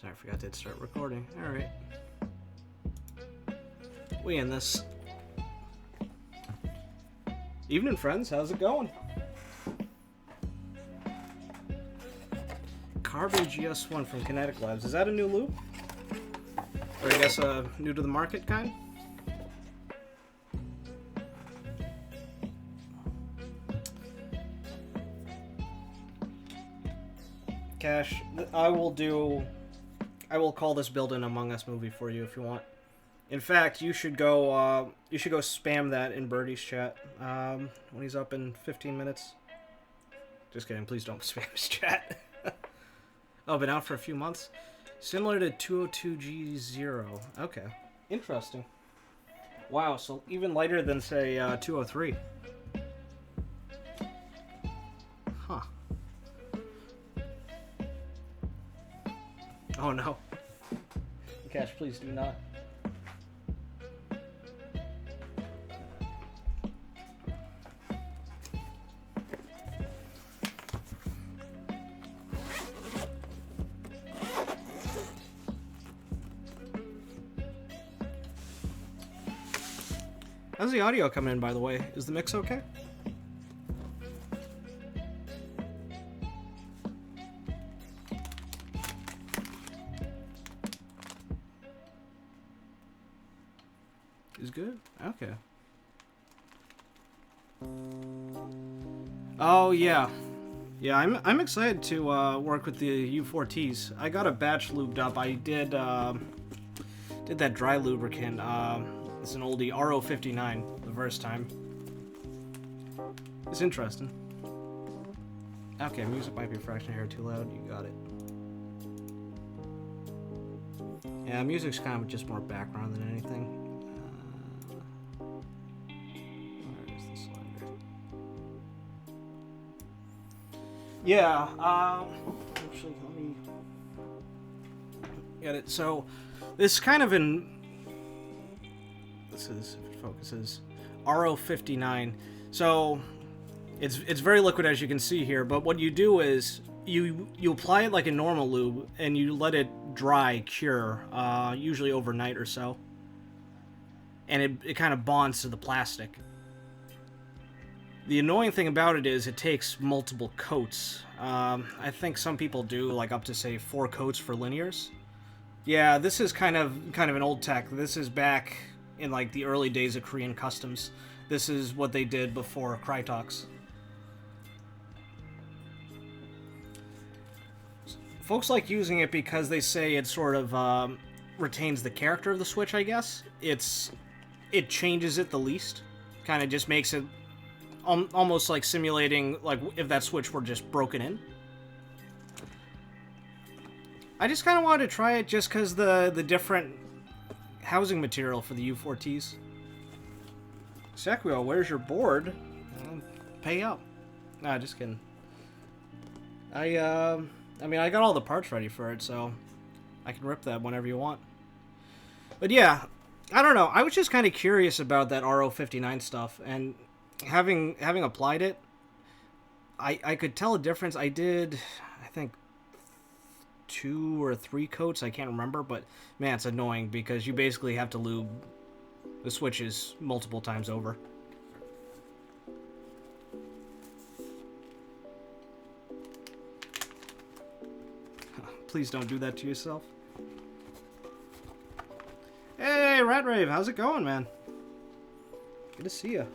Sorry, I forgot to start recording. Alright. We in this. Evening, friends. How's it going? Carbo GS1 from Kinetic Labs. Is that a new lube? Or I guess new to the market kind? Cash, I will call this build an Among Us movie for you if you want. In fact, you should go spam that in Birdie's chat when he's up in 15 minutes. Just kidding, please don't spam his chat. Oh, been out for a few months? Similar to 202G0. Okay, interesting. Wow, so even lighter than, say, 203. Huh. Oh no. Cash, please do not. How's the audio coming in, by the way? Is the mix okay? Is good? Okay. Oh yeah. Yeah, I'm excited to work with the U4Ts. I got a batch lubed up. I did that dry lubricant. It's an oldie, RO59, the first time. It's interesting. Okay, music might be a fraction here too loud. You got it. Yeah, music's kind of just more background than anything. Where is the slider? Yeah, actually, let me get it. So, this kind of this is, if it focuses, RO59. So it's very liquid, as you can see here, but what you do is you apply it like a normal lube and you let it dry cure, usually overnight or so, and it kind of bonds to the plastic. The annoying thing about it is it takes multiple coats. I think some people do like up to, say, 4 coats for linears. Yeah, this is kind of an old tech. This is back in like the early days of Korean customs. This is what they did before Krytox. Folks like using it because they say it sort of retains the character of the Switch, I guess. It changes it the least. Kind of just makes it almost like simulating like if that Switch were just broken in. I just kind of wanted to try it just because the different housing material for the U4Ts. Sekuo, where's your board? Pay up. Nah, just kidding. I mean, I got all the parts ready for it, so I can rip that whenever you want. But yeah, I don't know. I was just kind of curious about that RO59 stuff, and having applied it, I could tell a difference. I did, I think, 2 or 3 coats, I can't remember, but man, it's annoying because you basically have to lube the switches multiple times over. Please don't do that to yourself. Hey, Rat Rave, how's it going, man? Good to see you.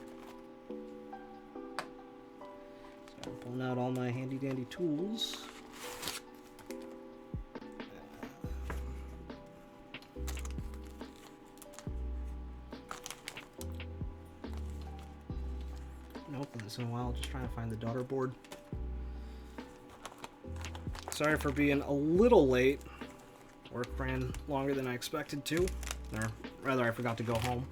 So I'm pulling out all my handy dandy tools. Open this in a while, just trying to find the daughter board. Sorry for being a little late. Work ran longer than I expected to, or rather I forgot to go home.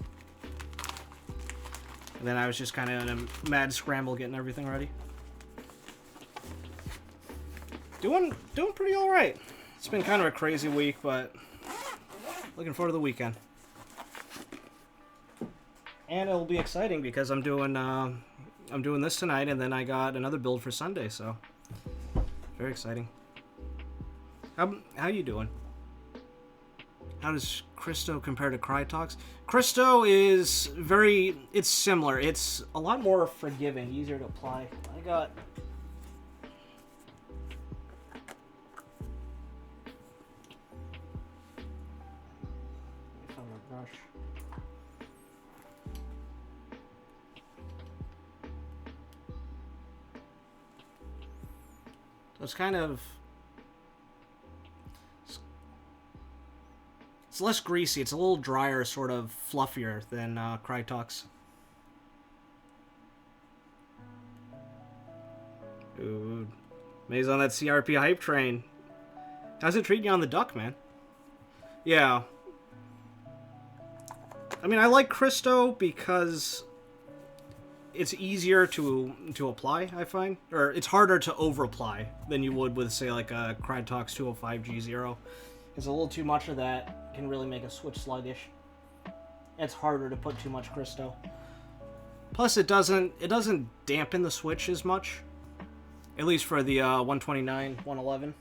And then I was just kind of in a mad scramble getting everything ready. Doing pretty alright. It's been kind of a crazy week, but looking forward to the weekend. And it'll be exciting because I'm doing this tonight, and then I got another build for Sunday, so very exciting. How you doing? How does Cristo compare to Crytox? Cristo is it's similar. It's a lot more forgiving, easier to apply. I got... I found my brush. So it's kind of... It's less greasy. It's a little drier, sort of fluffier than Crytox. Dude. May's on that CRP hype train. How's it treating you on the duck, man? Yeah. I mean, I like Cristo because it's easier to apply, I find. Or it's harder to over-apply than you would with, say, like a Crytox 205G0. Because a little too much of that can really make a switch sluggish. It's harder to put too much Cristo. Plus, it doesn't dampen the switch as much, at least for the 129, 111.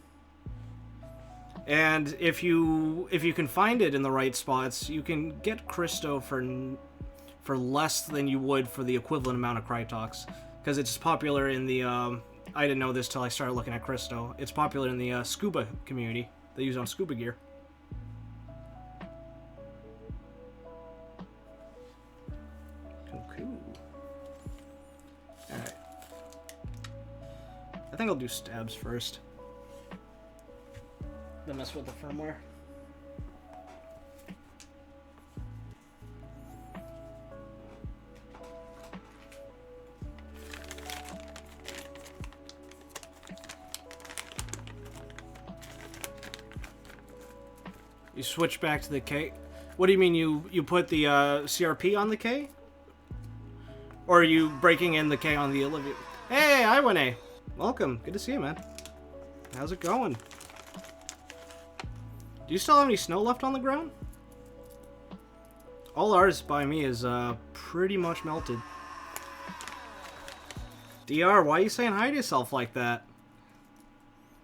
And if you can find it in the right spots, you can get Cristo for less than you would for the equivalent amount of Crytox, because it's popular in the I didn't know this till I started looking at Cristo. It's popular in the scuba community. They use it on scuba gear. Cool. Alright. I think I'll do stabs first. Then mess with the firmware. You switch back to the K. What do you mean you put the CRP on the K? Or are you breaking in the K on the Olivia? Hey, Iwan, welcome. Good to see you, man. How's it going? Do you still have any snow left on the ground? All ours by me is pretty much melted. DR, why are you saying hi to yourself like that?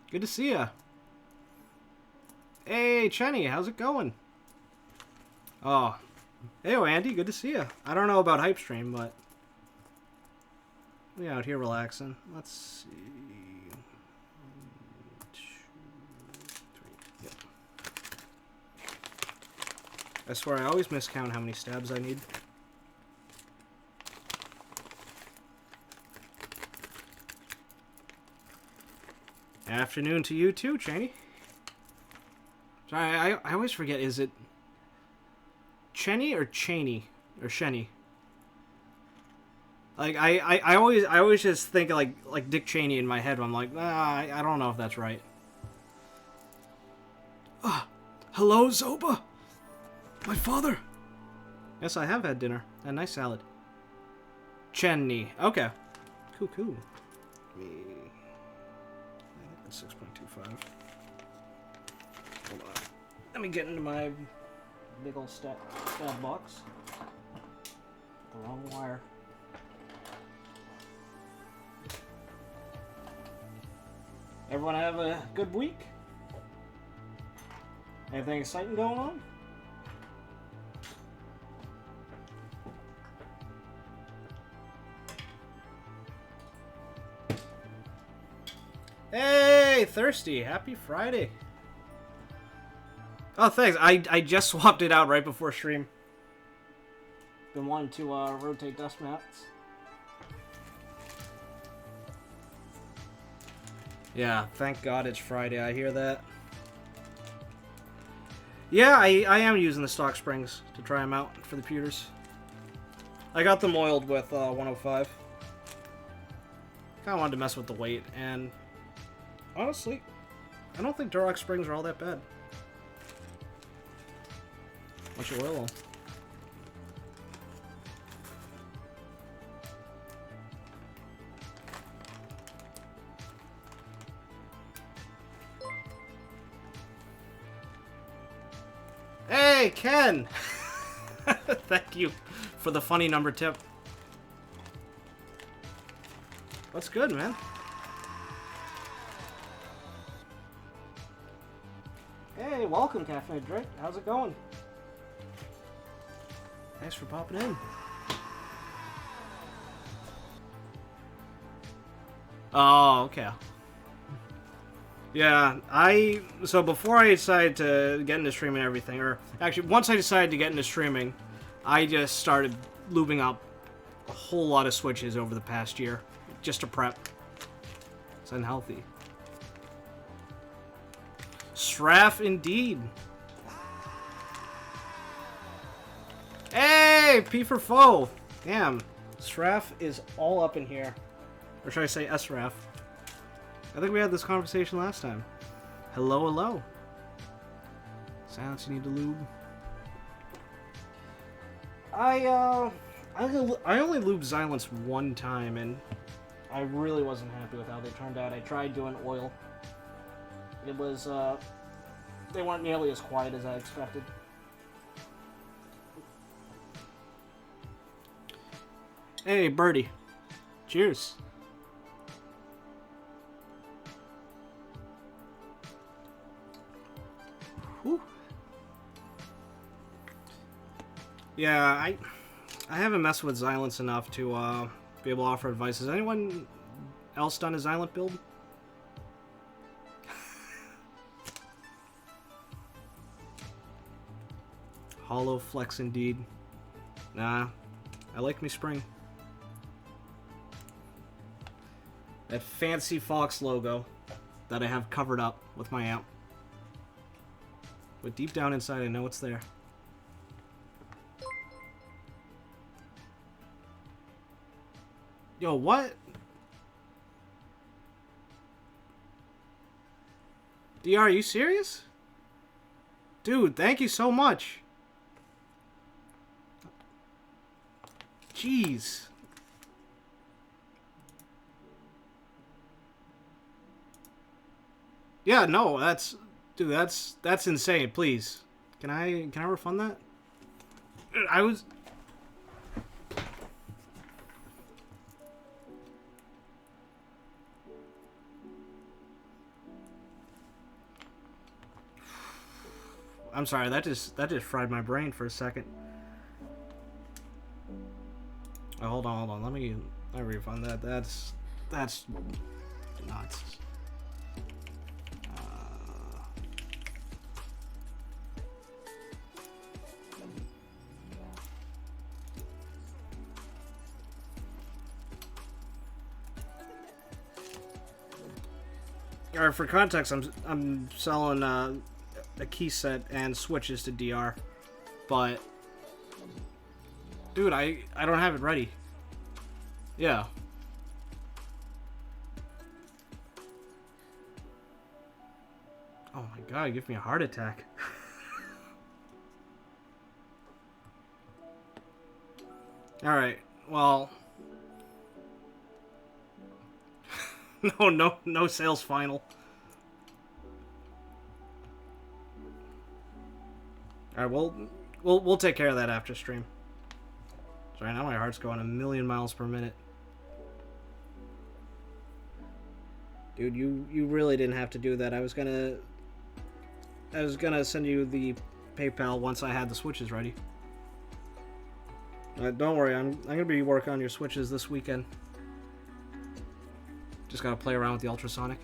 Good to see ya. Hey, Chenny, how's it going? Oh. Hey, Andy, good to see you. I don't know about Hypestream, but... we out here relaxing. Let's see... 1, 2, 3, yep. I swear, I always miscount how many stabs I need. Afternoon to you too, Chenny. Sorry, I always forget, is it Chenny or Cheney? Or Shenny? Like, I always just think like Dick Cheney in my head. I'm like, I don't know if that's right. Hello, Zoba? My father? Yes, I have had dinner. A nice salad. Chenny. Okay. Cool. I think that's 6.25. Hold on. Let me get into my big old stab box. The wrong wire. Everyone have a good week? Anything exciting going on? Hey, Thirsty! Happy Friday! Oh, thanks. I just swapped it out right before stream. Been wanting to rotate dust mats. Yeah, thank God it's Friday. I hear that. Yeah, I am using the stock springs to try them out for the pewters. I got them oiled with 105. Kind of wanted to mess with the weight, and honestly, I don't think Durox springs are all that bad. Once you oil them. Hey, Ken! Thank you for the funny number tip. What's good, man? Hey, welcome, Cafe Drake. How's it going? Thanks for popping in. Oh, okay. Yeah, so before I decided to get into streaming and everything, or actually once I decided to get into streaming, I just started lubing up a whole lot of switches over the past year, just to prep. It's unhealthy. Straff indeed. Hey, P for foe. Damn, Straff is all up in here. Or should I say SRAF? I think we had this conversation last time. Hello, hello. Silence, you need to lube. I only lubed Silence one time, and I really wasn't happy with how they turned out. I tried doing oil. It was, they weren't nearly as quiet as I expected. Hey, Birdie. Cheers. Whew. Yeah, I haven't messed with Silence enough to be able to offer advice. Has anyone else done a Xylent build? Hollow flex indeed. Nah, I like me Spring. That fancy Fox logo that I have covered up with my amp. But deep down inside I know it's there. Yo, what? DR, are you serious? Dude, thank you so much. Jeez. Yeah, no, dude, that's insane. Please. Can I refund that? I was I'm sorry, that just fried my brain for a second. Oh, hold on. Let me refund that. That's nuts. Alright, for context, I'm selling a key set and switches to DR, but dude, I don't have it ready. Yeah. Oh my god, give me a heart attack. Alright, well. No sales final. Alright, we'll take care of that after stream. Sorry, now my heart's going a million miles per minute. Dude, you really didn't have to do that. I was gonna send you the PayPal once I had the switches ready. Don't worry, I'm gonna be working on your switches this weekend. Just gotta play around with the ultrasonic.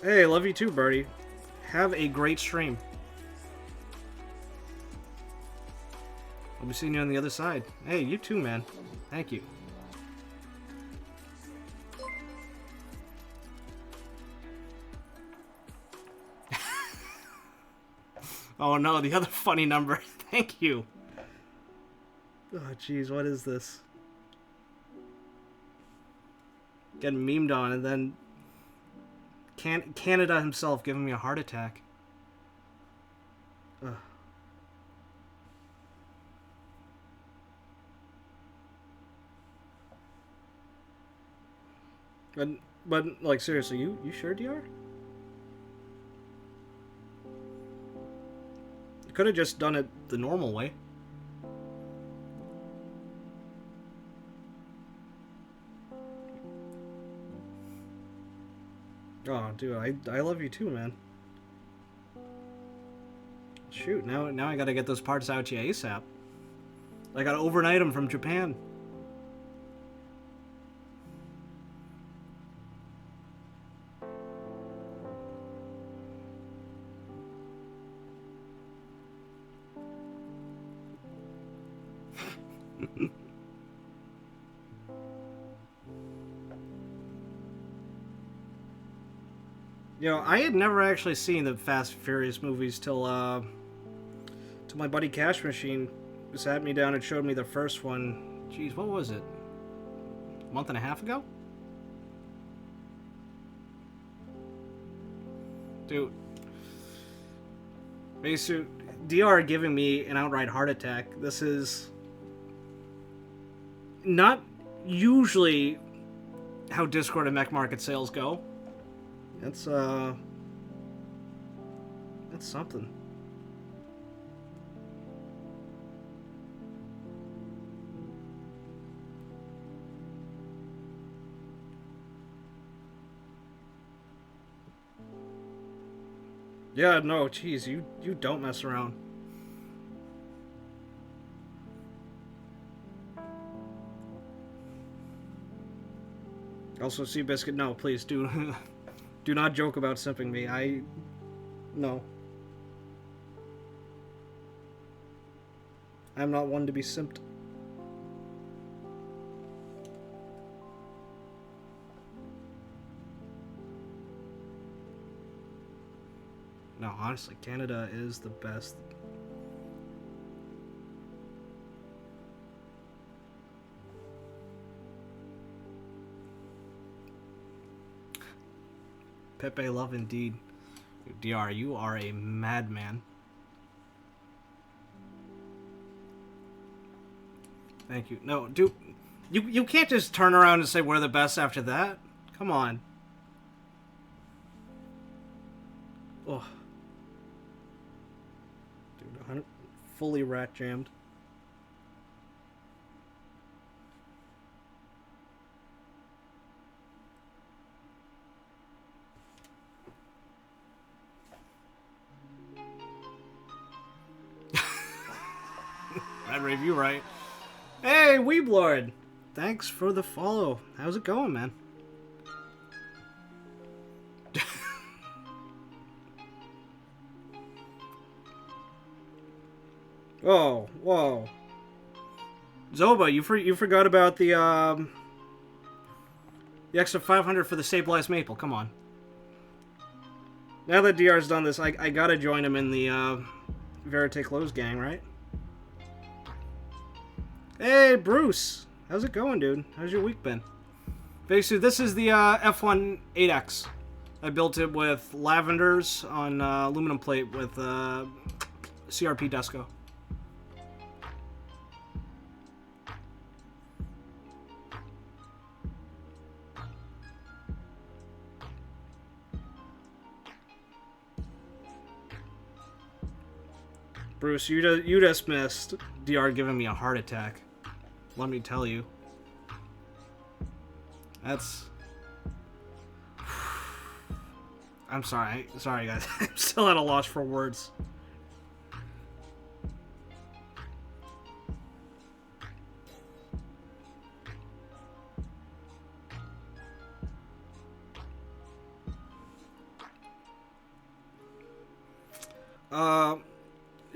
Hey, love you too, Birdie. Have a great stream. I'll be seeing you on the other side. Hey, you too, man. Thank you. Oh no, the other funny number. Thank you. Oh jeez, what is this? Getting memed on and then Canada himself giving me a heart attack. Ugh. But like seriously, you sure, DR? Could have just done it the normal way. Oh, dude, I love you too, man. Shoot, now I gotta get those parts out to you ASAP. I gotta overnight them from Japan. You know, I had never actually seen the Fast and Furious movies till my buddy Cash Machine sat me down and showed me the first one. Jeez, what was it? A month and a half ago? Dude. Basically, DR giving me an outright heart attack. This is not usually how Discord and Mech Market sales go. That's something. Yeah, no, geez, you don't mess around. Also, Seabiscuit, no, please do do not joke about simping me. No. I'm not one to be simped. No, honestly, Canada is the best. Pepe love indeed. DR, you are a madman. Thank you. No, dude, you can't just turn around and say we're the best after that. Come on. Oh. Dude, fully rat jammed. Red Rave, you right. Hey, Weeblord! Thanks for the follow. How's it going, man? Oh, whoa. Zoba, you forgot about the extra 500 for the stabilized maple. Come on. Now that DR's done this, I gotta join him in the Verite Close gang, right? Hey, Bruce! How's it going, dude? How's your week been? Basically, this is the F1 8X. I built it with lavenders on aluminum plate with CRP Desco. Bruce, you just missed DR giving me a heart attack. Let me tell you. That's... I'm sorry. Sorry, guys. I'm still at a loss for words.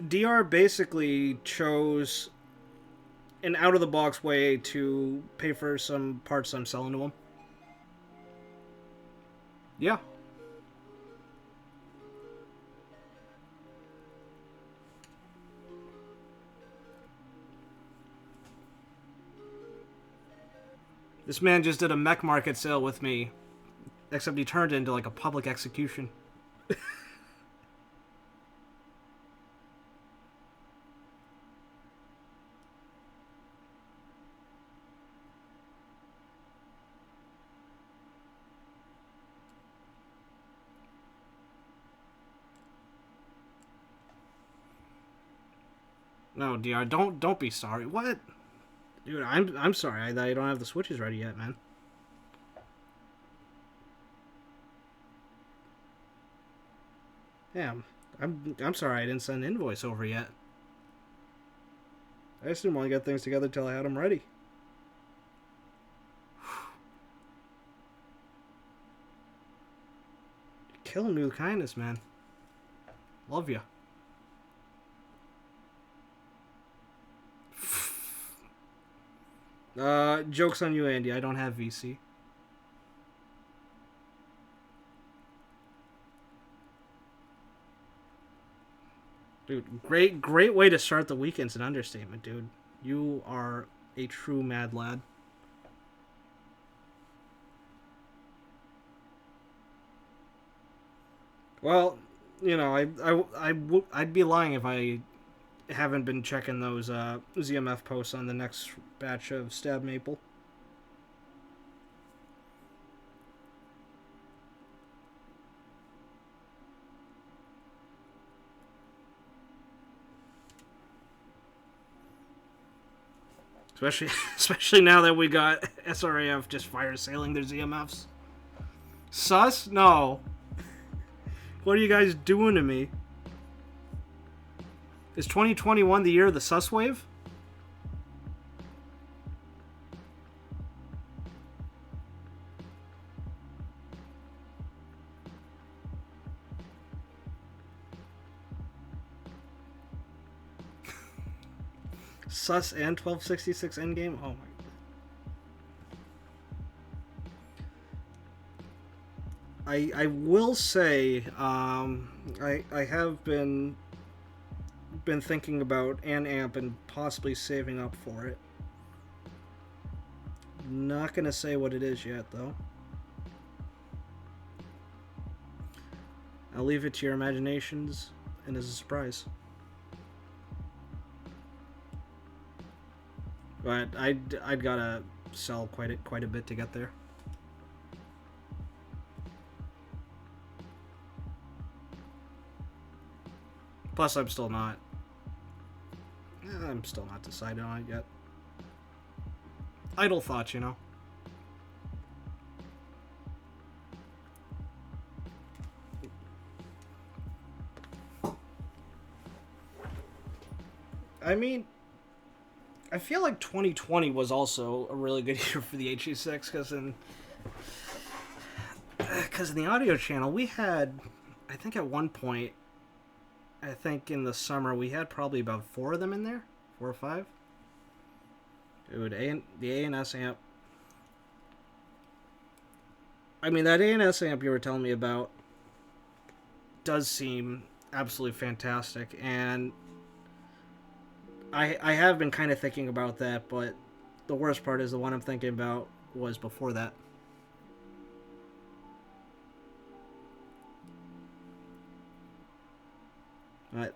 DR basically chose an out-of-the-box way to pay for some parts I'm selling to him. Yeah. This man just did a mech market sale with me, except he turned it into like a public execution. No, DR, don't be sorry. What? Dude, I'm sorry. I don't have the switches ready yet, man. Damn. I'm sorry I didn't send an invoice over yet. I just didn't want to get things together till I had them ready. You're killing me with kindness, man. Love you. Joke's on you, Andy. I don't have VC. Dude, great way to start the weekend's an understatement, dude. You are a true mad lad. Well, you know, I'd be lying if I haven't been checking those ZMF posts on the next batch of Stab Maple. Especially now that we got SRAF just fire sailing their ZMFs. Sus? No. What are you guys doing to me? Is 2021 the year of the sus wave? Sus and 1266 endgame? Oh my. I will say, I have been thinking about an amp and possibly saving up for it. Not gonna say what it is yet, though. I'll leave it to your imaginations and as a surprise. But I'd gotta sell quite a bit to get there. Plus, I'm still not decided on it yet. Idle thoughts, you know. I mean, I feel like 2020 was also a really good year for the HE6 because in the audio channel we had, I think at one point, I think in the summer we had probably about 4 of them in there, 4 or 5. Dude, the A&S amp. I mean, that A&S amp you were telling me about does seem absolutely fantastic, and I have been kind of thinking about that, but the worst part is the one I'm thinking about was before that. But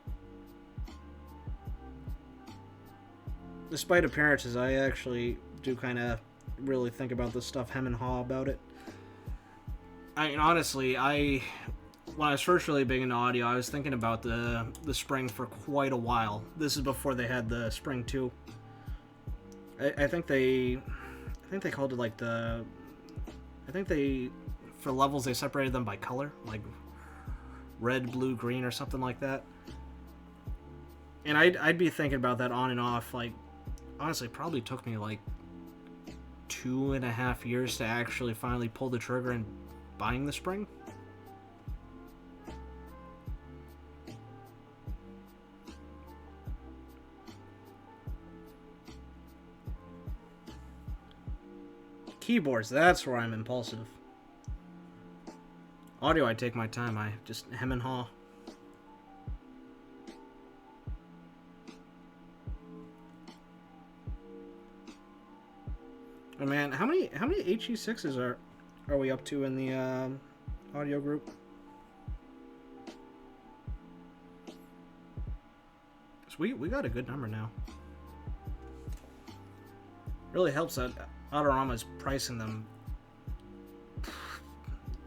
despite appearances, I actually do kind of really think about this stuff, hem and haw about it. I mean, honestly, when I was first really big into audio, I was thinking about the Spring for quite a while. This is before they had the Spring 2. I think they called it like for levels they separated them by color, like red, blue, green, or something like that. And I'd be thinking about that on and off. Like, honestly, it probably took me like 2.5 years to actually finally pull the trigger and buying the Spring. Keyboards, that's where I'm impulsive. Audio, I take my time. I just hem and haw. Oh man, how many HE6s are we up to in the audio group? So we got a good number now. Really helps that Autorama's pricing them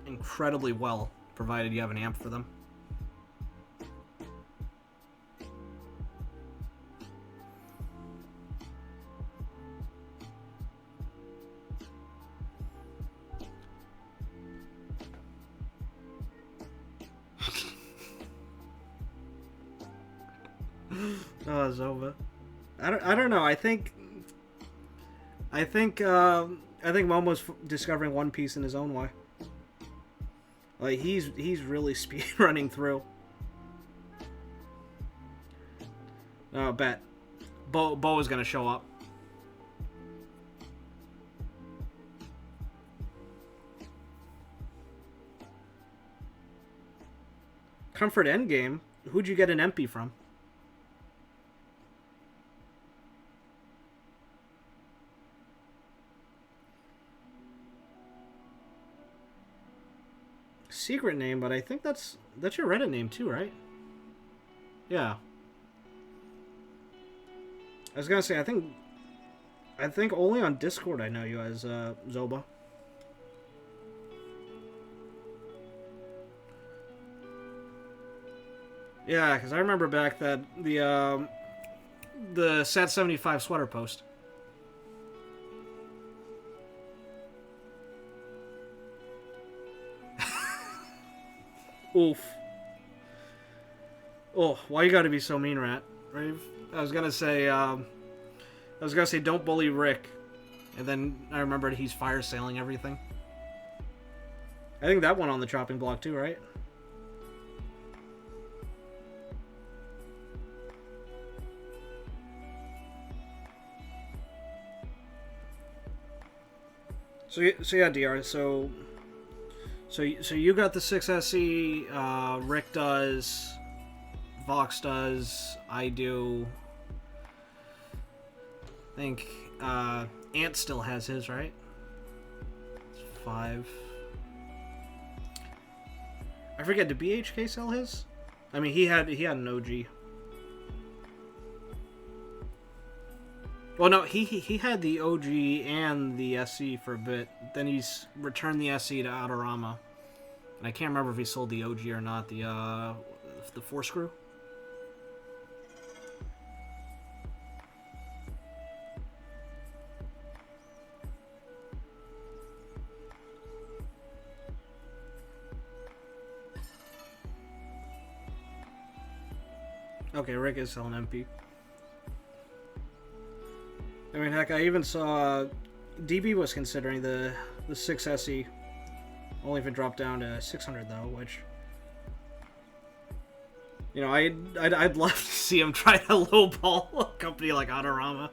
incredibly well, provided you have an amp for them. Oh, Zoba. I don't know. I think Momo's discovering One Piece in his own way. Like he's really speed running through. Oh, bet. Bo is gonna show up. Comfort Endgame? Who'd you get an MP from? Secret name, but I think that's your Reddit name too, right? Yeah. I was gonna say I think only on Discord I know you as Zoba. Yeah, because I remember back that the Sat 75 sweater post. Oof. Oh, why you gotta be so mean, Rat? Rave? I was gonna say don't bully Rick, and then I remembered he's fire sailing everything. I think that went on the chopping block too, right? So yeah, DR. So you got the 6 SE. Rick does. Vox does. I do. I think Ant still has his, right? It's 5. I forget. Did BHK sell his? I mean, he had an OG. Well, no, he had the OG and the SE for a bit. Then he's returned the SE to Autorama, and I can't remember if he sold the OG or not. The 4-screw. Okay, Rick is selling MP. I mean, heck, I even saw DB was considering the 6 SE, only if it dropped down to 600 though, which, you know, I'd love to see him try to lowball a company like Autorama.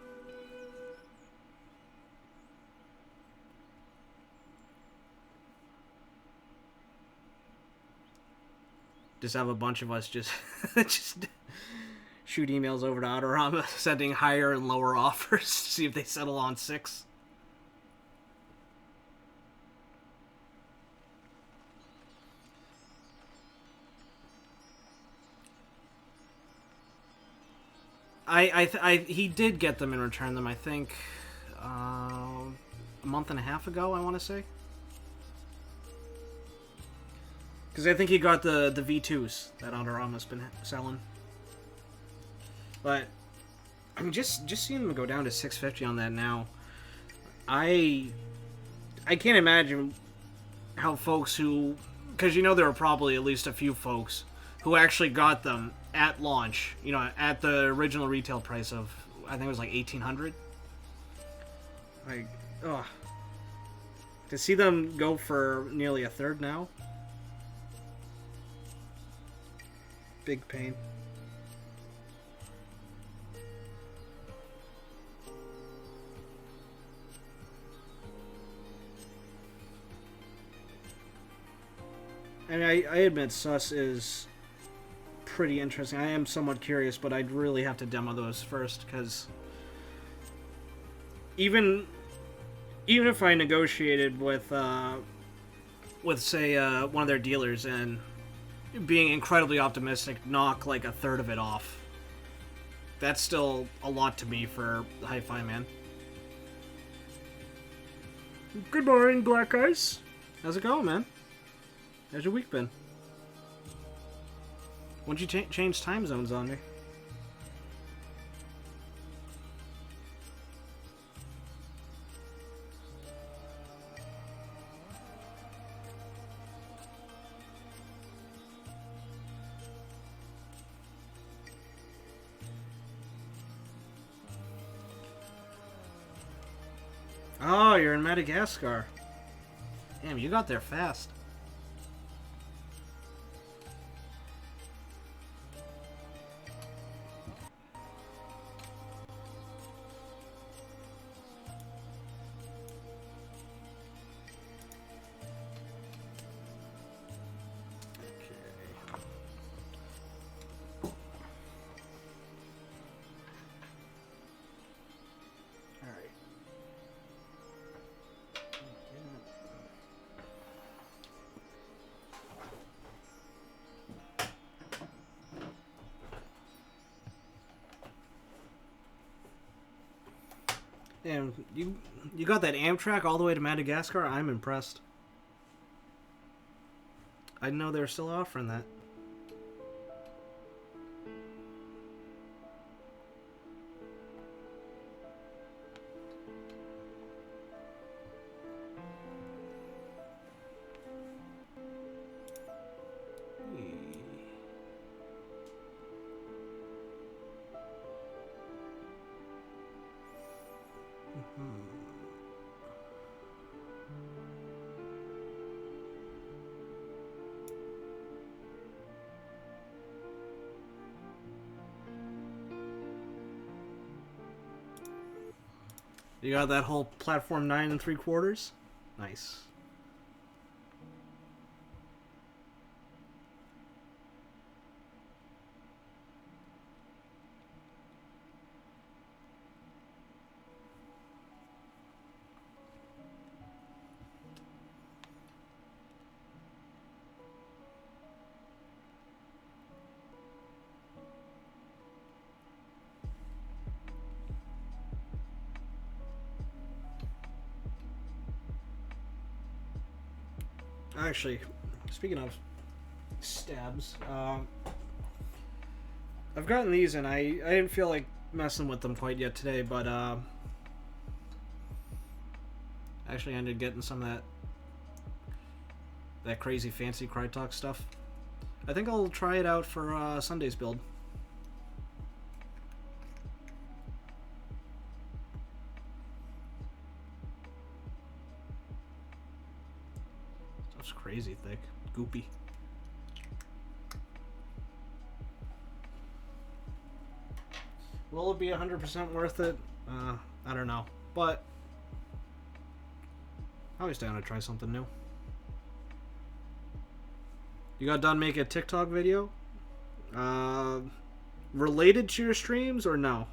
Just have a bunch of us just shoot emails over to Autorama, sending higher and lower offers to see if they settle on 6. He did get them and return them, I think, a month and a half ago, I want to say. Because I think he got the V2s that Autorama's been selling. But I mean, just seeing them go down to 650 on that now, I can't imagine how folks who, because you know there were probably at least a few folks who actually got them at launch, you know, at the original retail price of, I think it was like 1,800. Like, ugh. To see them go for nearly a third now, big pain. I mean, I admit Sus is pretty interesting. I am somewhat curious, but I'd really have to demo those first, because even if I negotiated with say one of their dealers and being incredibly optimistic, knock like a third of it off, that's still a lot to me for Hi-Fi, man. Good morning, Black Ice. How's it going, man? How's your week been? When'd you change time zones on me? Oh, you're in Madagascar. Damn, you got there fast. Damn, you got that Amtrak all the way to Madagascar? I'm impressed. I didn't know they were still offering that. You got that whole platform 9 3/4? Nice. Actually, speaking of stabs, I've gotten these and I didn't feel like messing with them quite yet today, but actually I ended up getting some of that crazy fancy Crytalk stuff. I think I'll try it out for Sunday's build. Stuff's crazy thick, goopy. Will it be 100% worth it? I don't know, but I always down to try something new. You got done making a TikTok video? Related to your streams or no?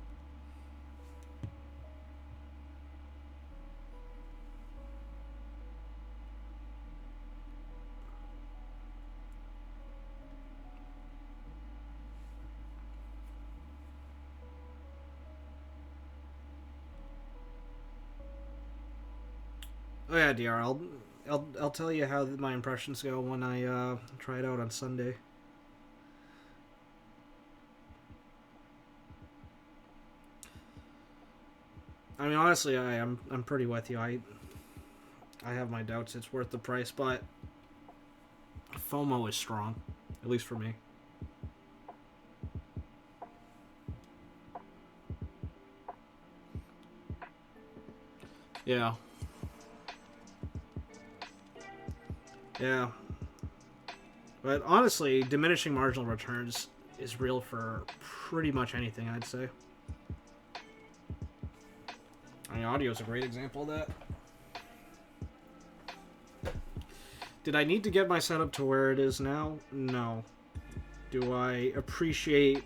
Oh yeah, DR. I'll tell you how my impressions go when I try it out on Sunday. I mean, honestly, I'm pretty with you. I have my doubts it's worth the price, but FOMO is strong, at least for me. Yeah. Yeah. But honestly, diminishing marginal returns is real for pretty much anything, I'd say. I mean, audio is a great example of that. Did I need to get my setup to where it is now? No. Do I appreciate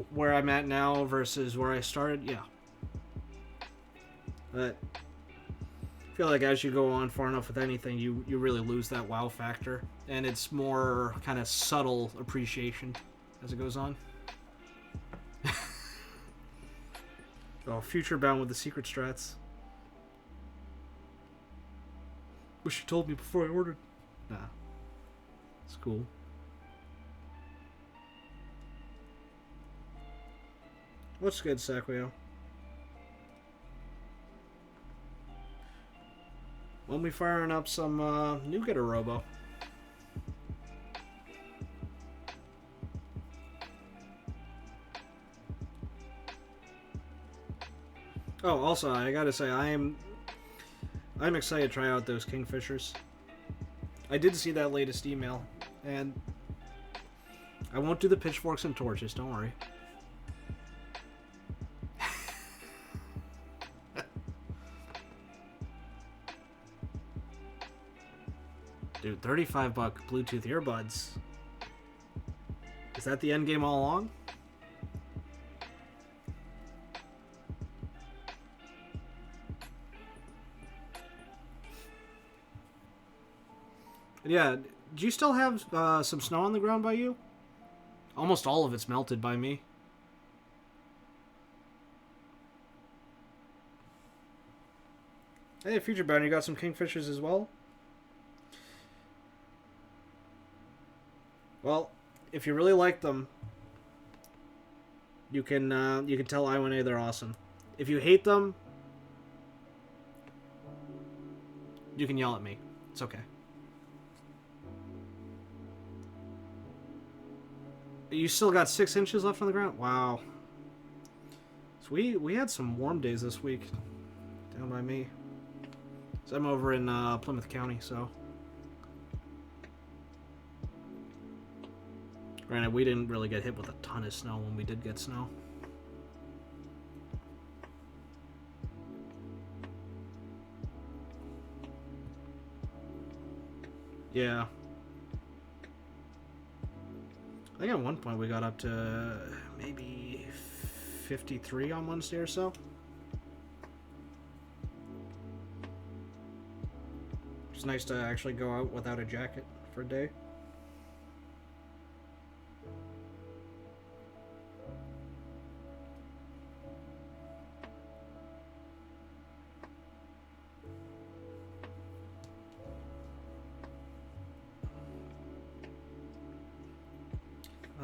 where I'm at now versus where I started? Yeah. But I feel like as you go on far enough with anything, you really lose that wow factor. And it's more kind of subtle appreciation as it goes on. Oh, future bound with the secret strats. Wish you told me before I ordered. Nah. It's cool. What's good, Sakuyo? When we firing up some Nougat or Robo? Oh, also, I gotta say, I'm excited to try out those kingfishers. I did see that latest email, and I won't do the pitchforks and torches, don't worry. Dude, $35 Bluetooth earbuds. Is that the end game all along? Yeah, do you still have some snow on the ground by you? Almost all of it's melted by me. Hey, Future Bound, you got some kingfishers as well? Well, if you really like them, you can tell I1A they're awesome. If you hate them, you can yell at me. It's okay. You still got 6 inches left on the ground? Wow. So we had some warm days this week down by me. So I'm over in Plymouth County, so. Granted, we didn't really get hit with a ton of snow when we did get snow. Yeah. I think at one point we got up to maybe 53 on Wednesday or so. It's nice to actually go out without a jacket for a day.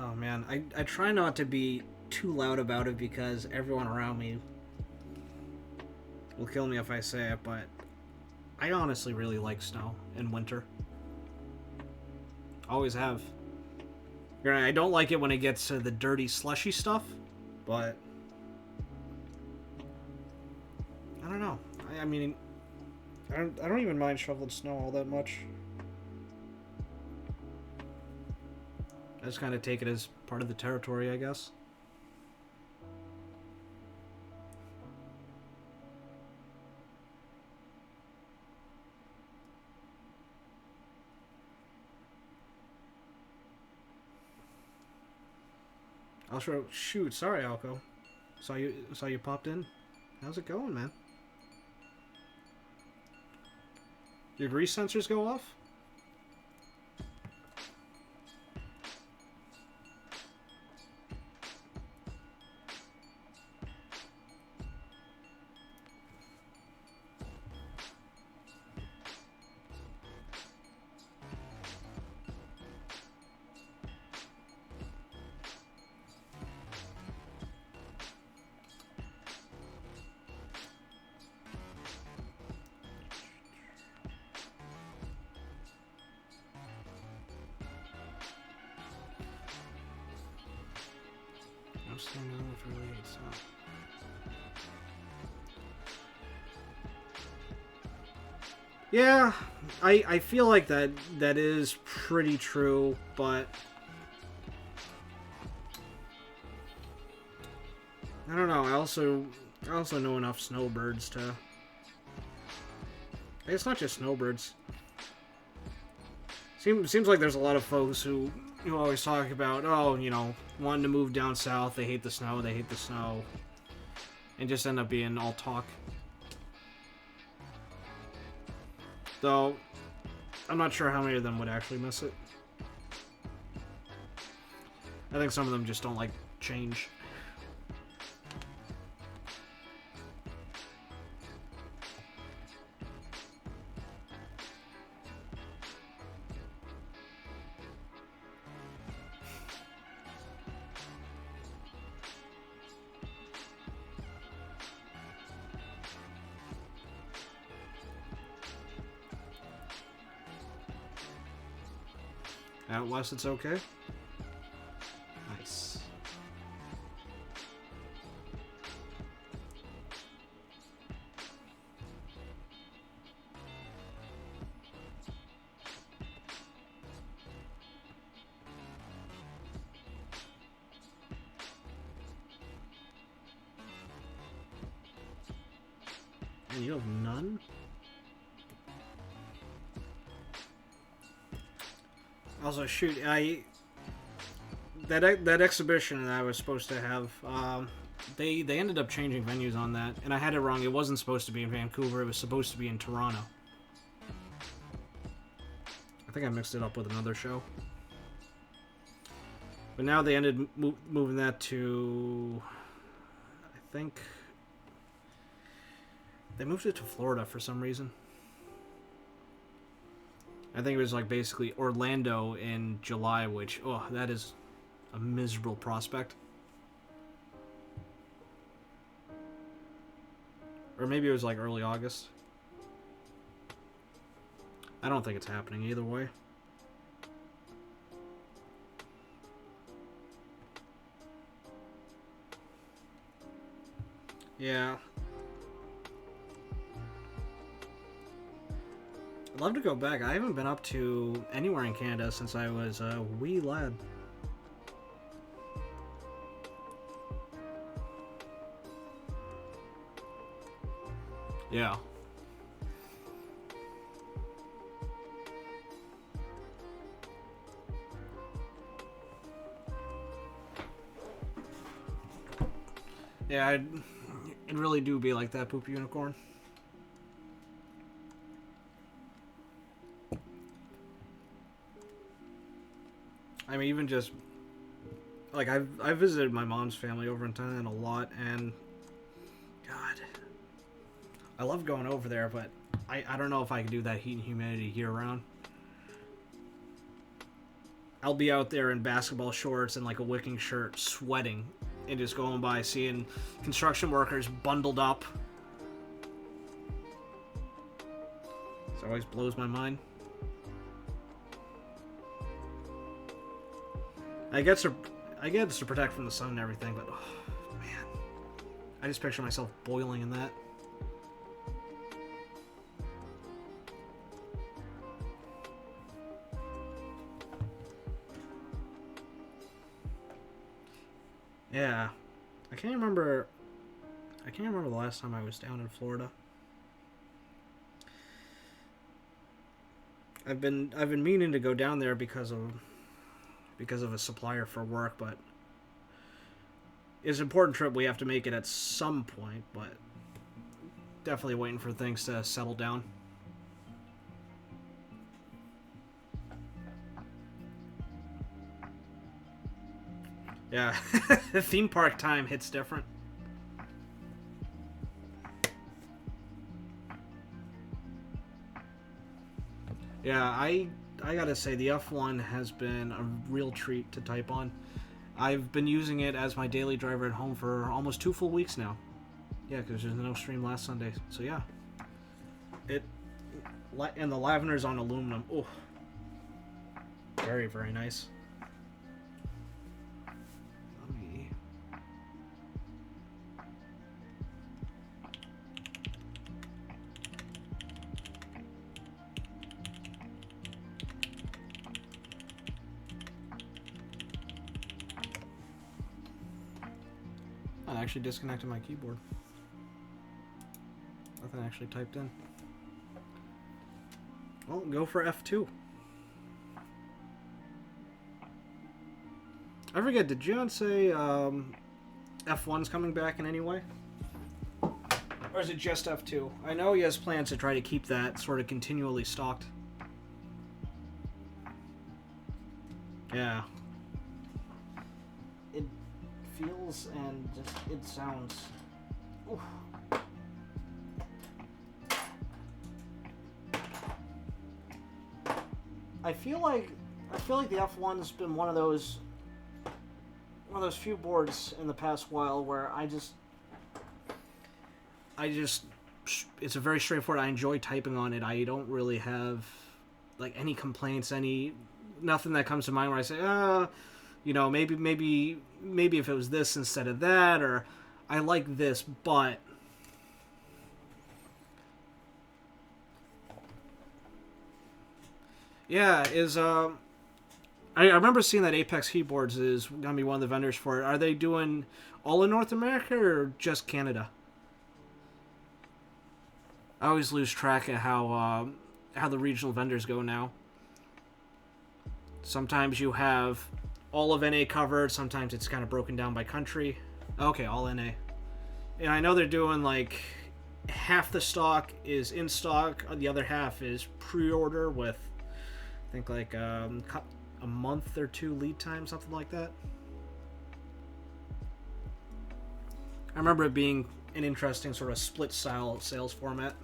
Oh man, I try not to be too loud about it because everyone around me will kill me if I say it, but I honestly really like snow in winter. Always have. I don't like it when it gets to the dirty, slushy stuff, but I don't know. I mean, I don't even mind shoveling snow all that much. I just kind of take it as part of the territory, I guess. I'll show. Shoot, sorry, Alco. Saw you popped in. How's it going, man? Your grease sensors go off? Yeah, I feel like that is pretty true, but I don't know. I also know enough snowbirds to. It's not just snowbirds. Seems like there's a lot of folks who always talk about, oh, wanting to move down south. They hate the snow. They hate the snow, and just end up being all talk. Though, I'm not sure how many of them would actually miss it. I think some of them just don't like change. Out west, it's okay? Nice. And you have none? Also, shoot, that exhibition that I was supposed to have, they ended up changing venues on that, and I had it wrong. It wasn't supposed to be in Vancouver. It was supposed to be in Toronto. I think I mixed it up with another show. But now they ended moving that to, I think, they moved it to Florida for some reason. I think it was like basically Orlando in July, which, oh, that is a miserable prospect. Or maybe it was like early August. I don't think it's happening either way. Yeah. I'd love to go back. I haven't been up to anywhere in Canada since I was a wee lad. Yeah. Yeah, it really do be like that, Poop Unicorn. I mean, even just like I've visited my mom's family over in Thailand a lot, and God, I love going over there, but I don't know if I can do that heat and humidity year round. I'll be out there in basketball shorts and like a wicking shirt, sweating, and just going by seeing construction workers bundled up. It always blows my mind. I get to protect from the sun and everything, but oh, man, I just picture myself boiling in that. Yeah, I can't remember the last time I was down in Florida. I've been meaning to go down there because of a supplier for work, but it's an important trip. We have to make it at some point, but definitely waiting for things to settle down. Yeah, the theme park time hits different. Yeah, I gotta say, the F1 has been a real treat to type on. I've been using it as my daily driver at home for almost 2 full weeks now. Yeah, because there's no stream last Sunday. So yeah. And the lavender's on aluminum. Oh. Very, very nice. I actually disconnected my keyboard. Nothing actually typed in. Well, go for F2. I forget, did John say F1's coming back in any way? Or is it just F2? I know he has plans to try to keep that sort of continually stocked. Yeah. It feels and just, it sounds... Oof. I feel like the F1's been one of those few boards in the past while where I just it's a very straightforward. I enjoy typing on it. I don't really have like any complaints, nothing that comes to mind where I say, maybe if it was this instead of that, or I like this, but yeah, I remember seeing that Apex Keyboards is gonna be one of the vendors for it. Are they doing all in North America or just Canada? I always lose track of how the regional vendors go now. Sometimes you have all of NA covered. Sometimes it's kind of broken down by country. Okay, all NA. And I know they're doing like half the stock is in stock, the other half is pre-order with, I think, like a month or two lead time, something like that. I remember it being an interesting sort of split style sales format.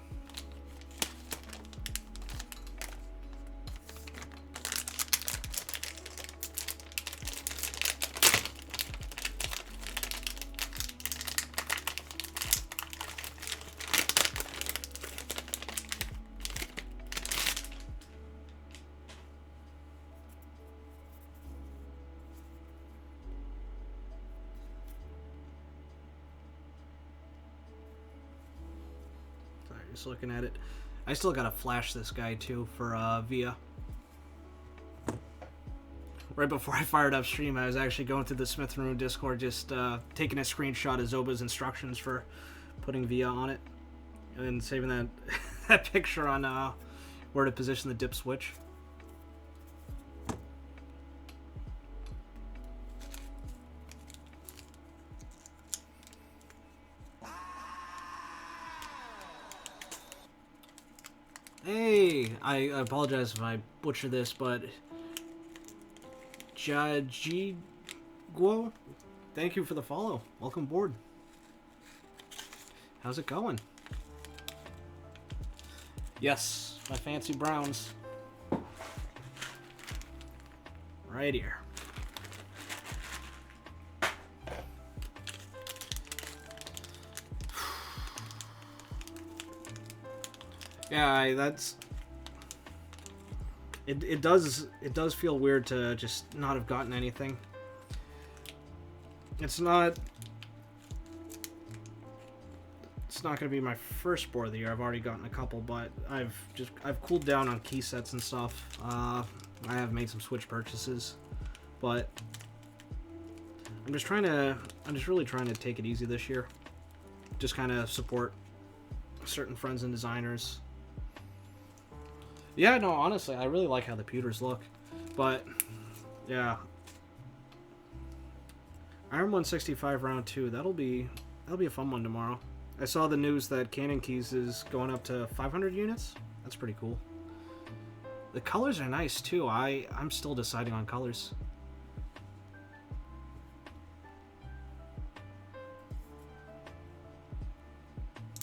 Just looking at it. I still gotta flash this guy too for VIA. Right before I fired up stream, I was actually going through the Smith & Room Discord, just taking a screenshot of Zoba's instructions for putting VIA on it, and then saving that that picture on where to position the dip switch. Hey, I apologize if I butcher this, but Jajiguo, thank you for the follow. Welcome aboard. How's it going? Yes, my fancy browns. Right here. Yeah, that's it. It does feel weird to just not have gotten anything. It's not going to be my first board of the year. I've already gotten a couple, but I've cooled down on key sets and stuff. I have made some Switch purchases, but I'm just really trying to take it easy this year. Just kind of support certain friends and designers. Yeah, no, honestly, I really like how the pewters look, but yeah, Iron165 round 2. That'll be a fun one tomorrow. I saw the news that Cannon Keys is going up to 500 units. That's pretty cool. The colors are nice too. I'm still deciding on colors.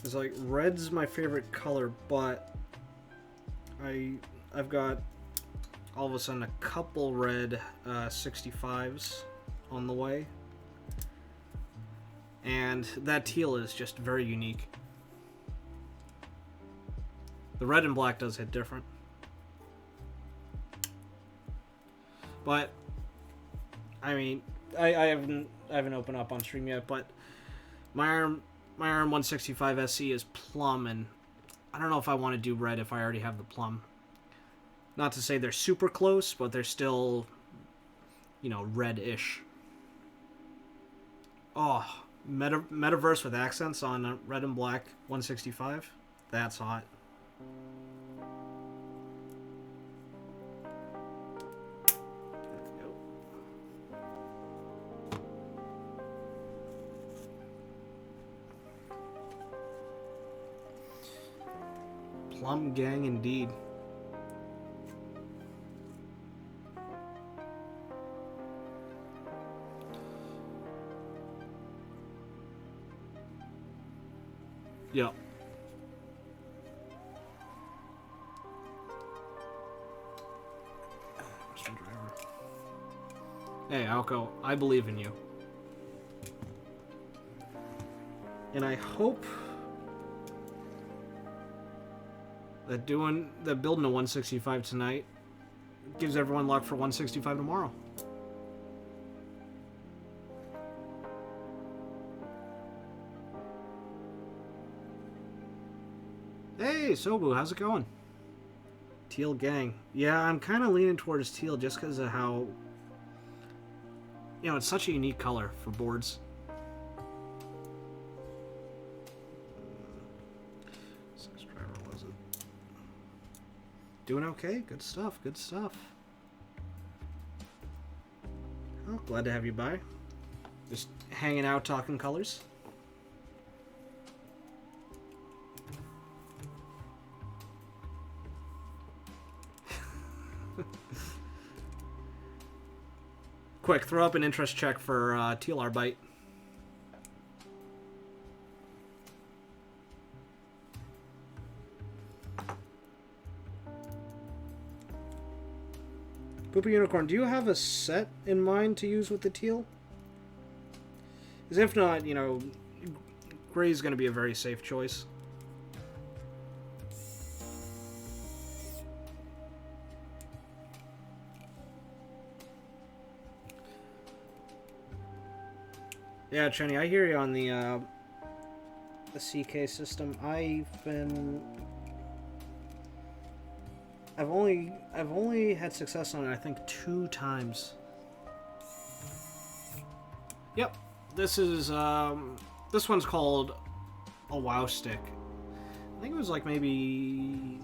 It's like red's my favorite color, but I've got all of a sudden a couple red 65s on the way, and that teal is just very unique. The red and black does hit different, but I mean, I haven't opened up on stream yet, but my Iron165 SE is plum, and I don't know if I want to do red if I already have the plum. Not to say they're super close, but they're still, you know, red-ish. Oh, Metaverse with accents on red and black 165. That's hot. Plum gang indeed. Yep. Hey, Alco, I believe in you. And I hope that building a 165 tonight gives everyone luck for 165 tomorrow. Hey, Sobu, how's it going? Teal gang. Yeah, I'm kind of leaning towards teal just because of how, you know, it's such a unique color for boards. Driver Doing okay? Good stuff, good stuff. Oh, glad to have you by. Just hanging out, talking colors. Quick, throw up an interest check for TLR Bite. Poopy Unicorn, do you have a set in mind to use with the teal? Because if not, you know, gray's going to be a very safe choice. Yeah, Chenny, I hear you on the CK system. I've only had success on it, I think, 2 times. Yep, this is this one's called a WoW stick. I think it was like maybe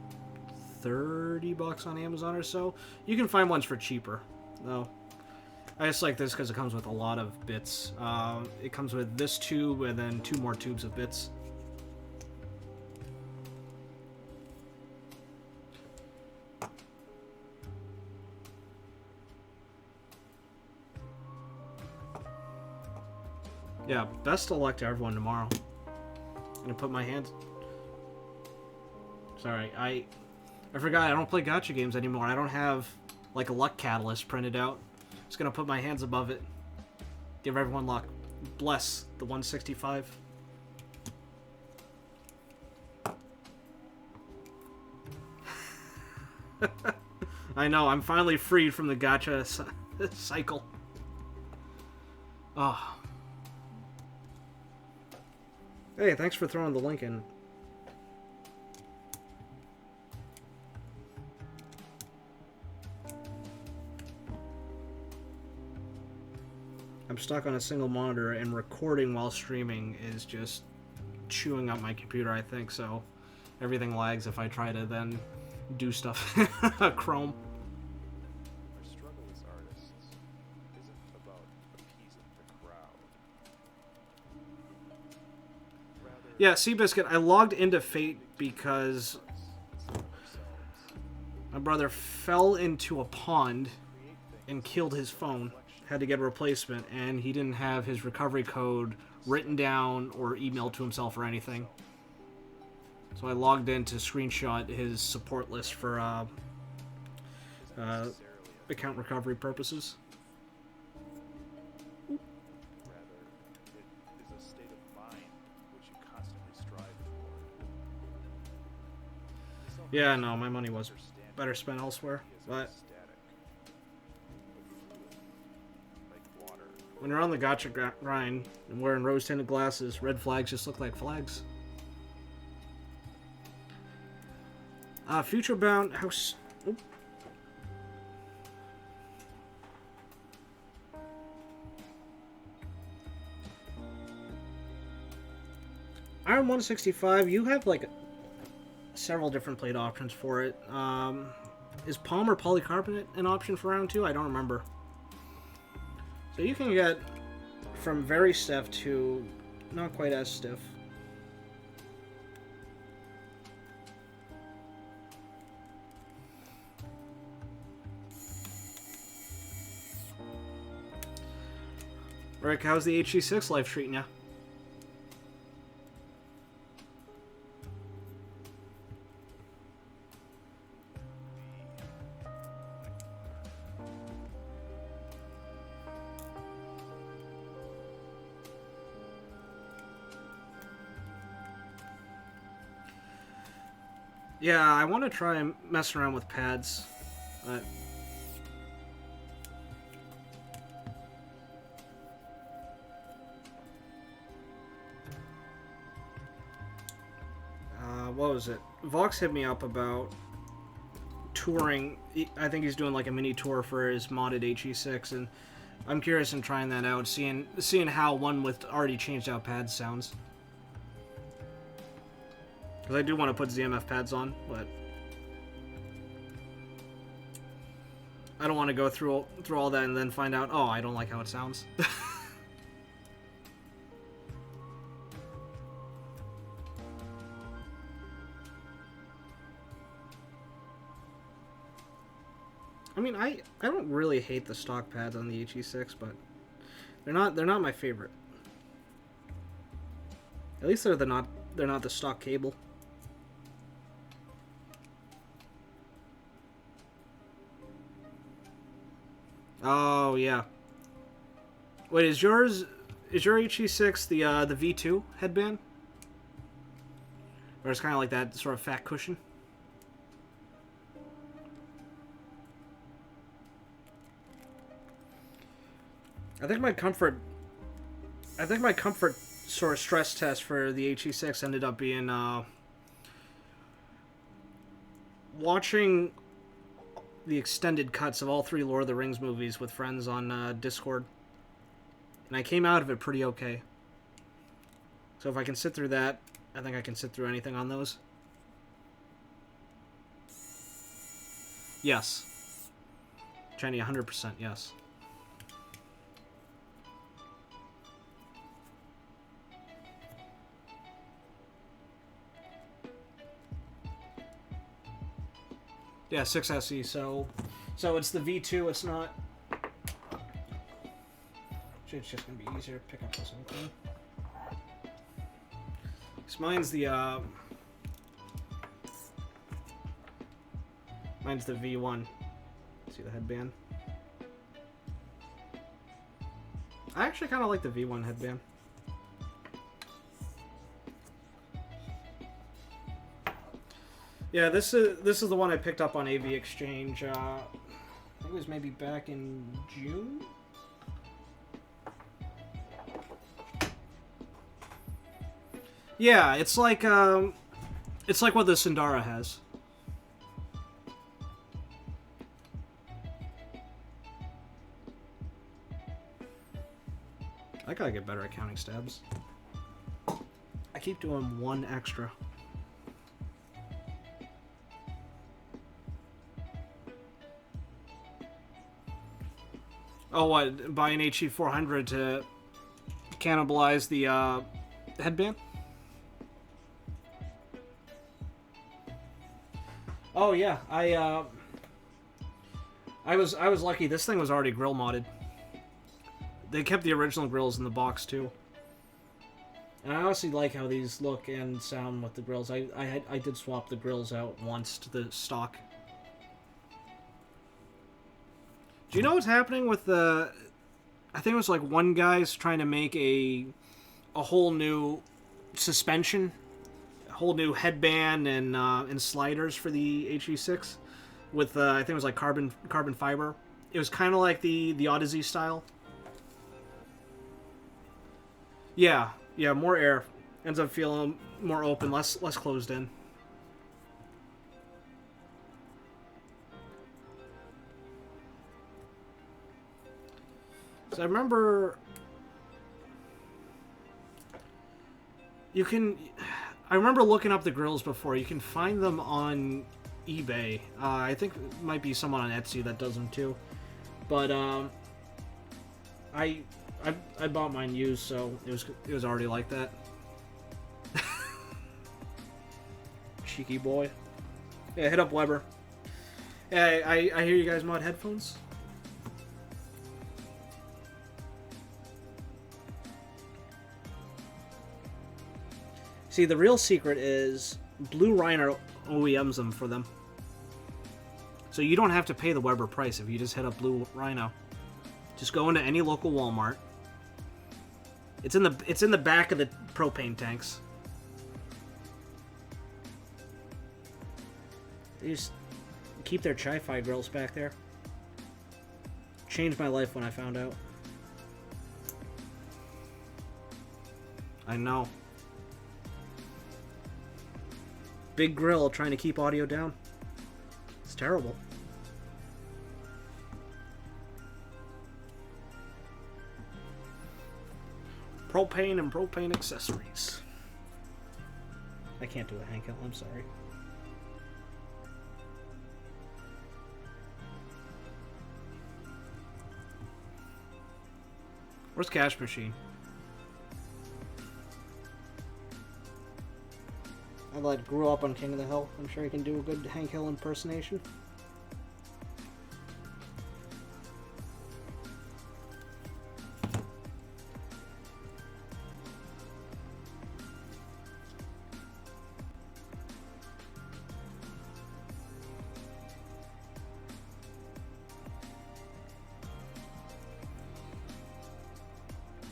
$30 on Amazon or so. You can find ones for cheaper, though. I just like this because it comes with a lot of bits. It comes with this tube and then 2 more tubes of bits. Yeah, best of luck to everyone tomorrow. I'm gonna put my hands... Sorry, I forgot I don't play gacha games anymore. I don't have, like, a luck catalyst printed out. Just gonna put my hands above it. Give everyone luck. Bless the 165. I know, I'm finally freed from the gacha cycle. Oh. Hey, thanks for throwing the link in. I'm stuck on a single monitor, and recording while streaming is just chewing up my computer, I think, so everything lags if I try to then do stuff Chrome. Our struggle as artists isn't about appeasing the crowd. Rather, Yeah, Seabiscuit, I logged into Fate because my brother fell into a pond and killed his phone. Had to get a replacement, and he didn't have his recovery code written down or emailed to himself or anything. So I logged in to screenshot his support list for account recovery purposes. rather, it is a state of mind which you constantly strive for. Yeah, no, my money was better spent elsewhere, but when you're on the gacha grind and wearing rose-tinted glasses, red flags just look like flags. Future Bound House... Oop. Iron165, you have like several different plate options for it. Is Palm or polycarbonate an option for round 2? I don't remember. So you can get from very stiff to not quite as stiff. Rick, how's the HC6 life treating ya? Yeah, I want to try and mess around with pads, but... what was it? Vox hit me up about touring. I think he's doing like a mini tour for his modded HE6, and I'm curious in trying that out, seeing how one with already changed out pads sounds. Because I do want to put ZMF pads on, but... I don't want to go through all that and then find out, oh, I don't like how it sounds. I mean, I don't really hate the stock pads on the HE6, but they're not my favorite. At least they're not the stock cable. Oh yeah. Wait, is your HE6 the V2 headband? Or it's kind of like that sort of fat cushion? I think my comfort sort of stress test for the HE6 ended up being watching the extended cuts of all 3 Lord of the Rings movies with friends on Discord. And I came out of it pretty okay. So if I can sit through that, I think I can sit through anything on those. Yes. Jenny, 100% yes. Yeah, 6 SE, so it's the V2, it's not... It's just going to be easier to pick up this one. So mine's the V1. See the headband? I actually kind of like the V1 headband. Yeah, this is the one I picked up on AV Exchange. I think it was maybe back in June. Yeah, it's like what the Sundara has. I gotta get better at counting stabs. I keep doing one extra. Oh, what? Buy an HE400 to cannibalize the headband? Oh yeah, I was lucky. This thing was already grill modded. They kept the original grills in the box too. And I honestly like how these look and sound with the grills. I did swap the grills out once to the stock. Do you know what's happening with the... I think it was like one guy's trying to make a whole new suspension, a whole new headband and sliders for the HE6 with I think it was like carbon fiber. It was kind of like the Odyssey style. Yeah, more air. Ends up feeling more open, less closed in. So I remember I remember looking up the grills before. You can find them on eBay. I think it might be someone on Etsy that does them too. But I bought mine used, so it was already like that. Cheeky boy. Yeah, hit up Weber. Yeah, I hear you guys mod headphones. See, the real secret is Blue Rhino OEMs them for them. So you don't have to pay the Weber price if you just hit up Blue Rhino. Just go into any local Walmart. It's in the back of the propane tanks. They just keep their Chi-Fi grills back there. Changed my life when I found out. I know. Big grill trying to keep audio down. It's terrible. Propane and propane accessories. I can't do a Hank Hill, I'm sorry. Where's Cash Machine? I like grew up on King of the Hill. I'm sure he can do a good Hank Hill impersonation.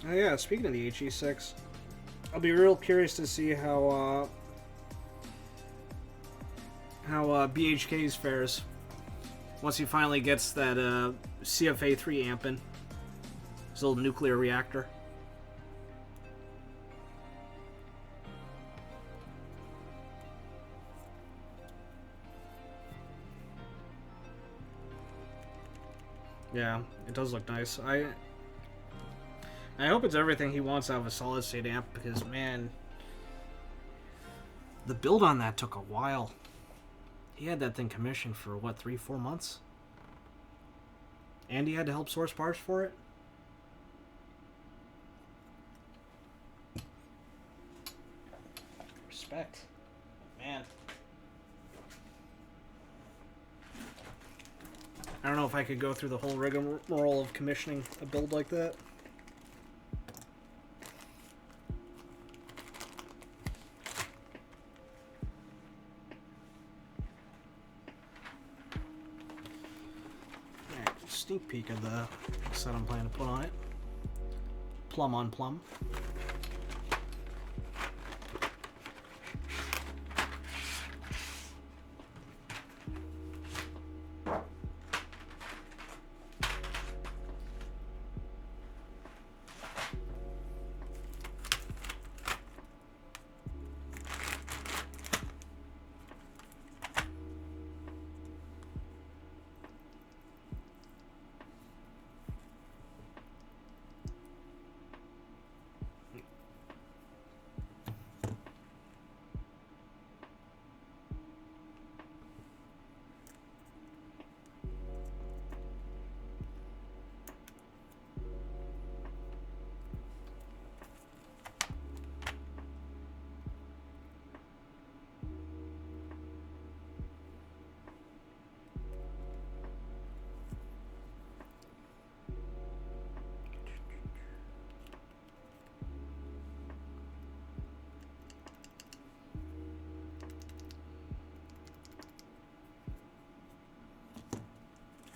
Oh yeah, speaking of the HE6, I'll be real curious to see how BHK's fares once he finally gets that CFA3 amp in his little nuclear reactor. Yeah, it does look nice. I hope it's everything he wants out of a solid state amp, because man, the build on that took a while. He had that thing commissioned for what, 3-4 months? And he had to help source parts for it? Respect. Man. I don't know if I could go through the whole rigmarole of commissioning a build like that. Sneak peek of the set I'm planning to put on it. Plum on plum.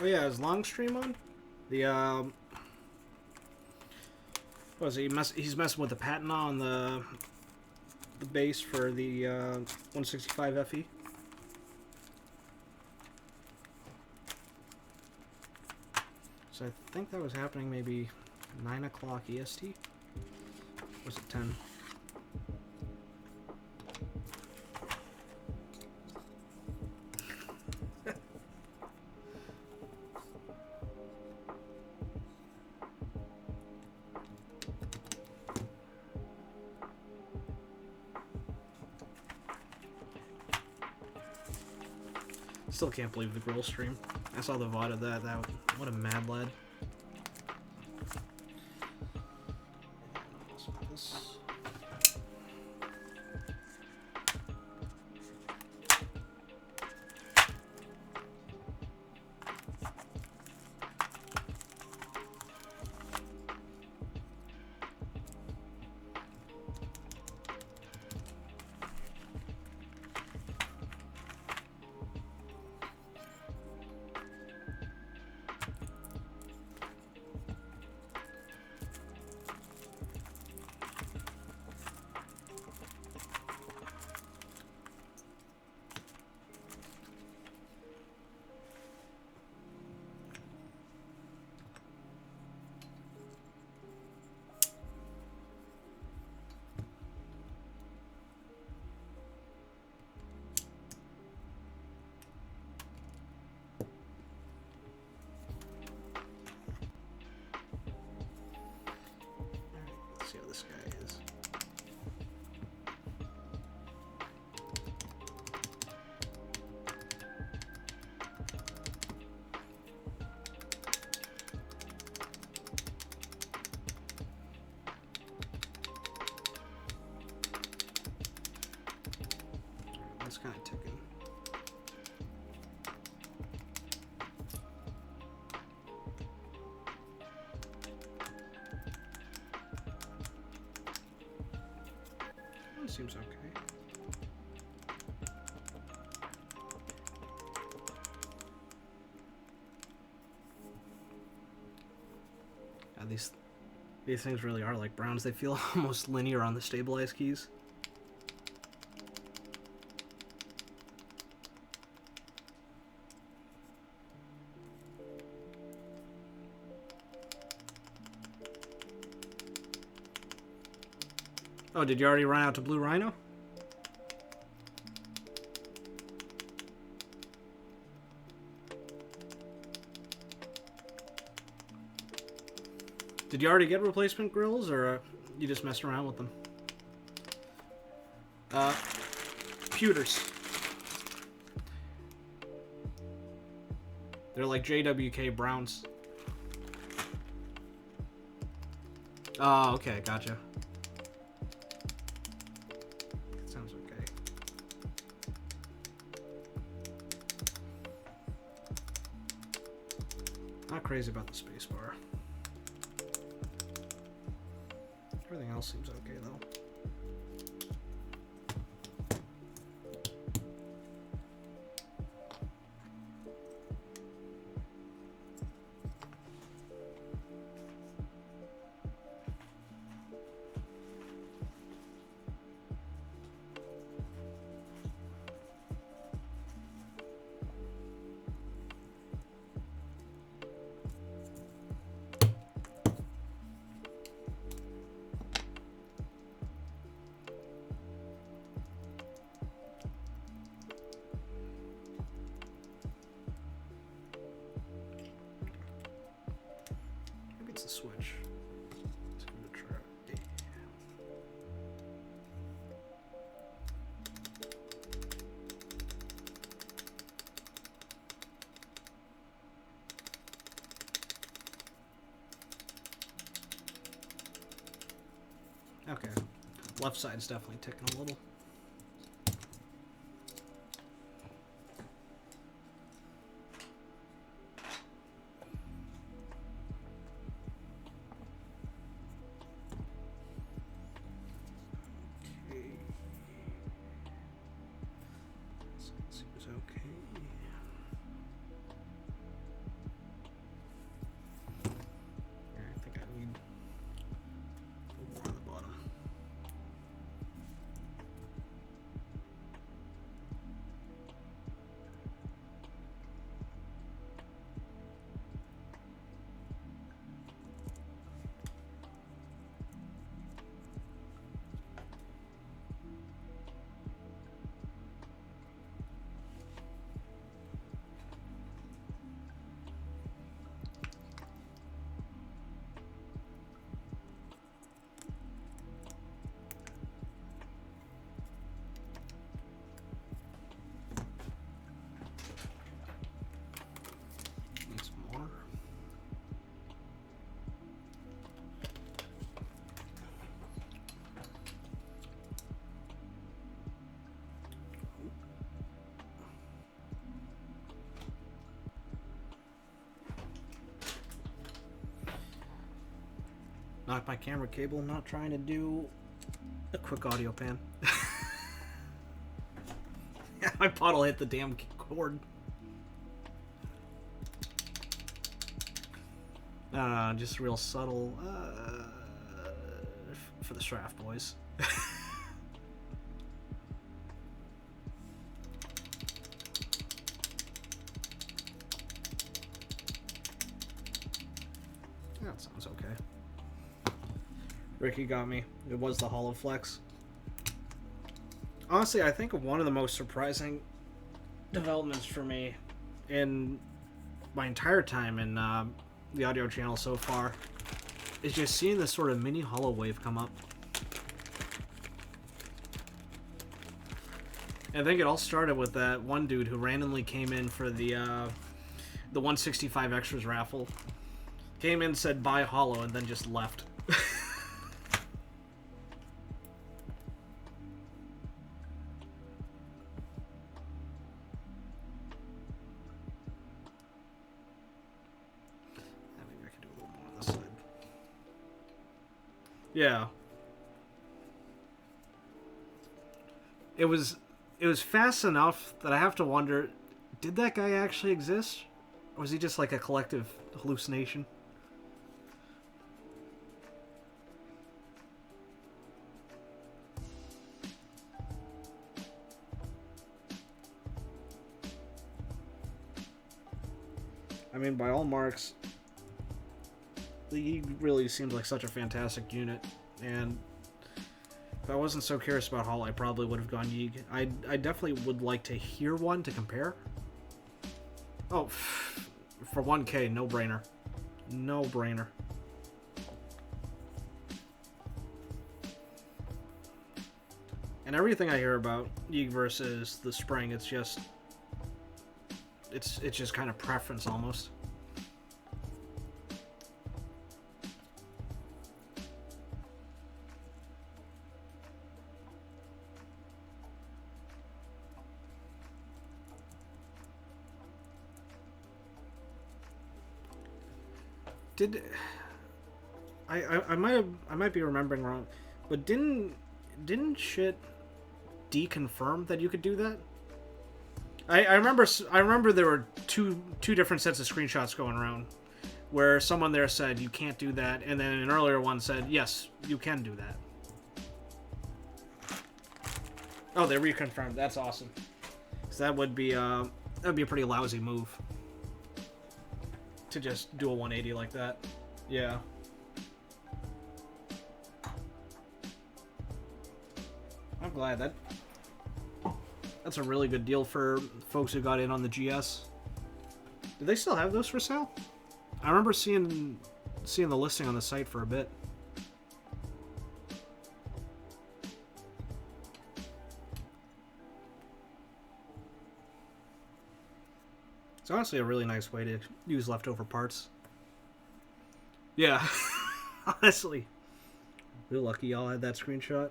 Oh yeah, is long stream on? The what is he? He's messing with the patent on the base for the 165 FE. So I think that was happening maybe 9 o'clock EST. Or was it 10? Still can't believe the grill stream. I saw the VOD of that. What a mad lad. seems okay. These things really are like Browns. They feel almost linear on the stabilized keys. Oh, did you already run out to Blue Rhino? Did you already get replacement grills, or you just messed around with them? Pewters. They're like JWK Browns. Oh, okay, gotcha. Sounds okay. Not crazy about the space bar. Everything else seems okay, though. It's a switch. Let's give it a try. Okay. Left side's definitely ticking a little. Seems okay. Yeah, I think I need a little more on the bottom. Need some more. Knocked my camera cable. I'm not trying to do a quick audio pan. My bottle hit the damn cord. Just real subtle for the Straff boys. That sounds okay. Ricky got me. It was the Hollow Flex. Honestly, I think one of the most surprising developments for me in my entire time in the audio channel so far is just seeing this sort of mini hollow wave come up. I think it all started with that one dude who randomly came in for the 165 Extras raffle. Came in, said buy hollow, and then just left. Maybe I could do a little more on this side. Yeah. it was fast enough that I have to wonder, did that guy actually exist? Or was he just like a collective hallucination? I mean, by all marks, he really seems like such a fantastic unit, and if I wasn't so curious about Hull, I probably would have gone Yeeg. I definitely would like to hear one to compare. Oh, for 1K, no brainer. No brainer. And everything I hear about Yeeg versus the Spring, it's just kind of preference almost. Did I might be remembering wrong, but didn't shit deconfirm that you could do that? I remember there were two different sets of screenshots going around where someone there said you can't do that, and then an earlier one said yes, you can do that. Oh, they reconfirmed. That's awesome. So that would be a pretty lousy move to just do a 180 like that. Yeah. I'm glad that's a really good deal for folks who got in on the GS. Do they still have those for sale? I remember seeing the listing on the site for a bit. It's honestly a really nice way to use leftover parts. Yeah, honestly. We're lucky y'all had that screenshot.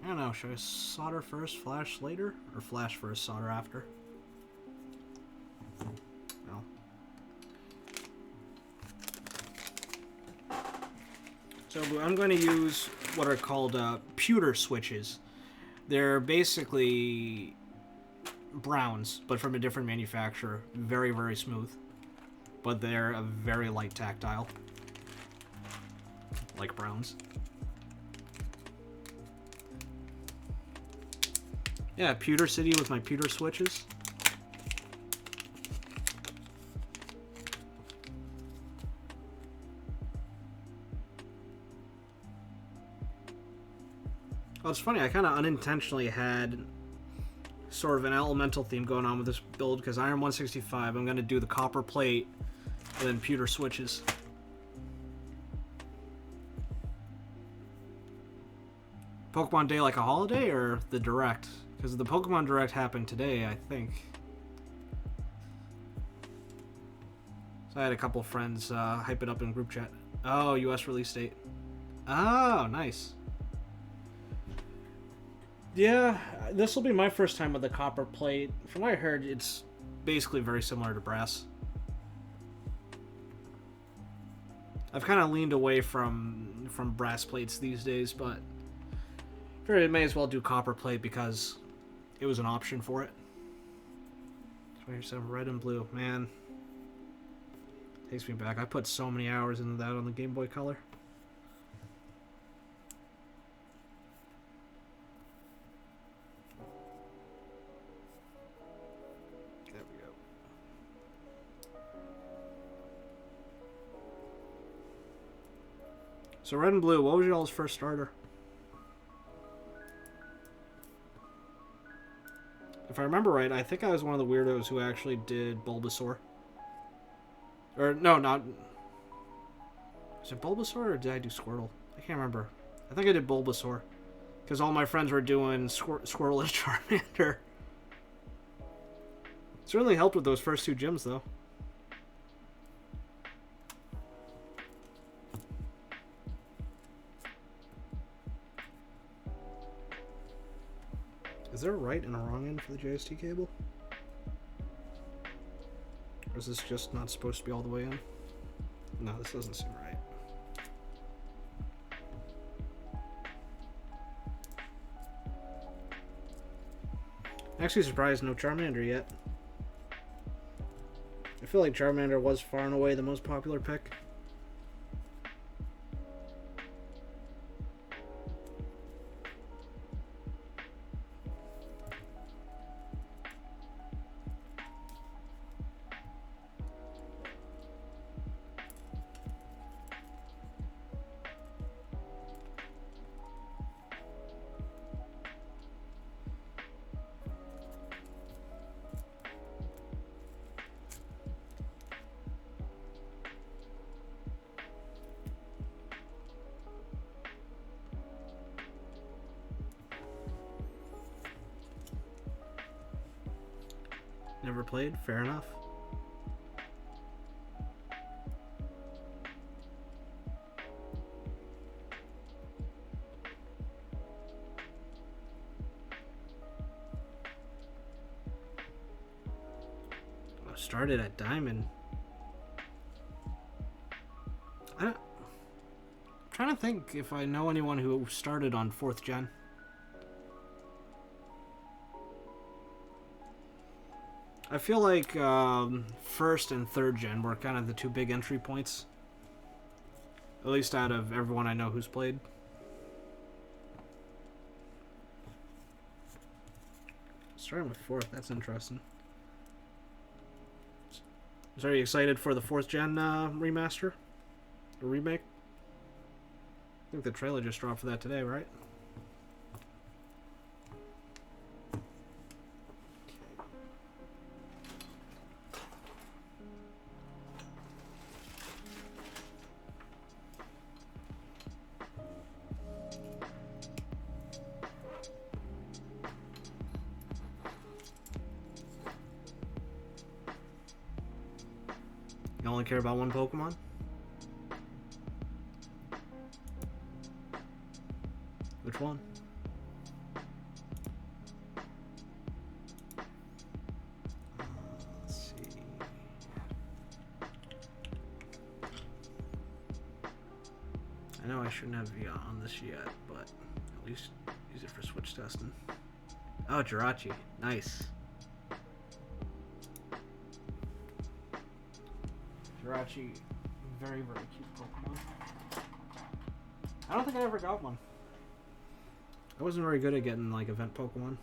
I don't know, should I solder first, flash later? Or flash first, solder after? No. So I'm going to use what are called pewter switches. They're basically browns, but from a different manufacturer. Very, very smooth. But they're a very light tactile. Like browns. Yeah, Pewter City with my pewter switches. Oh, it's funny, I kind of unintentionally had sort of an elemental theme going on with this build, because Iron165, I'm going to do the copper plate and then pewter switches. Pokemon Day like a holiday, or the Direct? Because the Pokemon Direct happened today, I think. So I had a couple friends hype it up in group chat. Oh, US release date. Oh, nice. Yeah, this will be my first time with the copper plate. From what I heard, it's basically very similar to brass. I've kind of leaned away from brass plates these days, but I may as well do copper plate because it was an option for it. 27 red and blue, man. Takes me back. I put so many hours into that on the Game Boy Color. There we go. So red and blue, what was y'all's first starter? If I remember right, I think I was one of the weirdos who actually did Bulbasaur. Or, no, not... Was it Bulbasaur or did I do Squirtle? I can't remember. I think I did Bulbasaur. Because all my friends were doing Squirtle and Charmander. Certainly helped with those first two gyms, though. Is there a right and a wrong end for the JST cable? Or Or is this just not supposed to be all the way in? No, this doesn't seem right. Actually surprised no Charmander yet. I feel like Charmander was far and away the most popular pick. Never played? Fair enough. I started at Diamond. I'm trying to think if I know anyone who started on 4th gen. I feel like 1st and 3rd gen were kind of the two big entry points. At least out of everyone I know who's played. Starting with 4th, that's interesting. So are you excited for the 4th gen remaster? Or remake? I think the trailer just dropped for that today, right? You only care about one Pokemon? Which one? Let's see. I know I shouldn't have you on this yet, but at least use it for Switch testing. Oh, Jirachi. Nice. Jirachi, very, very cute Pokemon. I don't think I ever got one. I wasn't very good at getting, like, event Pokemon.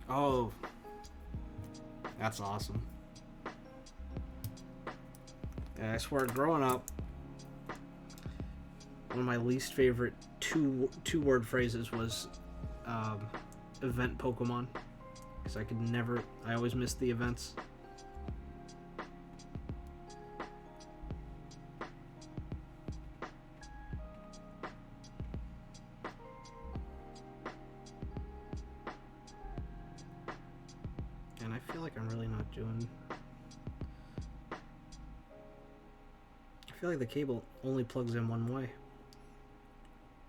Oh, that's awesome. And I swear, growing up, one of my least favorite two-word phrases was event Pokemon, because I always missed the events. And I feel like I'm really not doing... I feel like the cable only plugs in one way.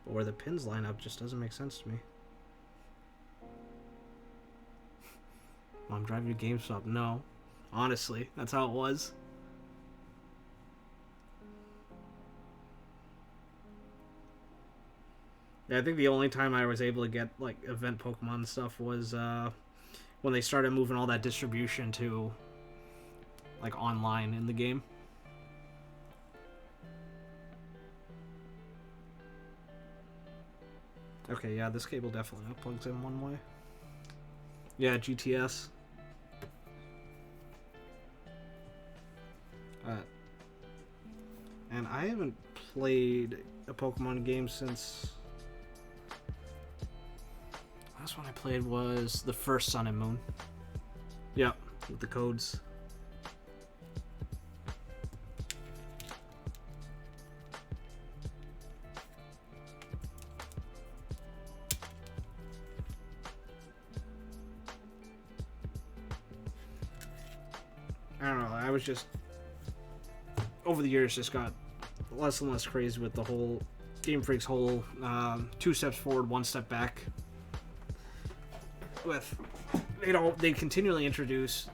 But where the pins line up just doesn't make sense to me. Mom, drive your GameStop. No. Honestly, that's how it was. Yeah, I think the only time I was able to get, like, event Pokemon stuff was, when they started moving all that distribution to, like, online in the game. Okay, yeah, this cable definitely plugs in one way. Yeah, GTS. And I haven't played a Pokemon game since... Last one I played was the first Sun and Moon. Yep, with the codes. I don't know. I was just over the years just got less and less crazy with the whole Game Freak's whole 2 steps forward, 1 step back. With they continually introduce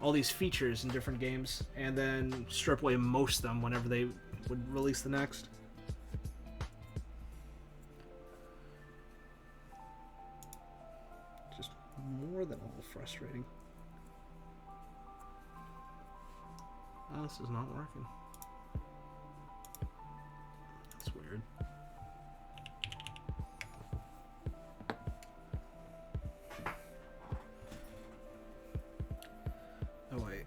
all these features in different games and then strip away most of them whenever they would release the next. Just more than a little frustrating. Oh, this is not working. That's weird. Oh, wait.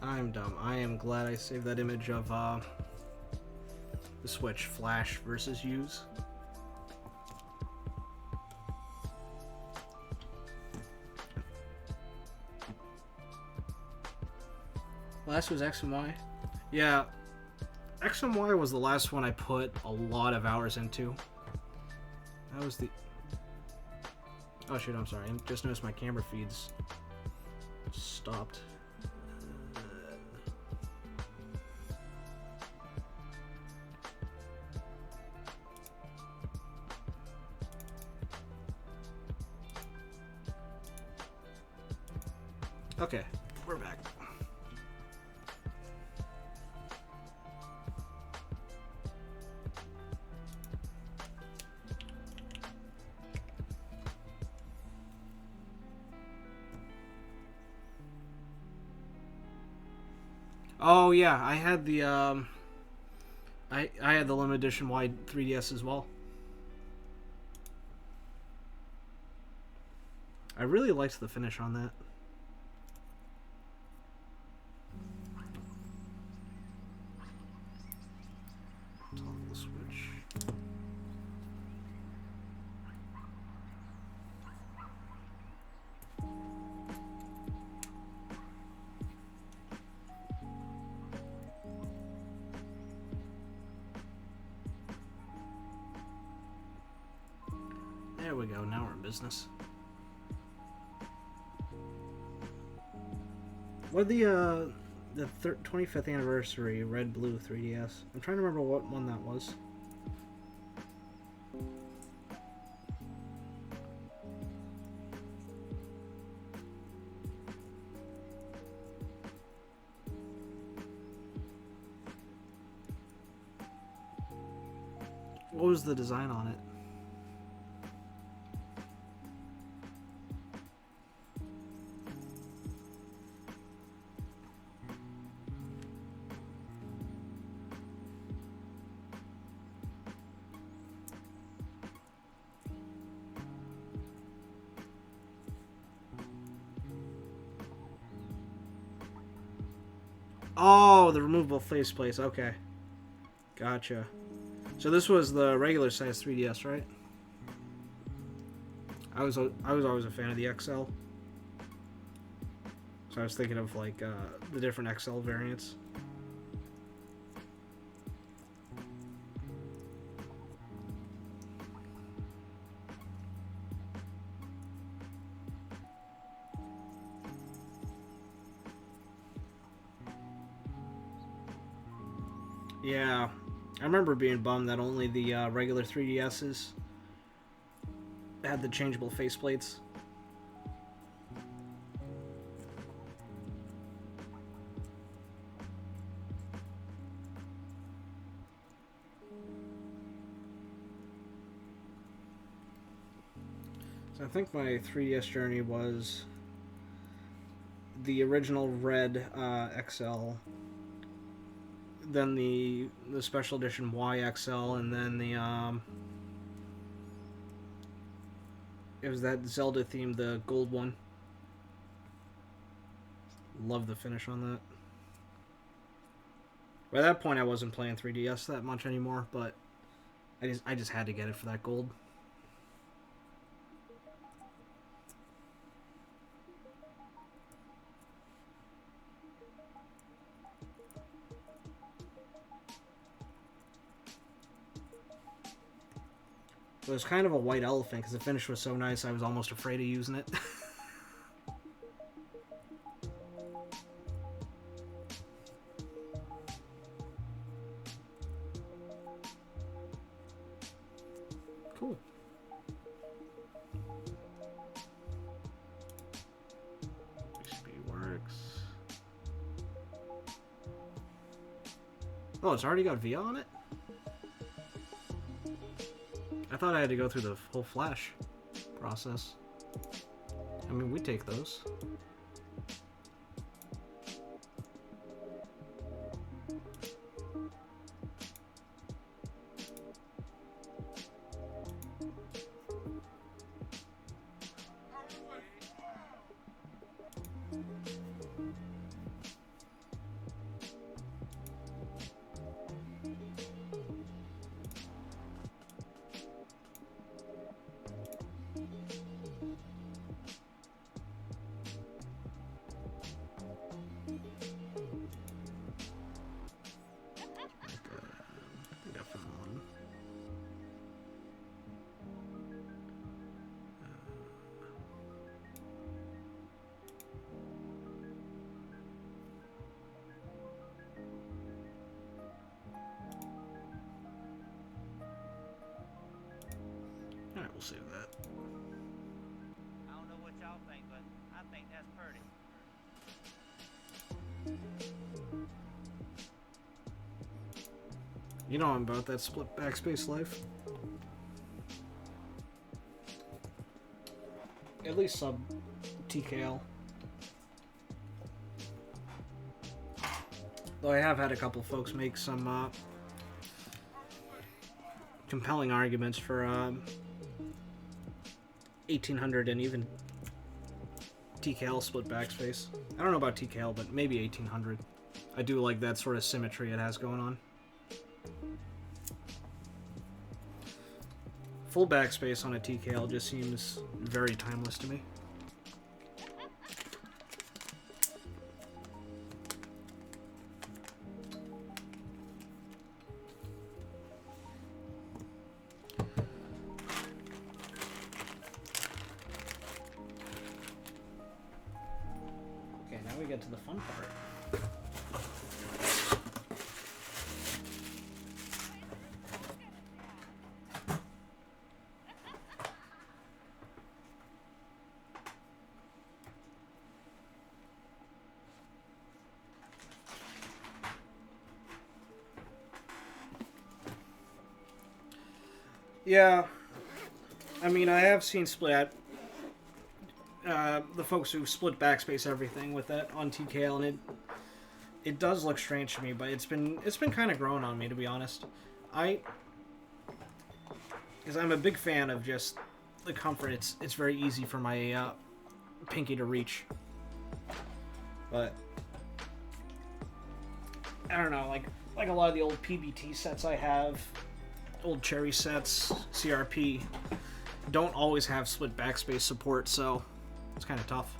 I'm dumb. I am glad I saved that image of the Switch flash versus use. Last was X and Y. Yeah, X and Y was the last one I put a lot of hours into. That was the... Oh shoot, I'm sorry. I just noticed my camera feeds stopped. Okay, we're back. Oh yeah, I had the I had the limited edition wide 3DS as well. I really liked the finish on that. Toggle switch. There we go, now we're in business. What the 25th anniversary Red Blue 3DS? I'm trying to remember what one that was. What was the design on it? Oh, the removable faceplates. Okay, gotcha. So this was the regular size 3DS, right? I was always a fan of the XL. So I was thinking of like the different XL variants. Yeah, I remember being bummed that only the regular 3DSs had the changeable faceplates. So I think my 3DS journey was the original red XL, then the special edition YXL, and then the it was that Zelda themed, the gold one. Love the finish on that. By that point, I wasn't playing 3DS that much anymore, but I just had to get it for that gold. It was kind of a white elephant because the finish was so nice I was almost afraid of using it. Cool. Speed works. Oh, it's already got VIA on it? I thought I had to go through the whole flash process. I mean, we take those. Alright, we'll save that. I don't know what y'all think, but I think that's pretty. You know I'm about that split backspace life. At least sub TKL. Though I have had a couple folks make some compelling arguments for 1800 and even TKL split backspace. I don't know about TKL, but maybe 1800. I do like that sort of symmetry it has going on. Full backspace on a TKL just seems very timeless to me. Okay, now we get to the fun part. Yeah, I mean, I have seen split the folks who split backspace everything with that on TKL, and it does look strange to me, but it's been kind of growing on me, to be honest. Because I'm a big fan of just the comfort. It's very easy for my pinky to reach, but I don't know, like a lot of the old PBT sets I have. Old Cherry sets, CRP, don't always have split backspace support, so it's kind of tough.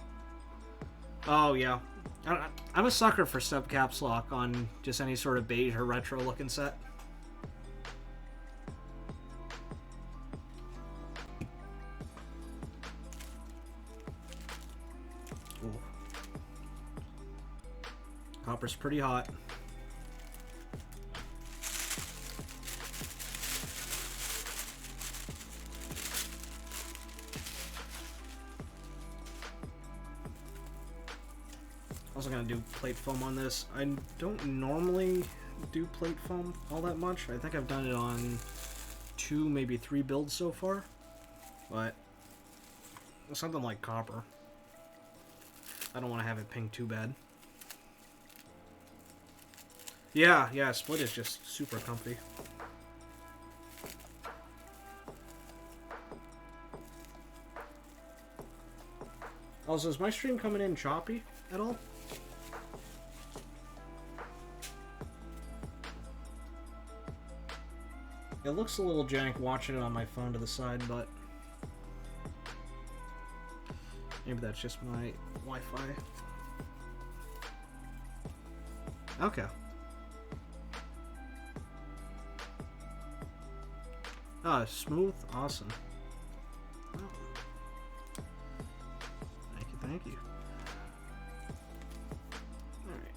Oh yeah, I'm a sucker for sub caps lock on just any sort of beige or retro looking set. Ooh. Copper's pretty hot. Also gonna do plate foam on this. I don't normally do plate foam all that much. I think I've done it on 2, maybe 3 builds so far, but something like copper, I don't want to have it ping too bad. Yeah, split is just super comfy. Also, is my stream coming in choppy at all? It looks a little jank watching it on my phone to the side, but maybe that's just my Wi-Fi. Okay. Ah, smooth? Awesome. Oh. Thank you, thank you. Alright.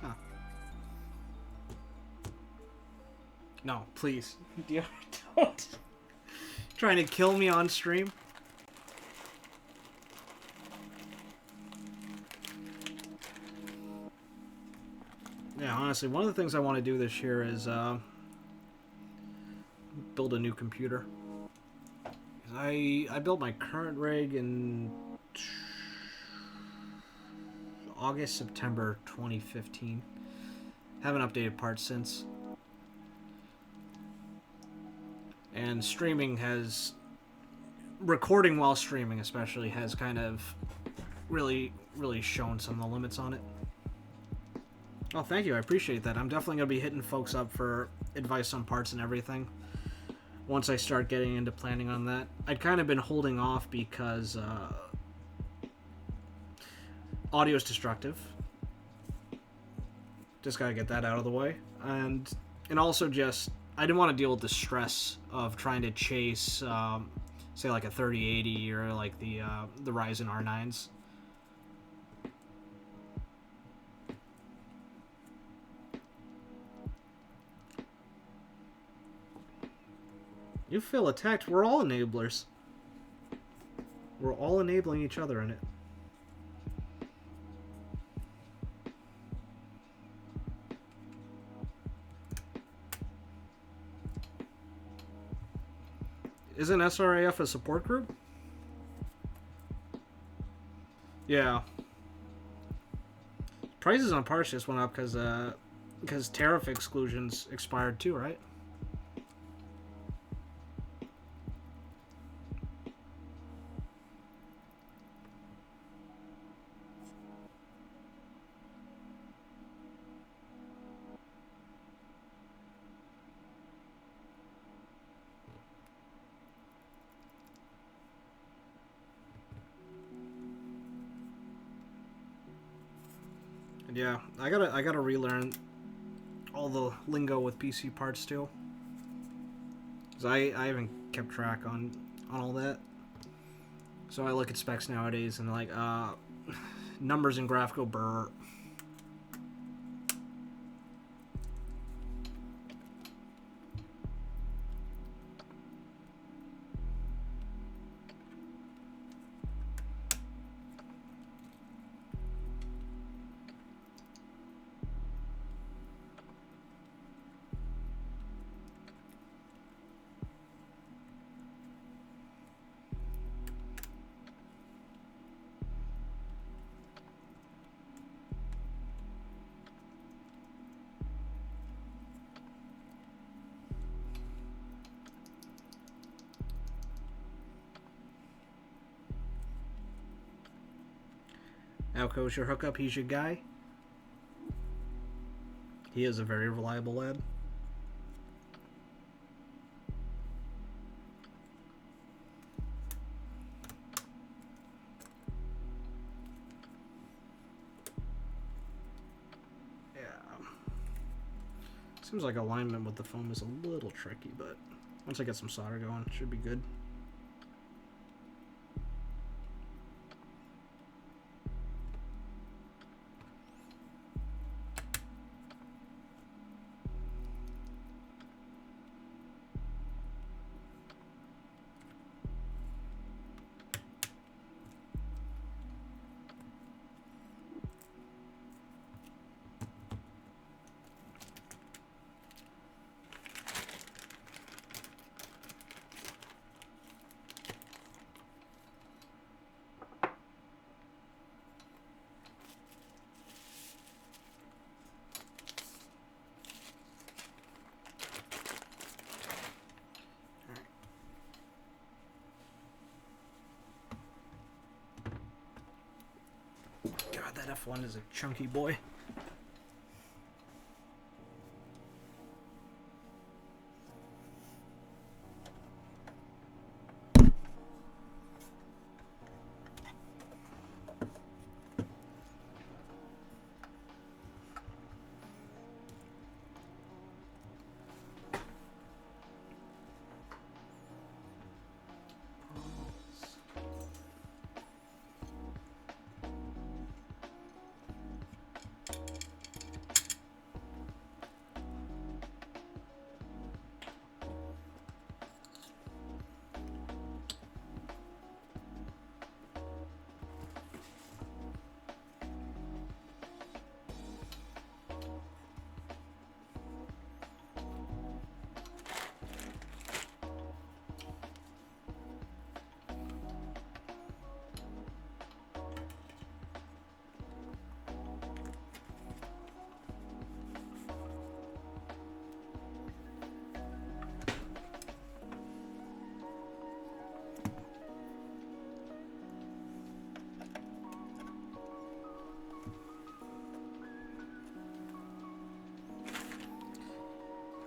Huh. No, please. Don't. Trying to kill me on stream? Yeah, honestly, one of the things I want to do this year is build a new computer. I built my current rig in August, September 2015. Haven't updated parts since. And streaming has... recording while streaming especially has kind of really shown some of the limits on it. Oh, thank you. I appreciate that. I'm definitely going to be hitting folks up for advice on parts and everything once I start getting into planning on that. I'd kind of been holding off because audio is destructive. Just got to get that out of the way. And also just, I didn't want to deal with the stress of trying to chase, say, like a 3080 or like the Ryzen R9s. You feel attacked. We're all enablers. We're all enabling each other in it. Isn't SRAF a support group? Yeah. Prices on parts just went up because tariff exclusions expired too, right? Yeah, I gotta relearn all the lingo with PC parts too. 'Cause I haven't kept track on all that. So I look at specs nowadays and like numbers and graph go brr. Alco's your hookup, he's your guy. He is a very reliable lad. Yeah. Seems like alignment with the foam is a little tricky, but once I get some solder going, it should be good. That F1 is a chunky boy.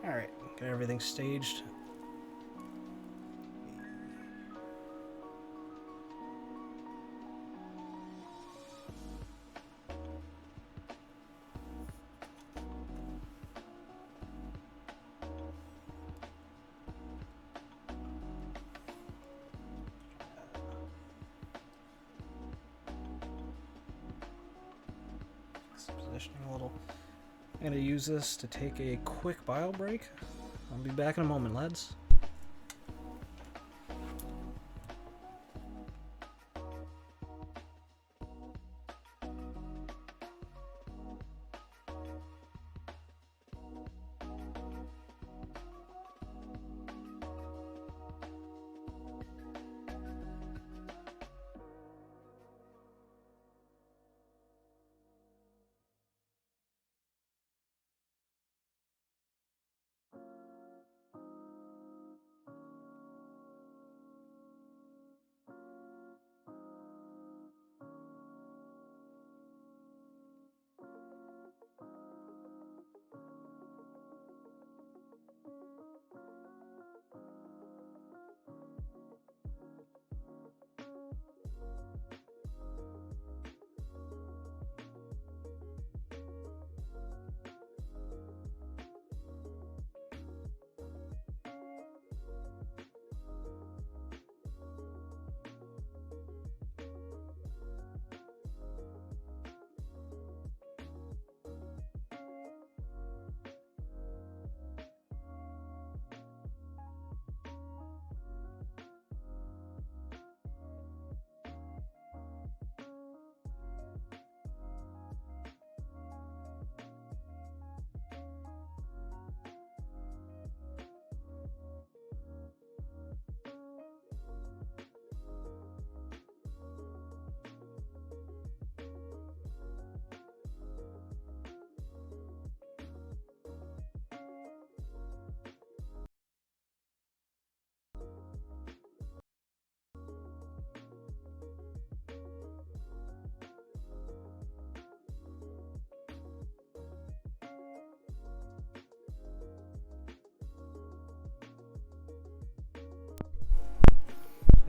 Alright, got everything staged. Positioning a little. I'm going to use this to take a quick bio break. I'll be back in a moment, lads.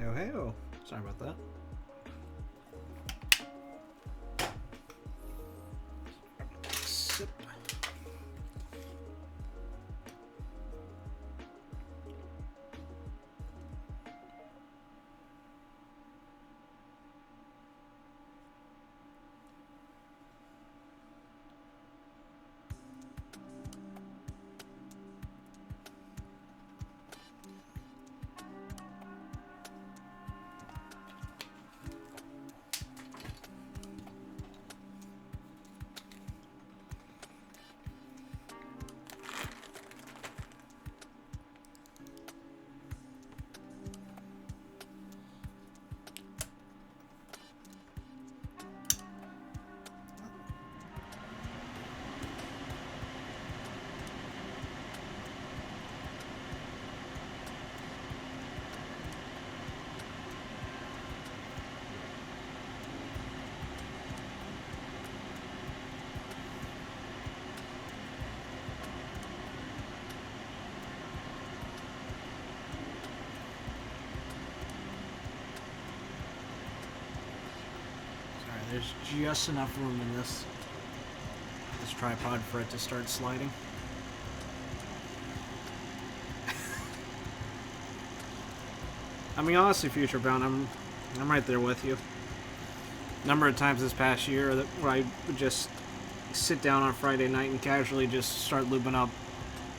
Oh, hey, oh. Sorry about that. Sip. There's just enough room in this tripod for it to start sliding. I mean, honestly, Future Bound, I'm right there with you. Number of times this past year that where I would just sit down on Friday night and casually just start lubing up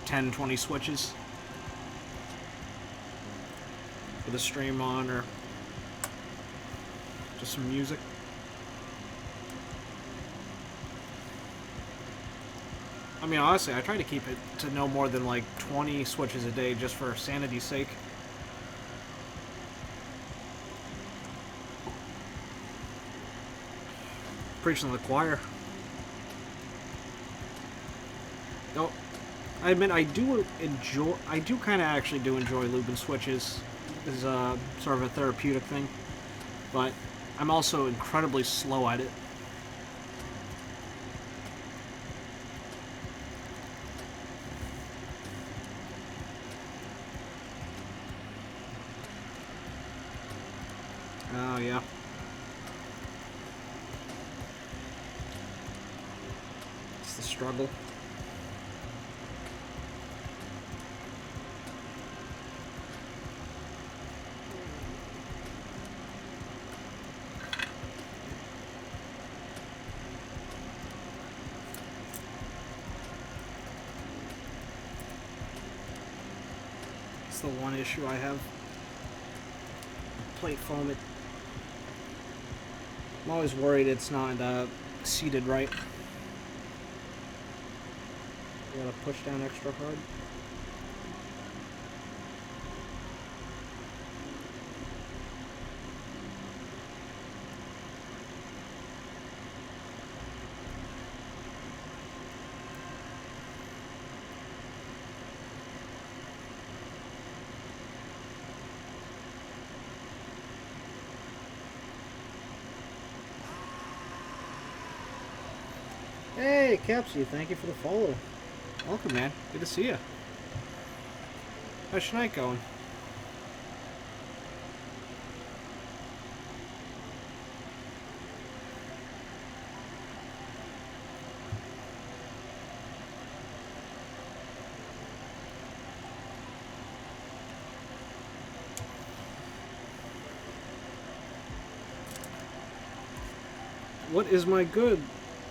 10, 20 switches with a stream on or just some music. I mean, honestly, I try to keep it to no more than like 20 switches a day just for sanity's sake. Preaching to the choir. No, I admit I do kind of actually do enjoy lubing switches as sort of a therapeutic thing, but I'm also incredibly slow at it. Oh, yeah. It's the struggle. It's the one issue I have. Plate foam, I'm always worried it's not seated right. You gotta push down extra hard. Hey, Capsy, thank you for the follow. Welcome, man. Good to see you. How's your night going? What is my good?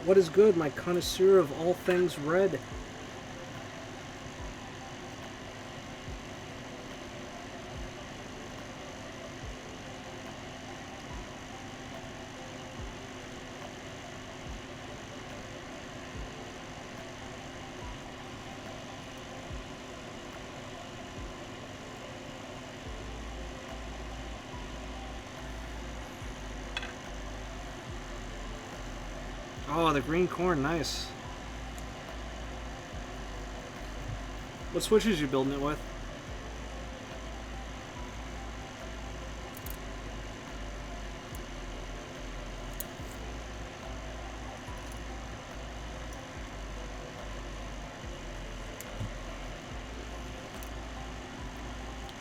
What is good, my connoisseur of all things red? Oh, the green corn, nice. What switches are you building it with?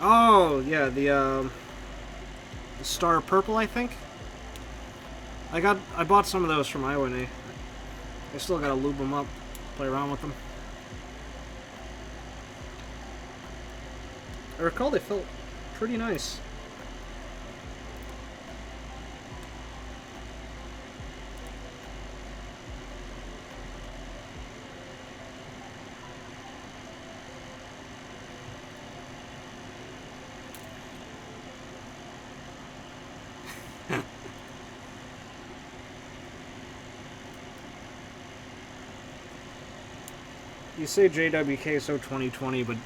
Oh, yeah, the Star Purple, I think. I bought some of those from Iron165. I still gotta lube them up, play around with them. I recall they felt pretty nice. You say JWK so 2020, but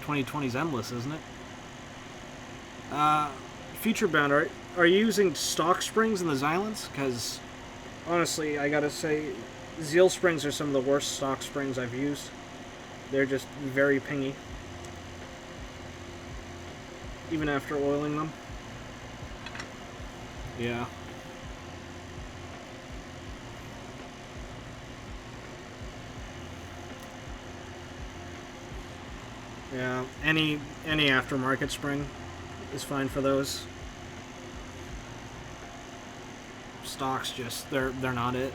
2020's endless, isn't it? Future Bound, are you using stock springs in the Xylants? Because, honestly, I gotta say, Zeal springs are some of the worst stock springs I've used. They're just very pingy. Even after oiling them. Yeah. Yeah, any aftermarket spring is fine for those. stocks just they're not it.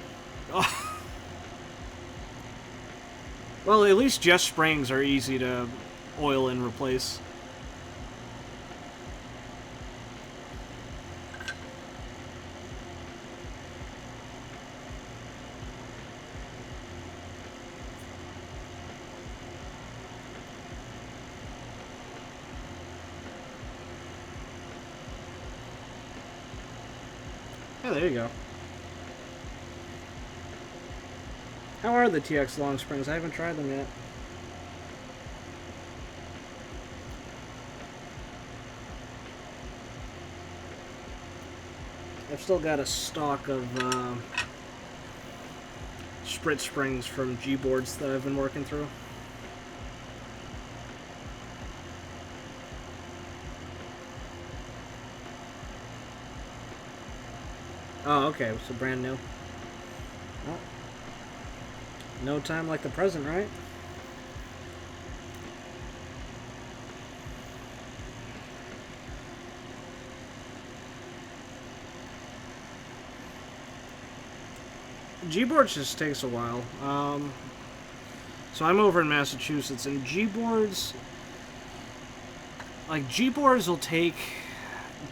Well, at least Just Springs are easy to oil and replace. Oh, there you go. How are the TX Long Springs? I haven't tried them yet. I've still got a stock of sprit springs from G-boards that I've been working through. Oh, okay, so brand new. Well, no time like the present, right? G-boards just takes a while. So I'm over in Massachusetts, and G-boards, like G-boards will take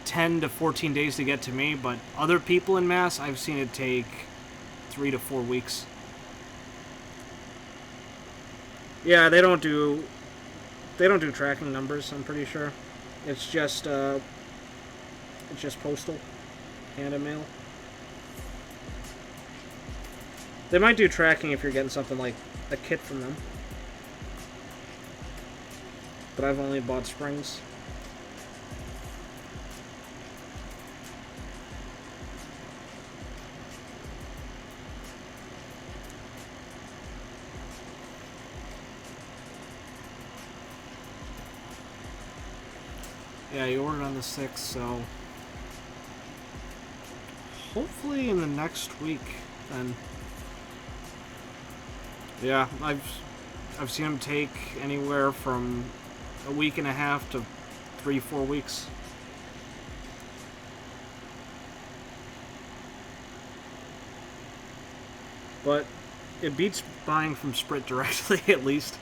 10 to 14 days to get to me, but other people in Mass, I've seen it take 3 to 4 weeks. Yeah, they don't do tracking numbers, I'm pretty sure. It's just postal, hand mail. They might do tracking if you're getting something like a kit from them. But I've only bought springs. Yeah, you ordered on the 6th, so hopefully in the next week, then. Yeah, I've seen them take anywhere from a week and a half to 3-4 weeks. But it beats buying from Sprit directly, at least.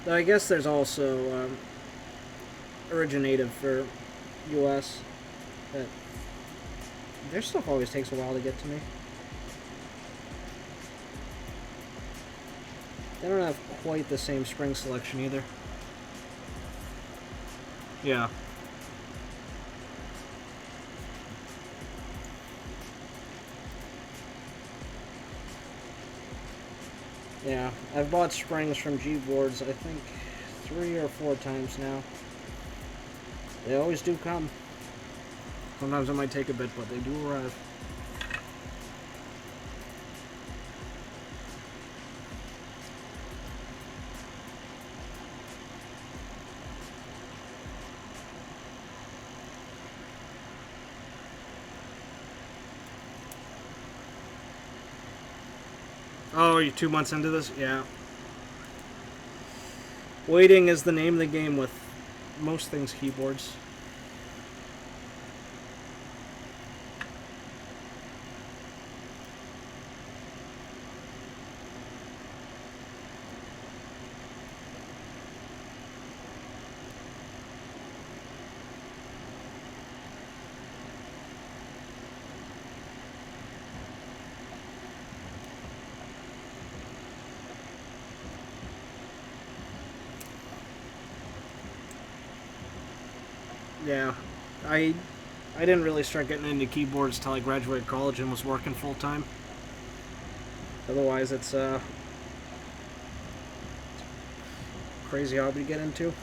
Though I guess there's also Originative for US. But their stuff always takes a while to get to me. They don't have quite the same spring selection either. Yeah. Yeah, I've bought springs from G-boards, I think, 3 or 4 times now. They always do come. Sometimes it might take a bit, but they do arrive. Oh, you're 2 months into this? Yeah. Waiting is the name of the game with most things keyboards. Yeah, I didn't really start getting into keyboards till I graduated college and was working full time. Otherwise, it's a crazy hobby to get into.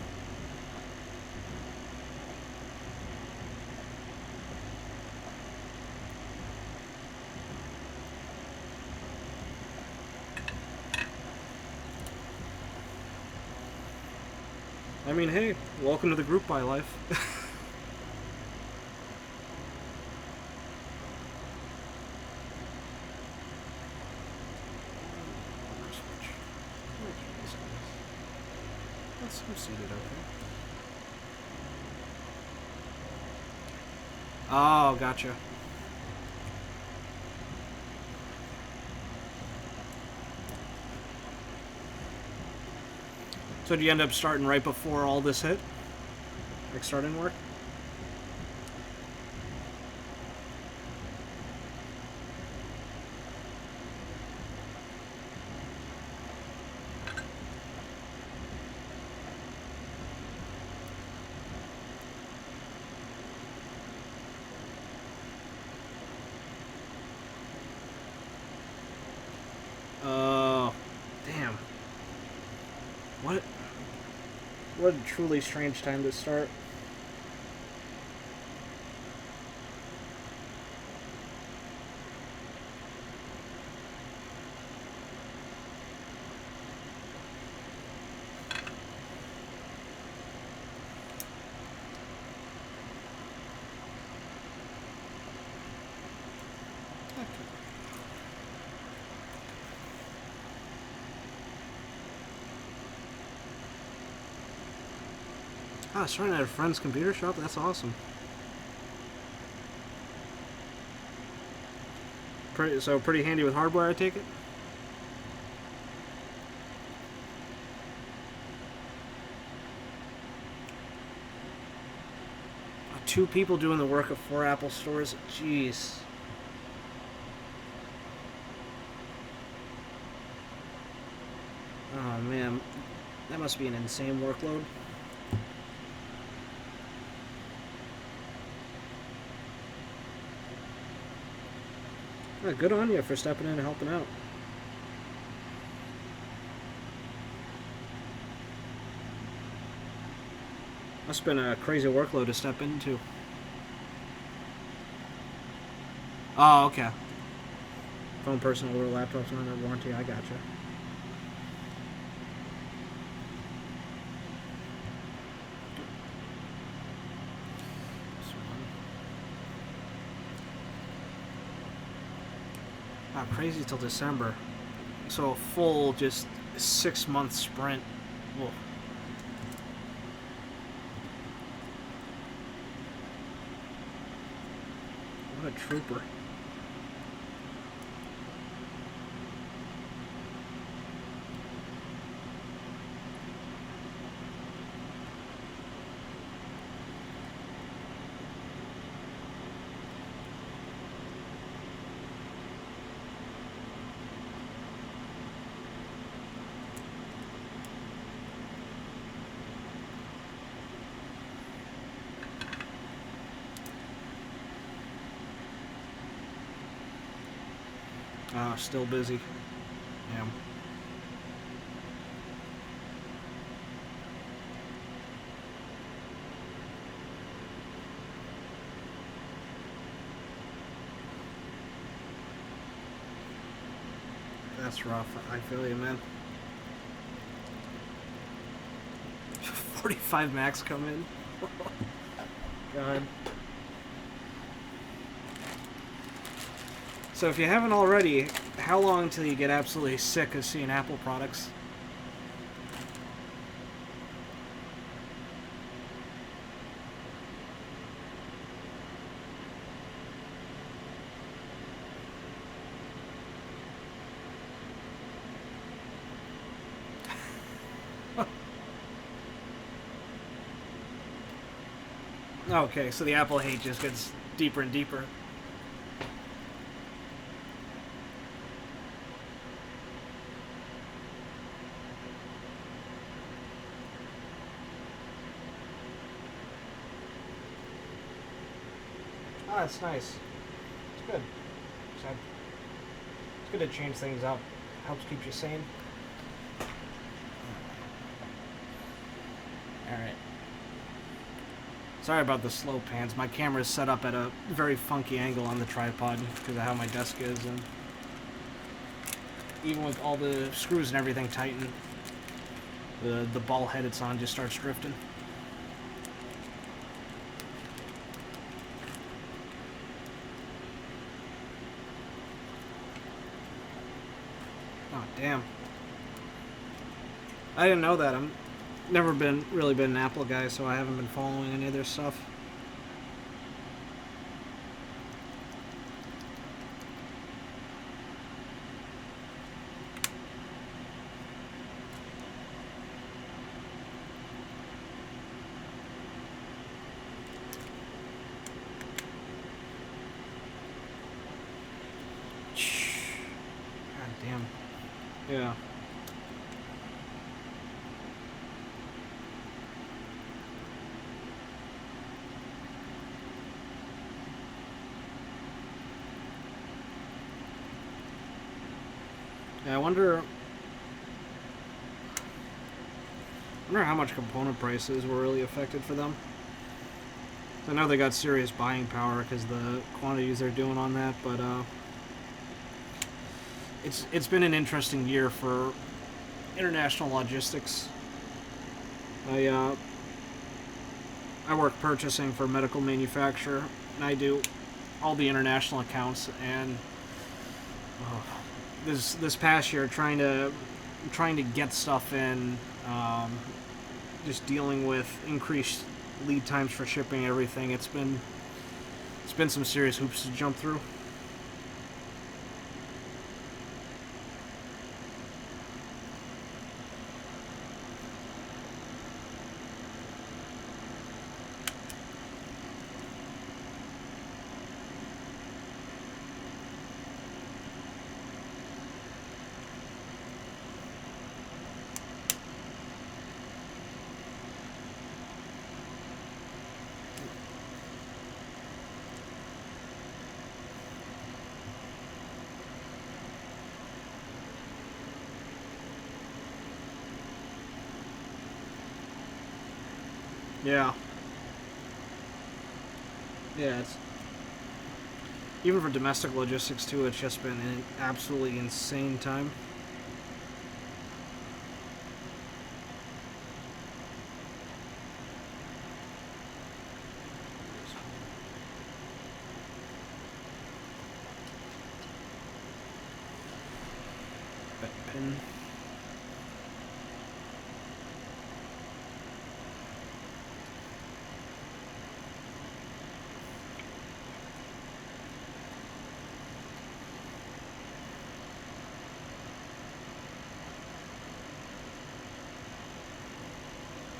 I mean, hey, welcome to the group buy life. I'm seated, okay. Oh, gotcha. So do you end up starting right before all this hit? Like starting work? Oh, damn. What a truly strange time to start. Ah, starting at a friend's computer shop? That's awesome. Pretty handy with hardware, I take it? Two people doing the work of 4 Apple stores? Jeez. Oh man, that must be an insane workload. Yeah, good on you for stepping in and helping out. Must have been a crazy workload to step into. Oh, okay. Phone, personal order, laptops under warranty. I gotcha. Wow, crazy till December. So a full, just 6-month sprint. Whoa. What a trooper. Still busy. Yeah. That's rough. I feel you, man. 45 max come in. God. So if you haven't already, how long till you get absolutely sick of seeing Apple products? Okay, so the Apple hate just gets deeper and deeper. Oh, that's nice. It's good. It's good to change things up. Helps keep you sane. Alright. Sorry about the slow pans. My camera is set up at a very funky angle on the tripod because of how my desk is, and even with all the screws and everything tightened, the ball head it's on just starts drifting. Oh, damn. I didn't know that. I'm never really been an Apple guy, so I haven't been following any of their stuff. Yeah, I wonder how much component prices were really affected for them. I know they got serious buying power because the quantities they're doing on that, but it's been an interesting year for international logistics. I work purchasing for a medical manufacturer, and I do all the international accounts. And this past year, trying to get stuff in, just dealing with increased lead times for shipping everything. It's been some serious hoops to jump through. Yeah. Yeah, it's even for domestic logistics too, it's just been an absolutely insane time. Pin.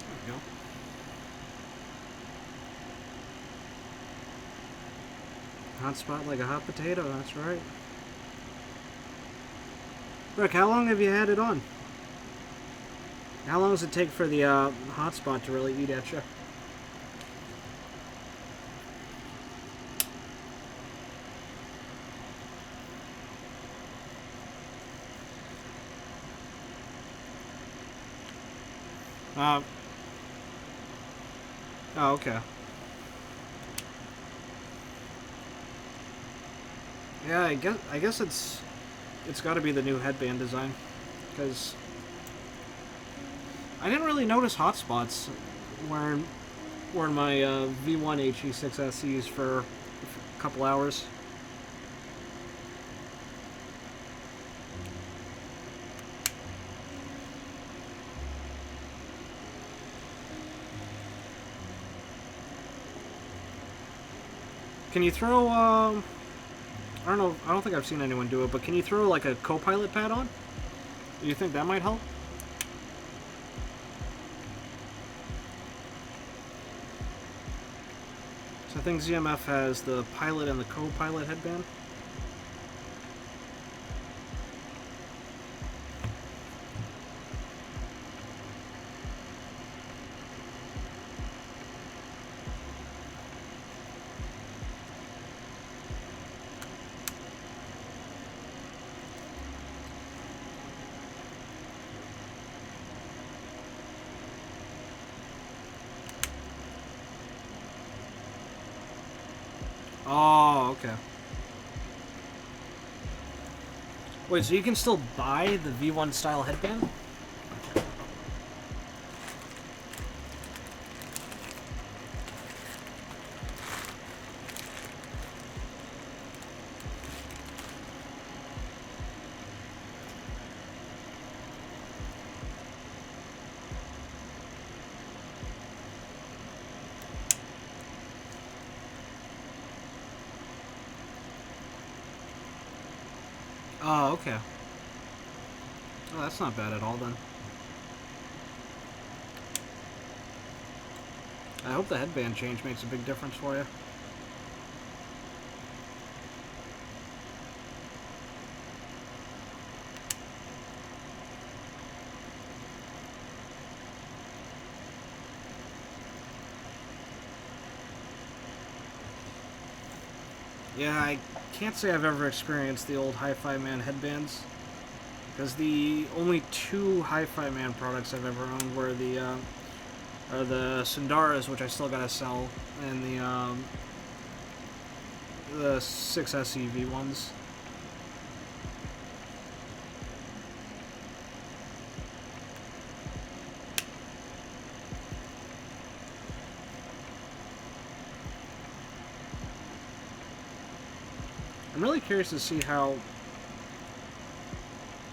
There we go. Hot spot like a hot potato, that's right. Rick, how long have you had it on? How long does it take for the hot spot to really eat at you? Oh, okay. Yeah, I guess it's got to be the new headband design, because I didn't really notice hotspots wearing my V1 HE6 SEs for a couple hours. Can you throw, I don't know, I don't think I've seen anyone do it, but can you throw like a co-pilot pad on? Do you think that might help? So I think ZMF has the pilot and the co-pilot headband. Oh, okay. Wait, so you can still buy the V1 style headband? Oh, okay. Oh, that's not bad at all then. I hope the headband change makes a big difference for you. Yeah, I can't say I've ever experienced the old Hi-Fi Man headbands. Because the only two Hi-Fi Man products I've ever owned were the Sundaras, which I still gotta sell, and the 6 SE V1s. I'm really curious to see how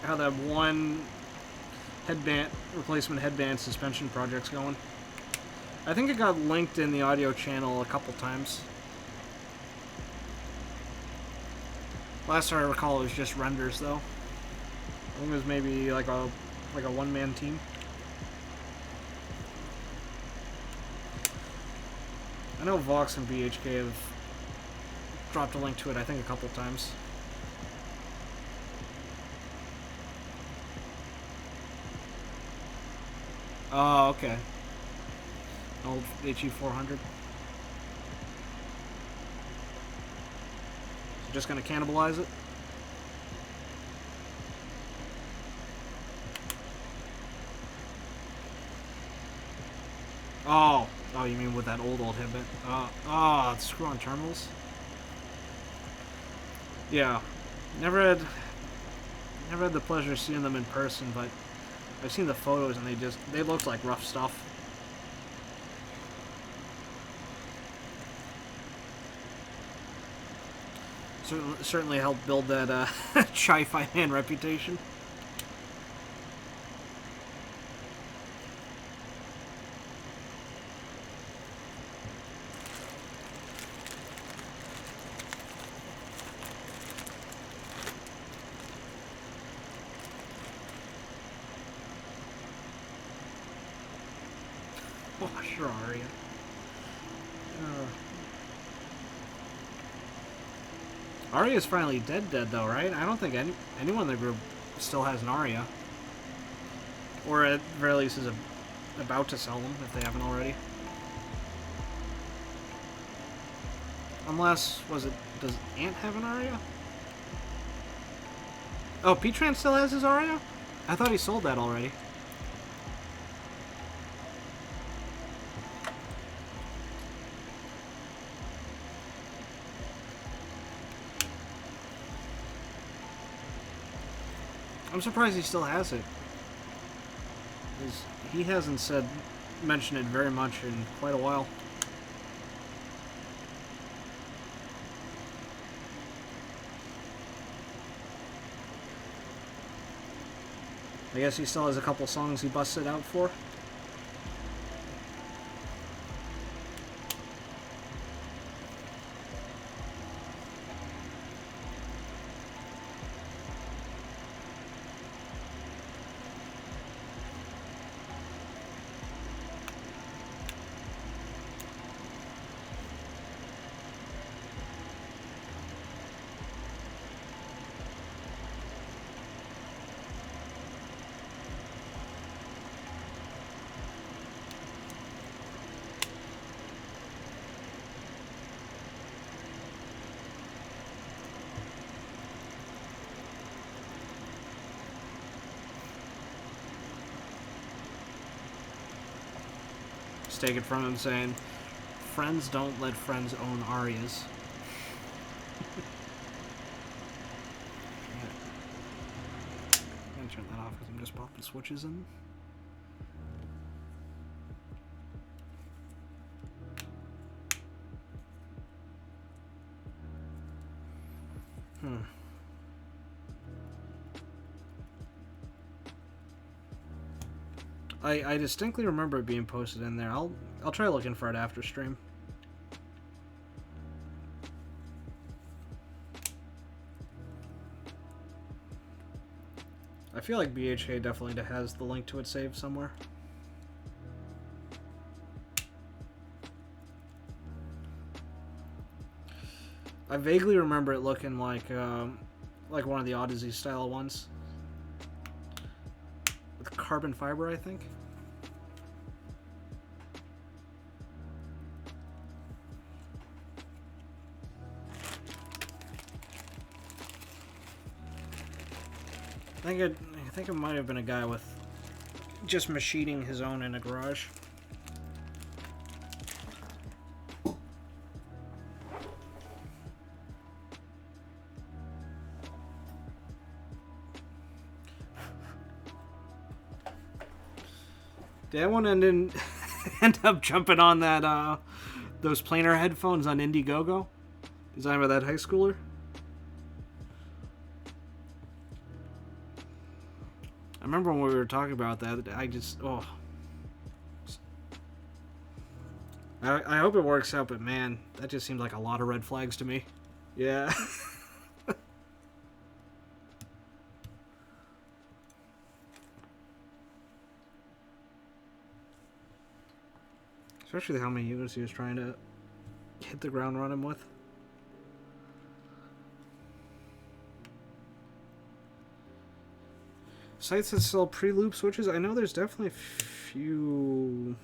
that one replacement headband suspension project's going. I think it got linked in the audio channel a couple times. Last I recall, it was just renders, though. I think it was maybe like a one-man team. I know Vox and BHK have dropped a link to it, I think, a couple times. Oh, okay. Old HE400. So just gonna cannibalize it? Oh, you mean with that old headband? Screw-on terminals. Yeah, never had the pleasure of seeing them in person, but I've seen the photos and they look like rough stuff. Certainly helped build that Chi-Fi Man reputation. Oh, sure, Aria. Aria's finally dead though, right? I don't think anyone in the group still has an Aria. Or at the very least is about to sell them, if they haven't already. Unless, does Ant have an Aria? Oh, Petran still has his Aria? I thought he sold that already. I'm surprised he still has it. He hasn't mentioned it very much in quite a while. I guess he still has a couple songs he busted out for. Take it from him saying, friends don't let friends own Arias. I'm gonna turn that off because I'm just popping switches in. I distinctly remember it being posted in there. I'll try looking for it after stream. I feel like BHK definitely has the link to it saved somewhere. I vaguely remember it looking like one of the Odyssey style ones. With carbon fiber, I think. I think think it might have been a guy with just machining his own in a garage. Did anyone end up jumping on that those planar headphones on Indiegogo, designed by that high schooler? I remember when we were talking about that. I hope it works out, but man, that just seems like a lot of red flags to me. Yeah. Especially how many units he was trying to hit the ground running with. Sites that sell pre-loop switches, I know there's definitely a few.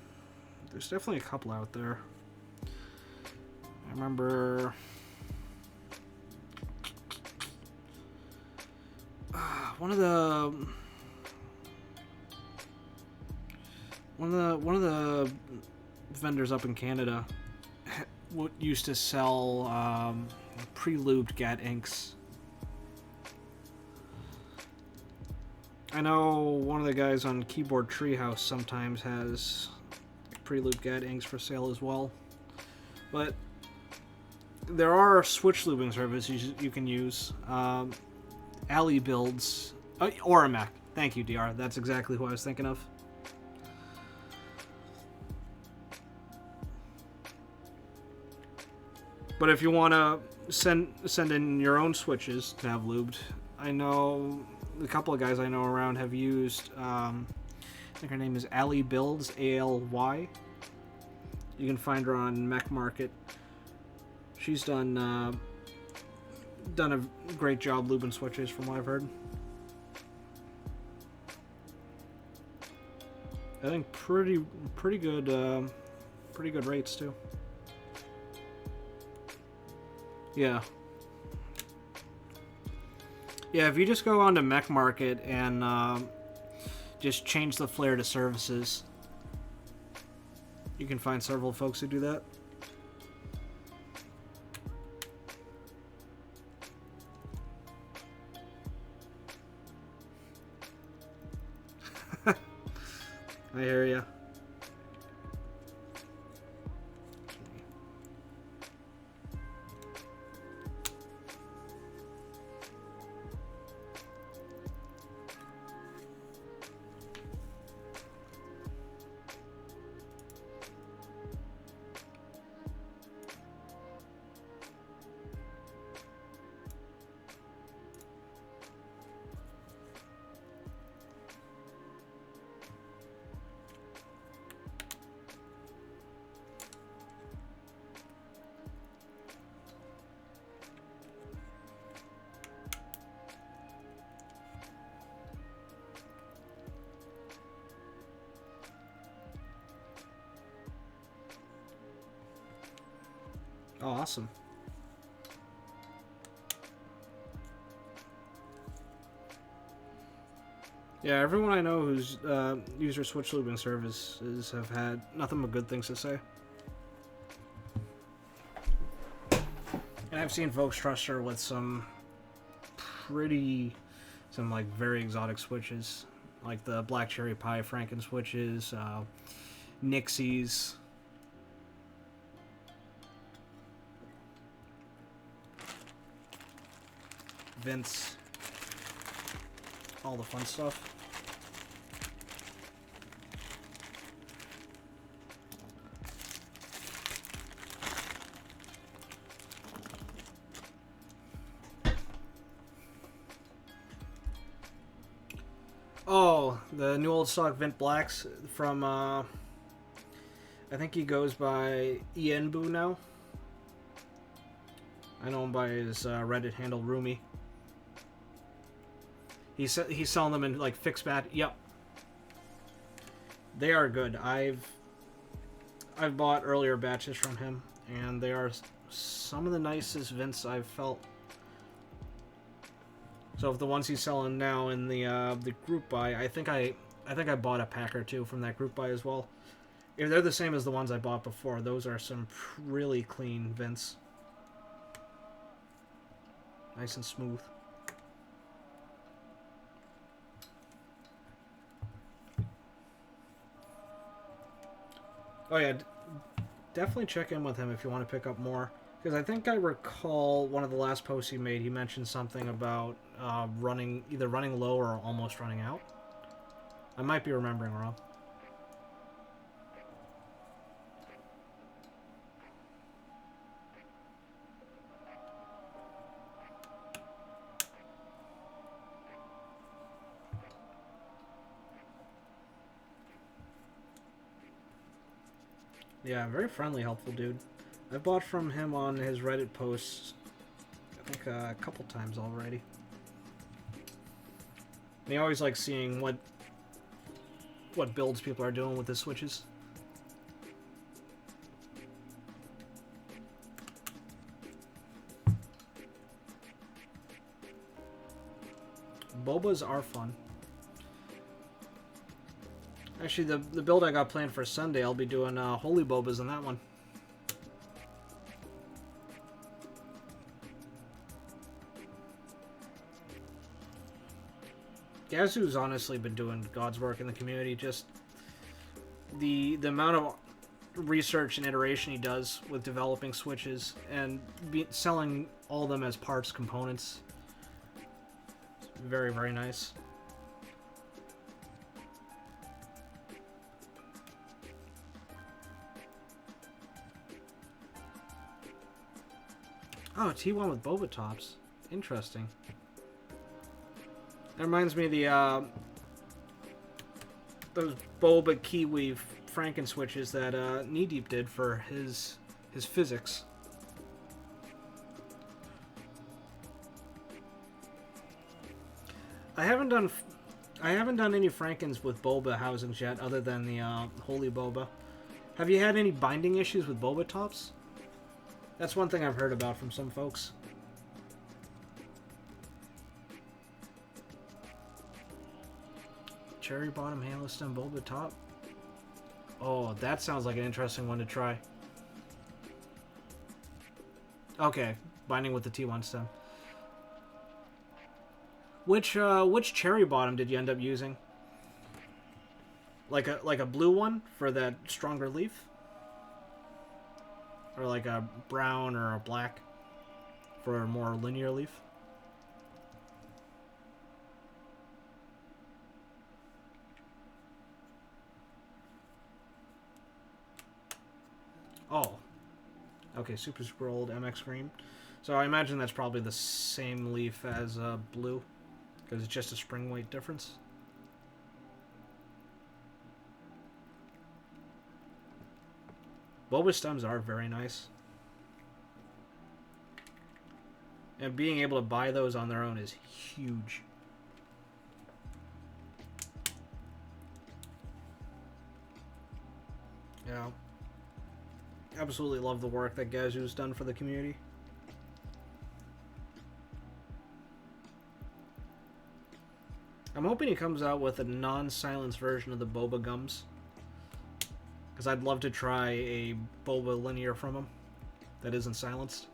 There's definitely a couple out there. I remember one of the vendors up in Canada used to sell pre-lubed GAT inks. I know one of the guys on Keyboard Treehouse sometimes has pre-lubed GAT inks for sale as well. But there are switch lubing services you can use. Alley Builds, or a Mac. Thank you, DR. That's exactly who I was thinking of. But if you want to send in your own switches to have lubed, I know a couple of guys I know around have used. I think her name is Ally Builds, ALY. You can find her on Mech Market. She's done a great job lubing switches, from what I've heard. I think pretty good rates too. Yeah. Yeah, if you just go onto Mech Market and just change the flare to services, you can find several folks who do that. I hear ya. Oh, awesome. Yeah, everyone I know who's used her switch lubing services have had nothing but good things to say. And I've seen folks trust her with some like very exotic switches, like the Black Cherry Pie Franken switches, Nixies. Vince, all the fun stuff. Oh, the new old stock Vint Blacks from, I think he goes by Ian Boo now. I know him by his Reddit handle, Roomy. He's selling them in like fixed bat. Yep, they are good. I've bought earlier batches from him, and they are some of the nicest Vints I've felt. So if the ones he's selling now in the group buy, I think I bought a pack or two from that group buy as well. If they're the same as the ones I bought before, those are some really clean vents. Nice and smooth. Oh yeah, definitely check in with him if you want to pick up more. Because I think I recall one of the last posts he made, he mentioned something about either running low or almost running out. I might be remembering wrong. Yeah, very friendly, helpful dude. I've bought from him on his Reddit posts, I think a couple times already. And he always likes seeing what builds people are doing with the switches. Bobas are fun. Actually, the build I got planned for Sunday, I'll be doing holy bobas in that one. Gazu's honestly been doing God's work in the community. Just the amount of research and iteration he does with developing switches and selling all of them as parts, components. Very, very nice. Oh, T1 with boba tops. Interesting. That reminds me of the those boba kiwi Franken switches that Knee Deep did for his physics. I haven't done any Frankens with boba housings yet, other than the holy boba. Have you had any binding issues with boba tops? That's one thing I've heard about from some folks. Cherry bottom handle stem boba top. Oh, that sounds like an interesting one to try. Okay, binding with the T1 stem. Which cherry bottom did you end up using? Like a blue one for that stronger leaf? Or like a brown or a black for a more linear leaf? Oh. Okay, super old MX green. So I imagine that's probably the same leaf as blue, because it's just a spring weight difference. Boba stems are very nice. And being able to buy those on their own is huge. Yeah. Absolutely love the work that Gazu's done for the community. I'm hoping he comes out with a non-silenced version of the boba gums, because I'd love to try a boba linear from him that isn't silenced.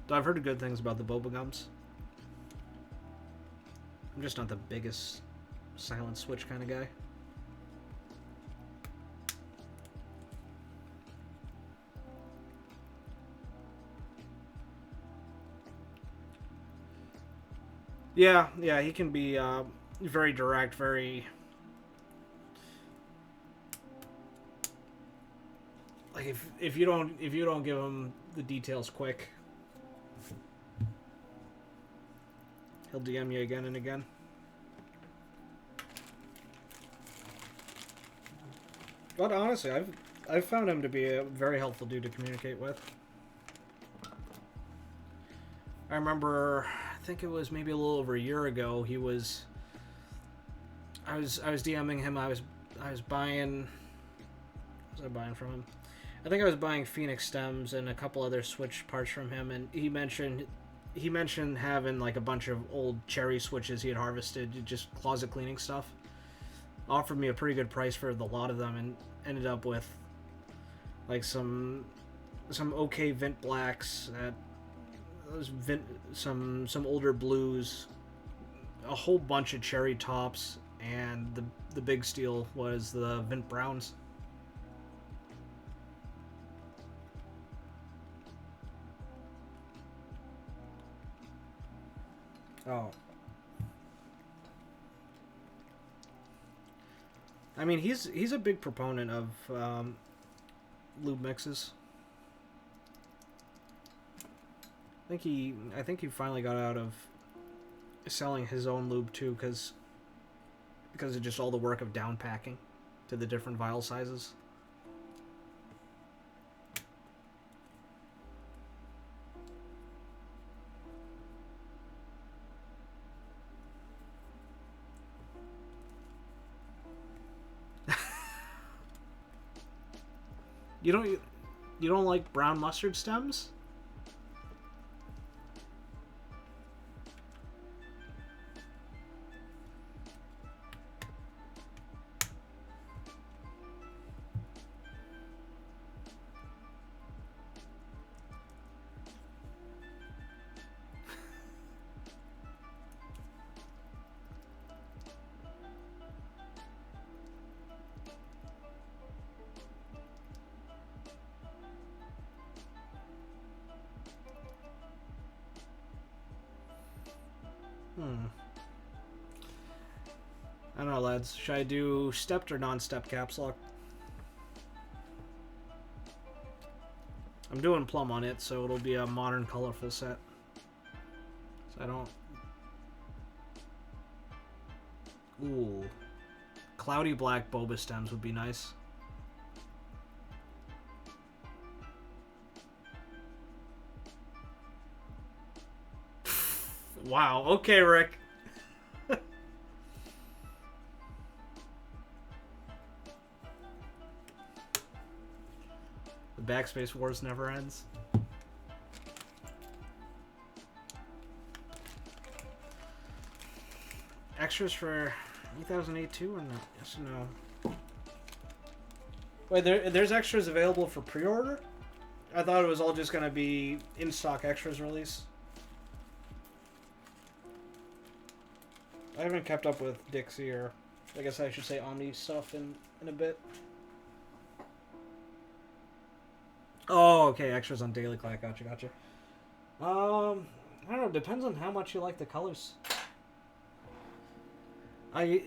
Though I've heard good things about the boba gums. I'm just not the biggest silent switch kind of guy. Yeah, he can be very direct, very like if you don't give him the details quick, he'll DM you again and again. But honestly, I've found him to be a very helpful dude to communicate with. I remember, I think it was maybe a little over a year ago, I was DMing him. I was buying, what was I buying from him? I think I was buying Phoenix stems and a couple other switch parts from him, and he mentioned he mentioned having like a bunch of old cherry switches he had harvested, just closet cleaning stuff. Offered me a pretty good price for the lot of them, and ended up with like some okay Vint blacks, some older blues, a whole bunch of cherry tops, and the big steal was the Vint browns. Oh. I mean, he's a big proponent of lube mixes. I think he finally got out of selling his own lube too, because of just all the work of down packing to the different vial sizes. You don't like brown mustard stems? I don't know, lads. Should I do stepped or non-stepped caps lock? I'm doing plum on it, so it'll be a modern, colorful set. So I don't... Ooh. Cloudy black boba stems would be nice. Wow, okay, Rick. The backspace wars never ends. Extras for 2008 too, or not? Yes or no? Wait, there's extras available for pre-order? I thought it was all just gonna be in-stock extras release. I haven't kept up with Dixie, or I guess I should say Omni stuff in a bit. Oh, okay, extras on Daily Clack. Gotcha. I don't know. Depends on how much you like the colors. I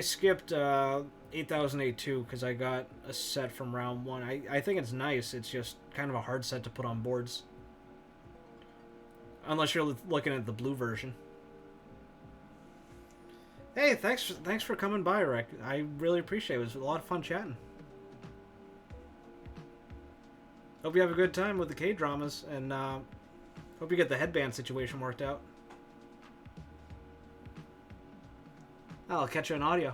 skipped 8008 too because I got a set from round one. I think it's nice. It's just kind of a hard set to put on boards, unless you're looking at the blue version. Hey, thanks for coming by, Rick. I really appreciate it. It was a lot of fun chatting. Hope you have a good time with the K-dramas, and hope you get the headband situation worked out. I'll catch you in audio.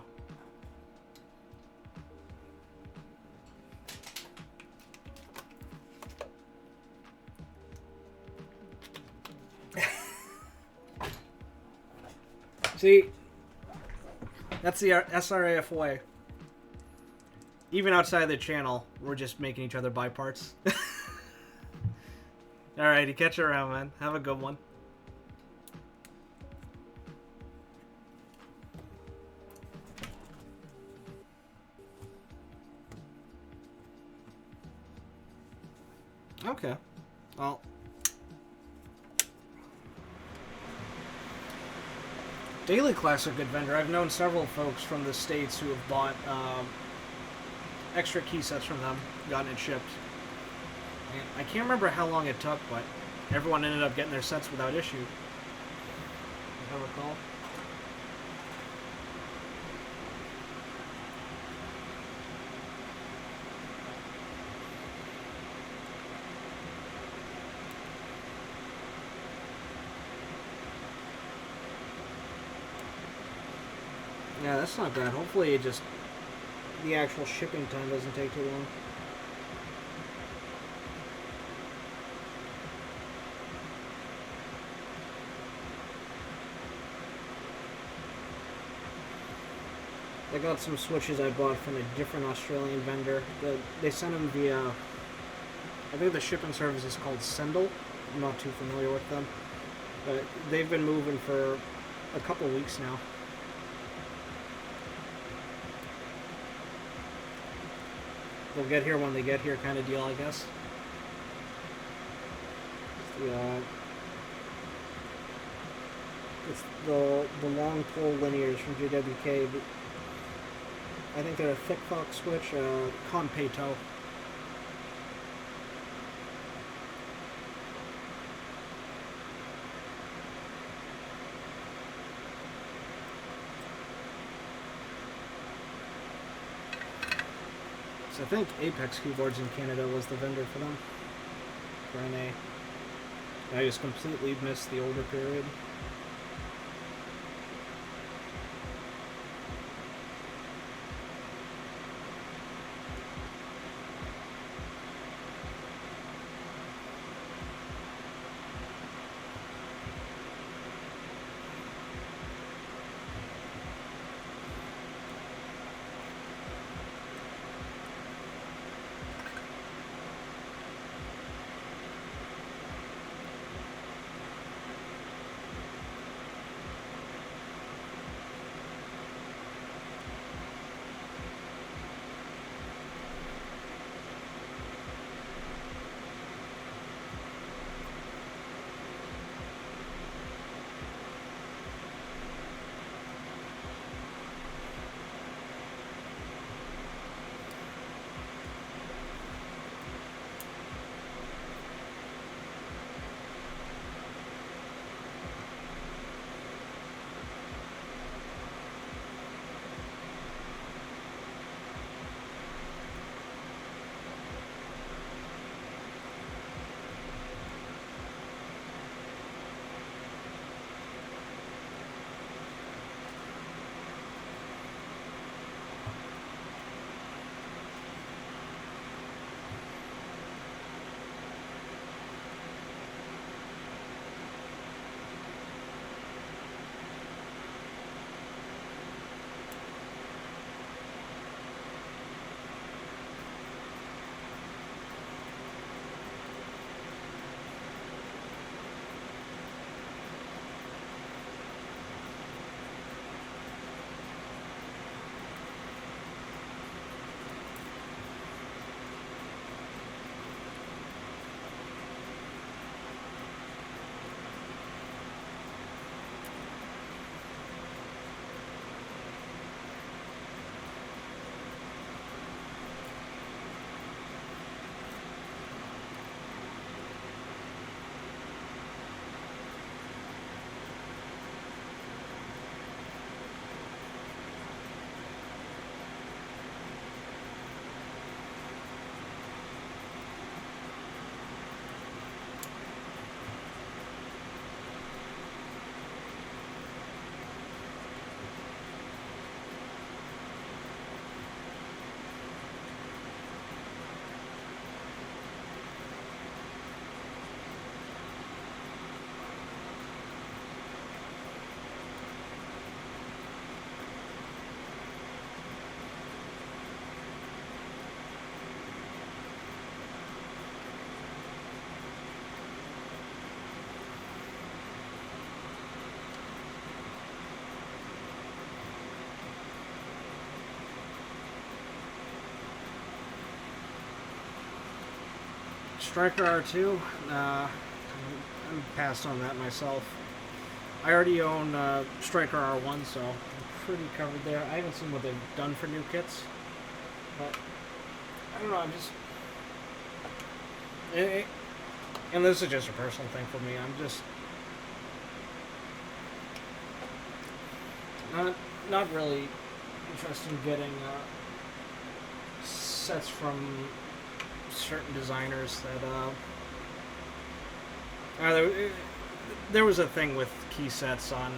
See, that's the SRAF way. Even outside the channel, we're just making each other buy parts. Alrighty, catch you around, man. Have a good one. Okay. Well. Daily Clack's a good vendor. I've known several folks from the States who have bought extra key sets from them, gotten it shipped. I can't remember how long it took, but everyone ended up getting their sets without issue, if I recall. Yeah, that's not bad. Hopefully it just... the actual shipping time doesn't take too long. I got some switches I bought from a different Australian vendor. They sent them via, I think the shipping service is called Sendle. I'm not too familiar with them. But they've been moving for a couple weeks now. They'll get here when they get here kind of deal, I guess. It's the long pole linears from JWK. I think they're a thick Fox switch, Conpeto. So I think Apex Keyboards in Canada was the vendor for them. For NA. I just completely missed the older period. Striker R2, I'm passed on that myself. I already own Striker R1, so I'm pretty covered there. I haven't seen what they've done for new kits, but I don't know, I'm just... and this is just a personal thing for me, I'm just... not really interested in getting sets from certain designers that there was a thing with key sets on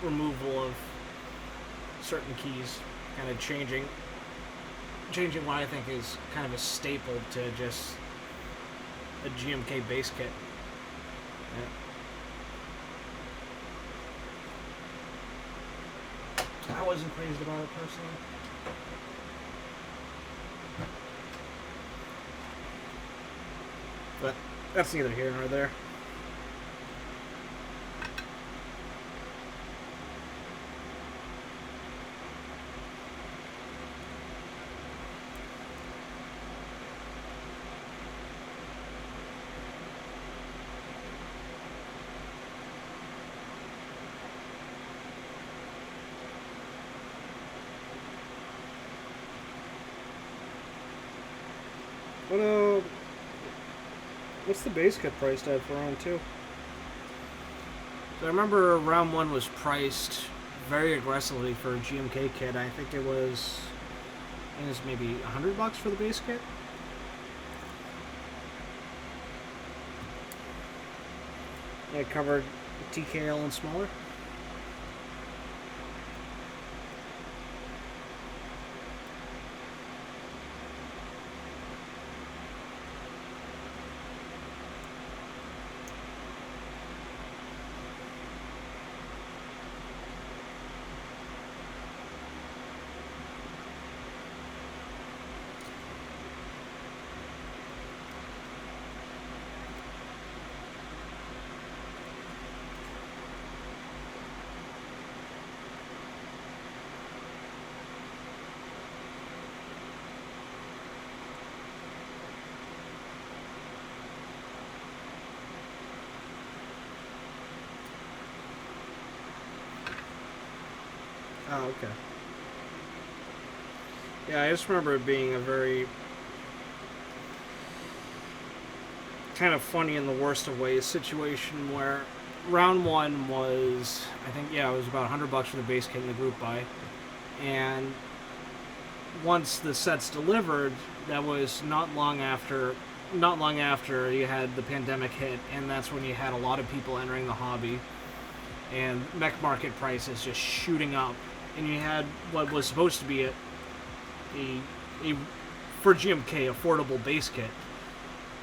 removal of certain keys, kind of changing what I think is kind of a staple to just a GMK base kit. Yeah. I wasn't crazy about it personally. But that's neither here nor there. What what's the base kit priced at for round 2? So I remember round 1 was priced very aggressively for a GMK kit. I think it was maybe $100 for the base kit. It covered TKL and smaller. Oh, okay. Yeah, I just remember it being a very kind of funny in the worst of ways situation where round 1 was, I think, yeah, it was about $100 for the base kit in the group buy. And once the sets delivered, that was not long after you had the pandemic hit, and that's when you had a lot of people entering the hobby and mech market prices just shooting up. And you had what was supposed to be a for GMK affordable base kit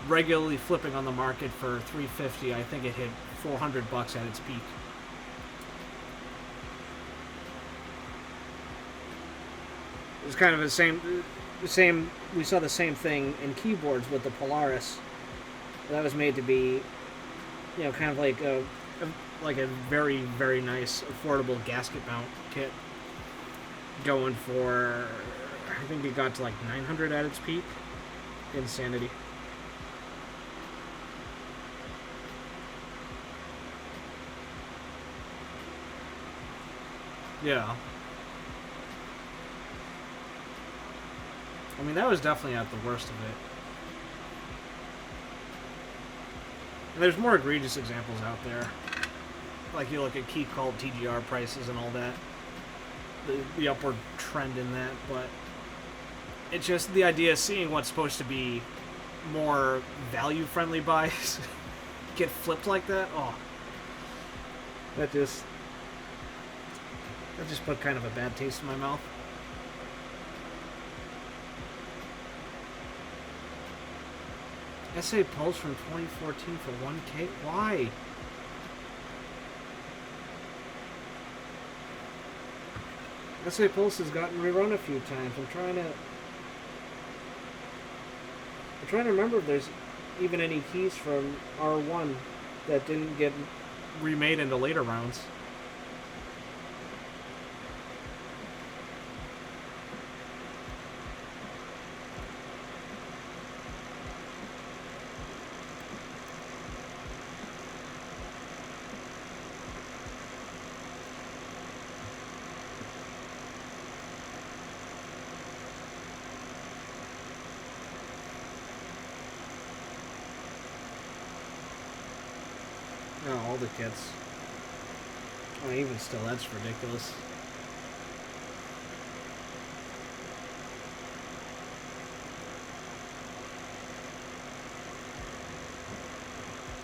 regularly flipping on the market for $350. I think it hit $400 at its peak. It was kind of the same. We saw the same thing in keyboards with the Polaris. That was made to be, you know, kind of like a very, very nice affordable gasket mount kit. Going for, I think it got to like 900 at its peak. Insanity. Yeah. I mean, that was definitely at the worst of it. And there's more egregious examples out there. Like you look at key called TGR prices and all that. The upward trend in that, but it's just the idea of seeing what's supposed to be more value-friendly buys get flipped like that. Oh, that just put kind of a bad taste in my mouth. SA Pulse from 2014 for 1K? Why? SA Pulse has gotten rerun a few times. I'm trying to remember if there's even any keys from R1 that didn't get remade into later rounds. Oh, all the kits. Oh, even still, that's ridiculous.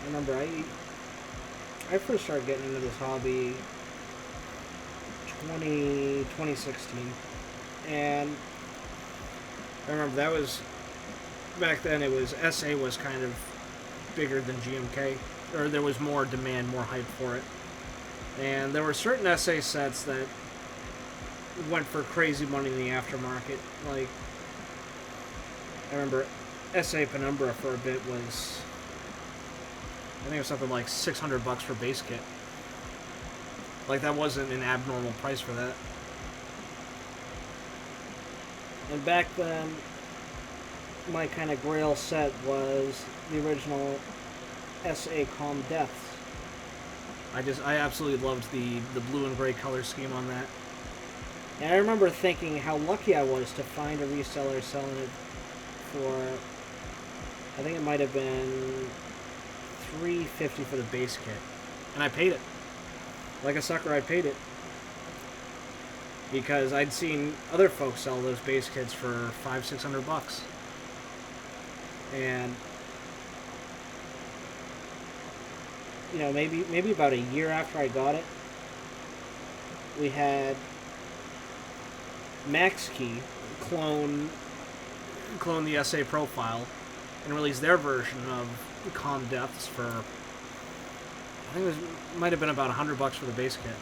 I remember I first started getting into this hobby 2016, and I remember that was back then. It was SA was kind of bigger than GMK. Or there was more demand, more hype for it. And there were certain SA sets that went for crazy money in the aftermarket. Like, I remember SA Penumbra for a bit was, I think it was something like $600 for base kit. Like, that wasn't an abnormal price for that. And back then, my kind of grail set was the original SA Calm Deaths. I absolutely loved the blue and gray color scheme on that. And I remember thinking how lucky I was to find a reseller selling it for, I think it might have been $350 for the base kit. And I paid it. Like a sucker, I paid it. Because I'd seen other folks sell those base kits for $500-600. And you know, maybe about a year after I got it, we had MaxKey clone the SA profile and release their version of Calm Deaths for, I think might have been about $100 for the base kit.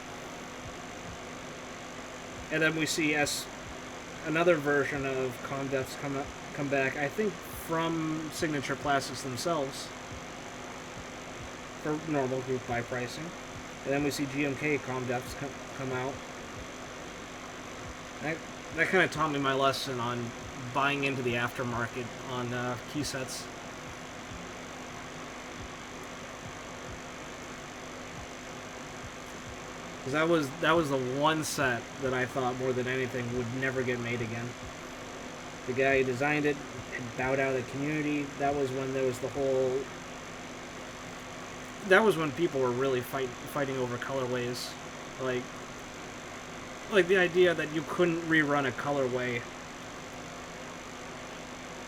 And then we see another version of Calm Deaths come back, I think from Signature Plastics themselves, for normal group buy pricing. And then we see GMK Calm Deaths come out. That kind of taught me my lesson on buying into the aftermarket on key sets. Because that was the one set that I thought more than anything would never get made again. The guy who designed it had bowed out of the community. That was when there was the whole... That was when people were really fighting over colorways. Like the idea that you couldn't rerun a colorway,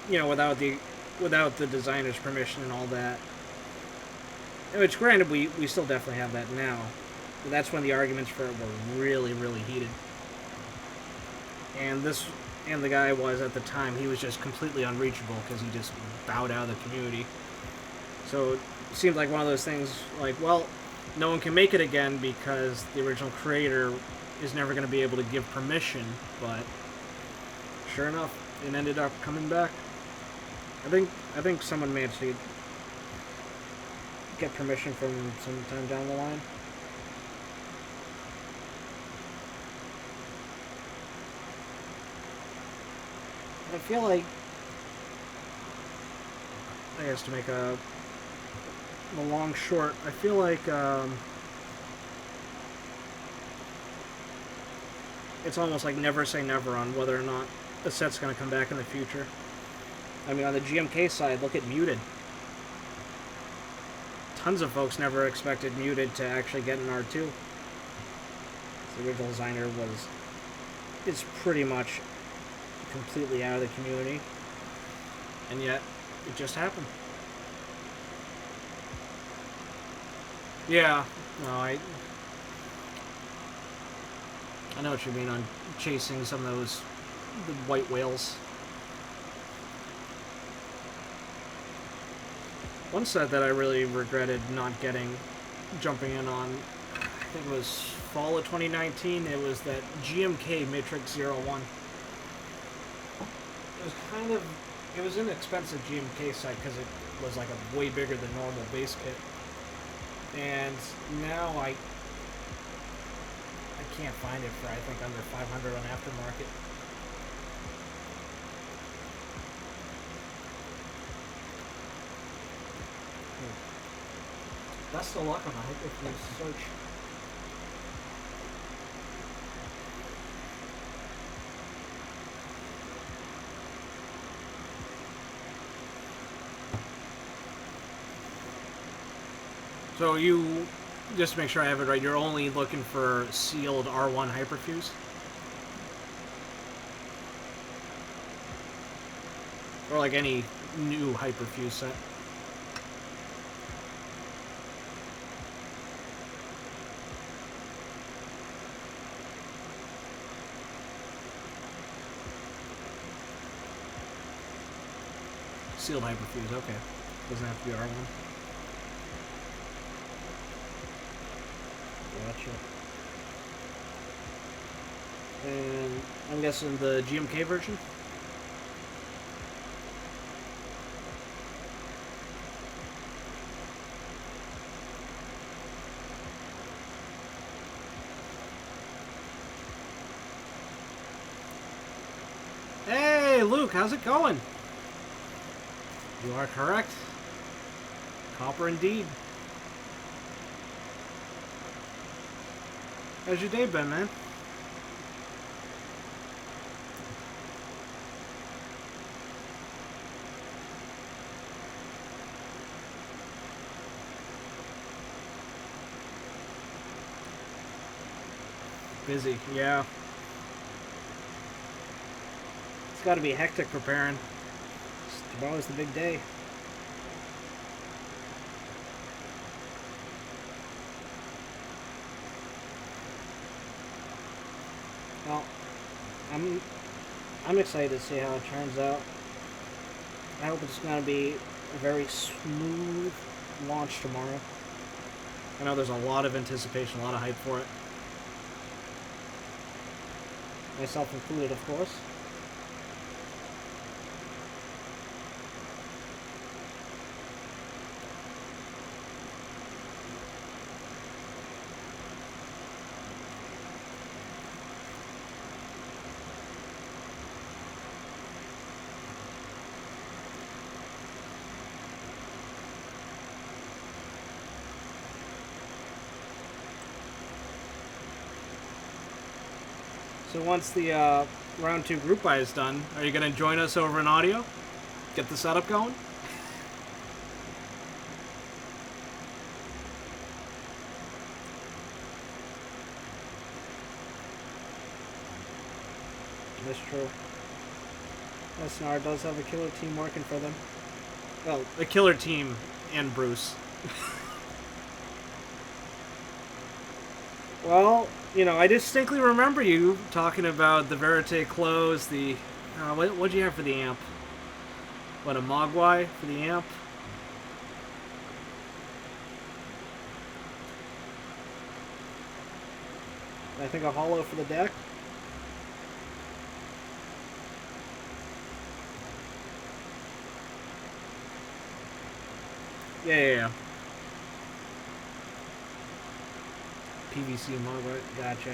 you know, without the designer's permission and all that. Which, granted, we still definitely have that now. But that's when the arguments for it were really, really heated. And the guy was, at the time, he was just completely unreachable because he just bowed out of the community. So it seemed like one of those things, like, well, no one can make it again because the original creator is never going to be able to give permission, but sure enough, it ended up coming back. I think someone managed to get permission from sometime down the line. I feel like, I guess to make a long short, I feel like it's almost like never say never on whether or not a set's going to come back in the future. I mean, on the GMK side, look at Muted. Tons of folks never expected Muted to actually get an R2. The original designer is pretty much completely out of the community, and yet it just happened. Yeah, no, I know what you mean on chasing some of the white whales. One set that I really regretted not jumping in on, I think it was fall of 2019, it was that GMK Matrix 01. It was an expensive GMK set because it was like a way bigger than normal base kit. And now I can't find it for, I think, under $500 on aftermarket. Best of luck on the Hyperfuse search. So you, just to make sure I have it right, you're only looking for sealed R1 Hyperfuse? Or like any new Hyperfuse set? Sealed Hyperfuse, okay. Doesn't have to be R1. Gotcha. And I'm guessing the GMK version? Hey, Luke, how's it going? You are correct. Copper indeed. How's your day been, man? Busy, yeah. It's gotta be hectic preparing. Tomorrow's the big day. Well, I'm excited to see how it turns out. I hope it's gonna be a very smooth launch tomorrow. I know there's a lot of anticipation, a lot of hype for it. Myself included, of course. So once the round 2 group buy is done, are you going to join us over in audio? Get the setup going? That's true. SNR does have a killer team working for them. Well, a killer team and Bruce. Well, you know, I distinctly remember you talking about the Verite clothes, the... what'd you have for the amp? What, a Mogwai for the amp? I think a hollow for the deck. Yeah. PVC Mogwai, gotcha.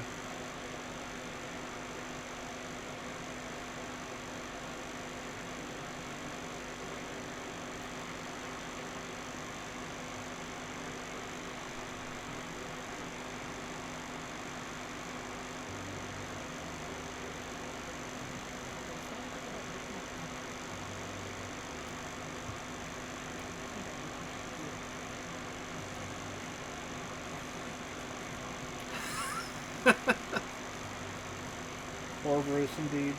Poor Bruce, indeed.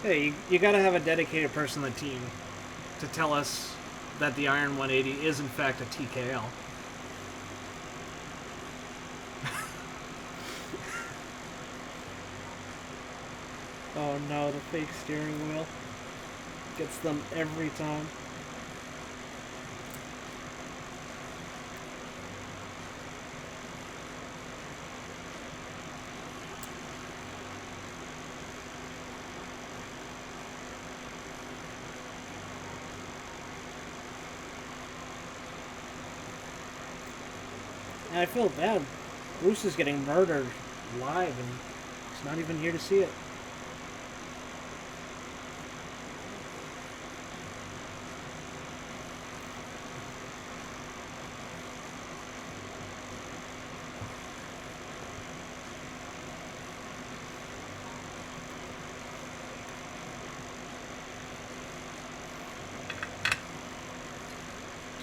Hey, you gotta have a dedicated person on the team to tell us that the Iron 180 is in fact a TKL. Oh no, the fake steering wheel gets them every time. And I feel bad. Bruce is getting murdered live and he's not even here to see it.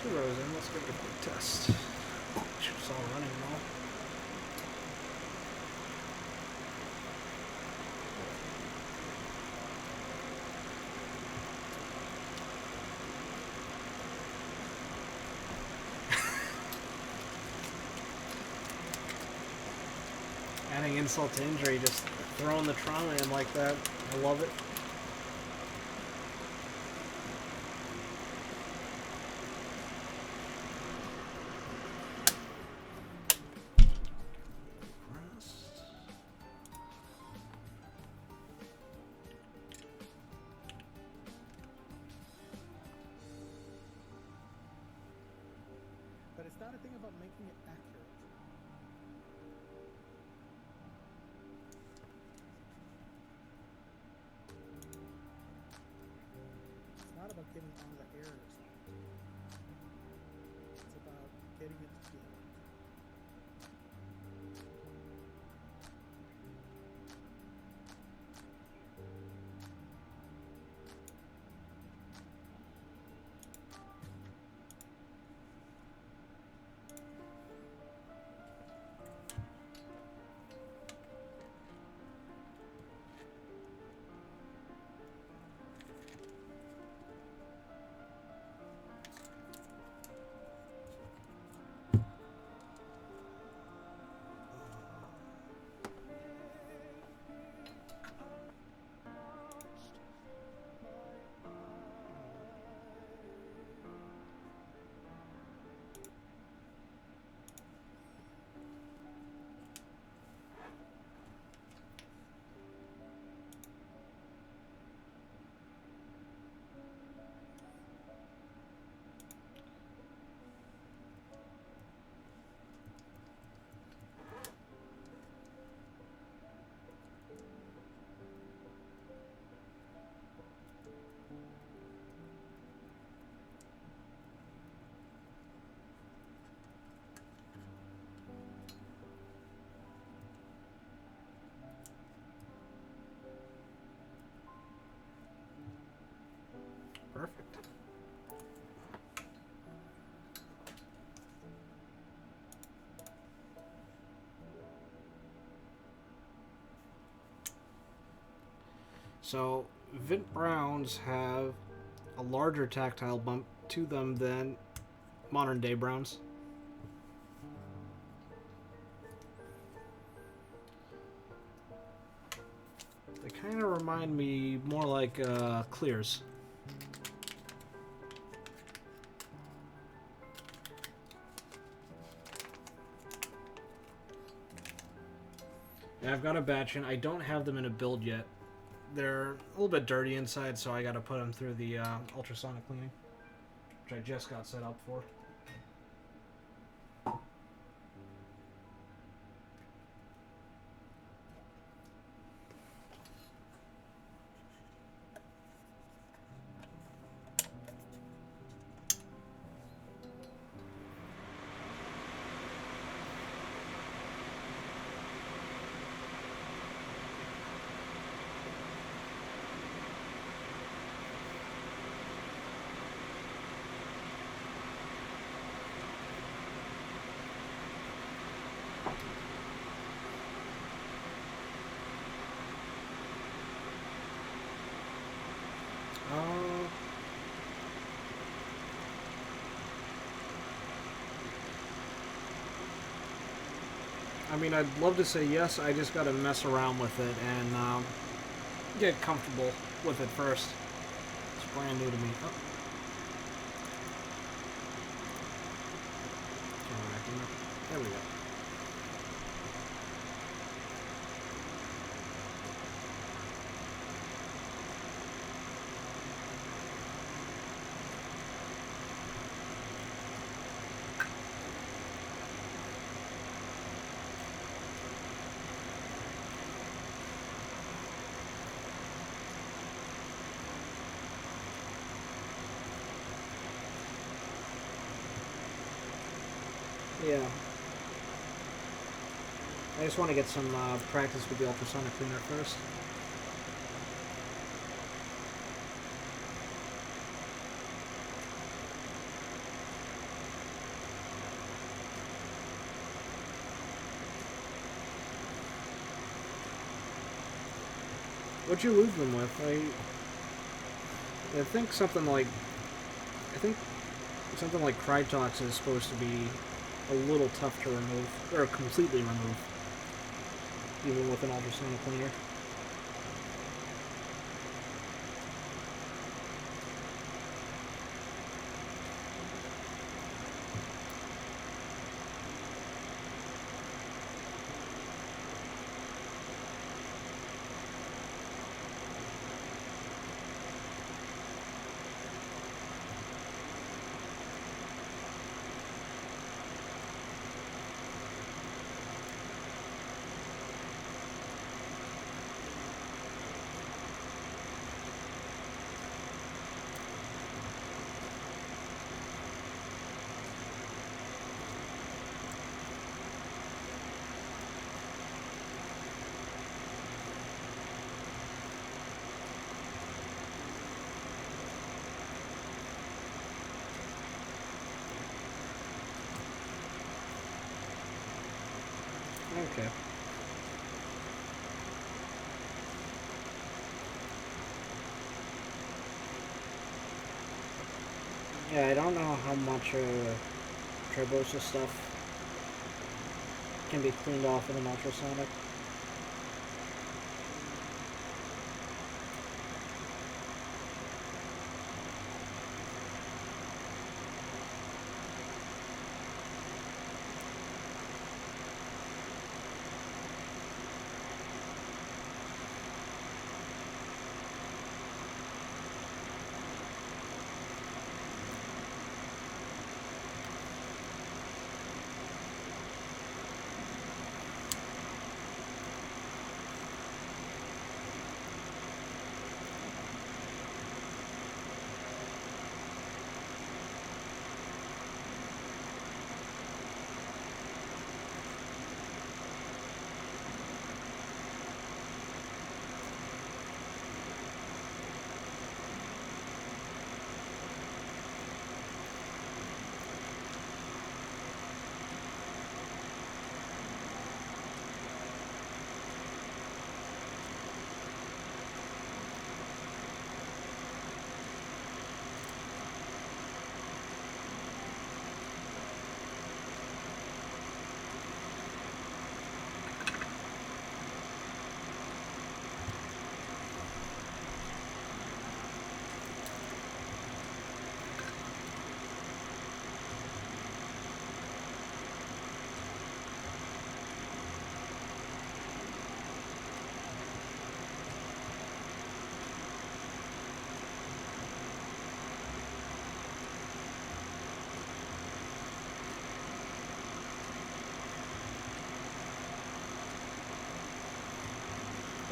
Two rows in, let's give it a quick test. It's all running well. Adding insult to injury, just throwing the trauma in like that. I love it. about making it accurate? It's not about getting all the errors out. It's about getting it to feel right. Perfect. So, Vint Browns have a larger tactile bump to them than modern day Browns. They kind of remind me more like Clears. And I've got a batch in. I don't have them in a build yet. They're a little bit dirty inside, so I got to put them through the ultrasonic cleaning, which I just got set up for. I mean, I'd love to say yes. I just got to mess around with it and get comfortable with it first. It's brand new to me. Oh. There we go. Yeah. I just want to get some practice with the ultrasonic cleaner first. What'd you lose them with? I think something like Krytox is supposed to be a little tough to remove, or completely remove, even with an ultrasonic cleaner. Okay. Yeah, I don't know how much Tribosa stuff can be cleaned off with an ultrasonic.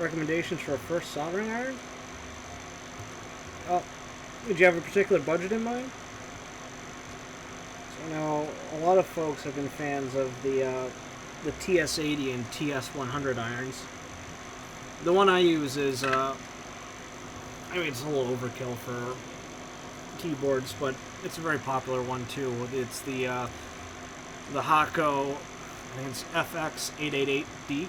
Recommendations for a first soldering iron? Oh, did you have a particular budget in mind? So, you know, a lot of folks have been fans of the TS80 and TS100 irons. The one I use is, I mean, it's a little overkill for keyboards, but it's a very popular one too. It's the Hako, I think it's FX888D.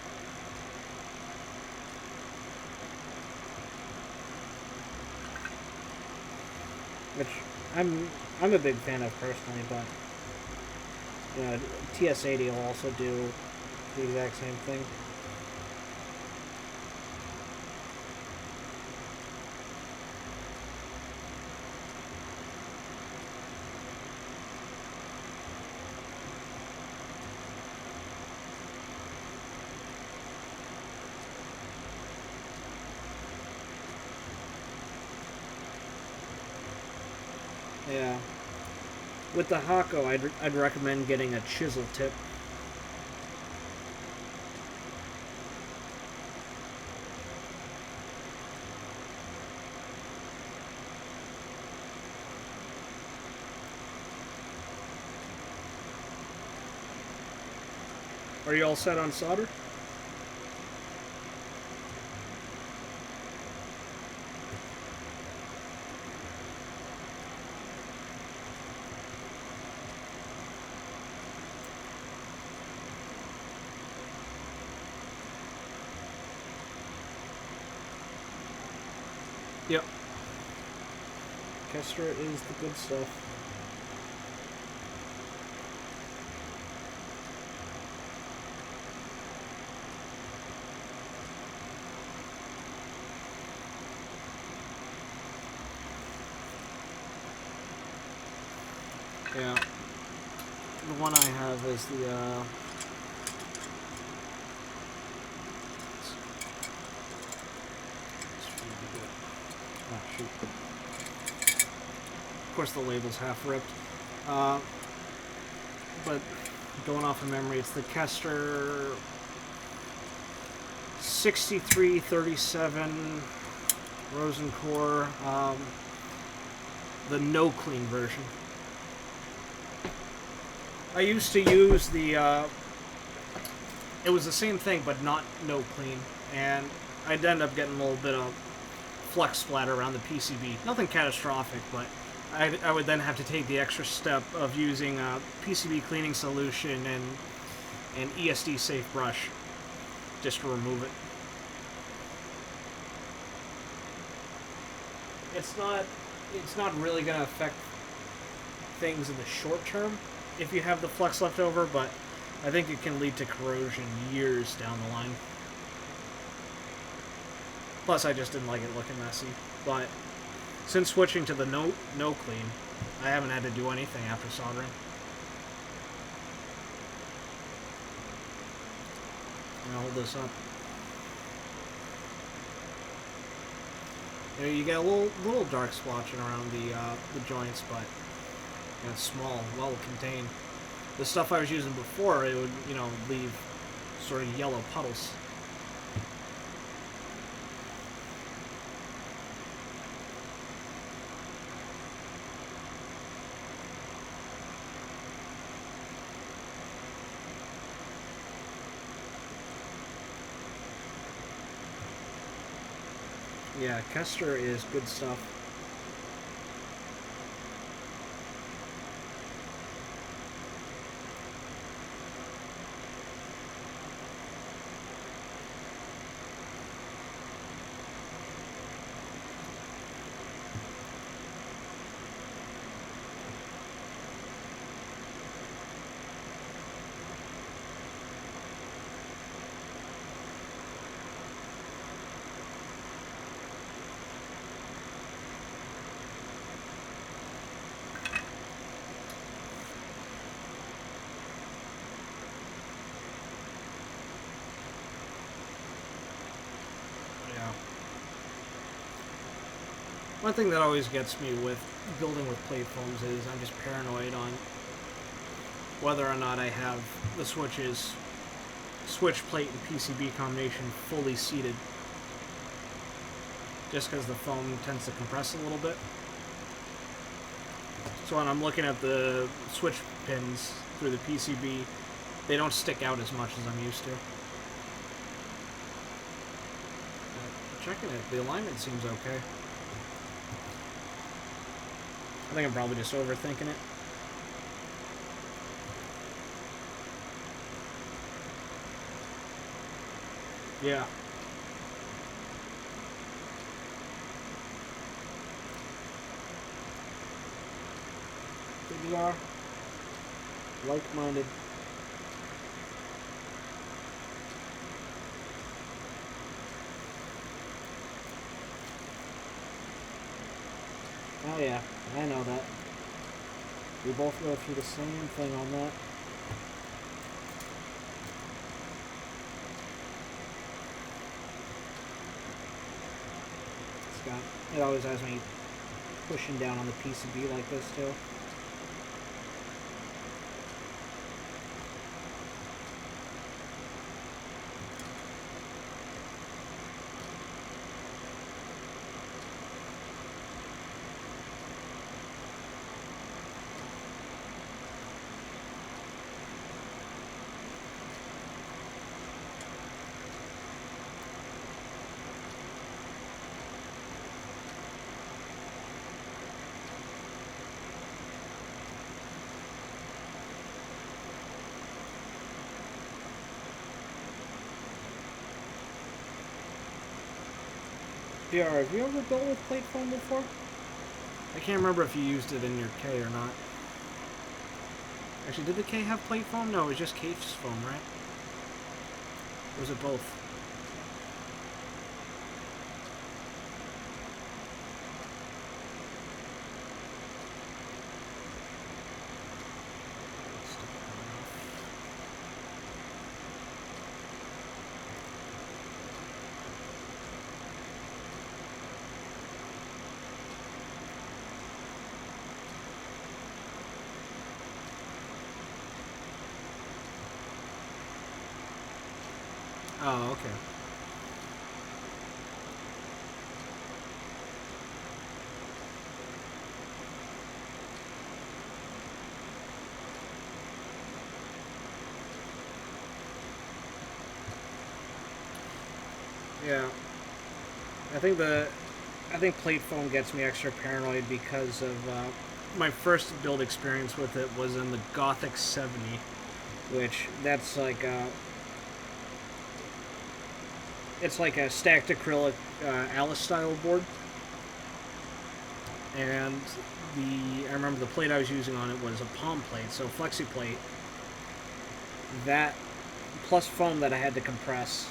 Which I'm a big fan of personally, but you know, TS80 will also do the exact same thing. Yeah. With the Hako, I'd recommend getting a chisel tip. Are you all set on solder? Yep. Kestra is the good stuff. Yeah. The one I have is the, oh, shoot. Of course the label's half ripped. But going off of memory, it's the Kester 6337 Rosencore, the no clean version. I used to use the, it was the same thing, but not no clean, and I'd end up getting a little bit of flux splatter around the PCB. Nothing catastrophic, but I would then have to take the extra step of using a PCB cleaning solution and an ESD safe brush. just to remove it. It's not really going to affect things in the short term if you have the flux left over, but I think it can lead to corrosion years down the line. Plus, I just didn't like it looking messy. But since switching to the no clean, I haven't had to do anything after soldering. I'm gonna hold this up. You know, you get a little dark splotching around the joints, but you know, it's small, well contained. The stuff I was using before, it would, you know, leave sort of yellow puddles. Yeah, Kester is good stuff. One thing that always gets me with building with plate foams is I'm just paranoid on whether or not I have the switch plate and PCB combination fully seated, just because the foam tends to compress a little bit. So when I'm looking at the switch pins through the PCB, they don't stick out as much as I'm used to. Checking it, the alignment seems okay. I think I'm probably just overthinking it. Yeah. We are like-minded. Oh yeah, I know that. We both go through the same thing on that. It always has me pushing down on the PCB like this too. BR, have you ever built with plate foam before? I can't remember if you used it in your K or not. Actually, did the K have plate foam? No, it was just case foam, right? Or was it both? Oh, okay. Yeah. I think plate foam gets me extra paranoid because of my first build experience with it was in the Gothic 70, which that's like it's like a stacked acrylic Alice style board. And I remember the plate I was using on it was a palm plate, so flexi plate. That plus foam that I had to compress,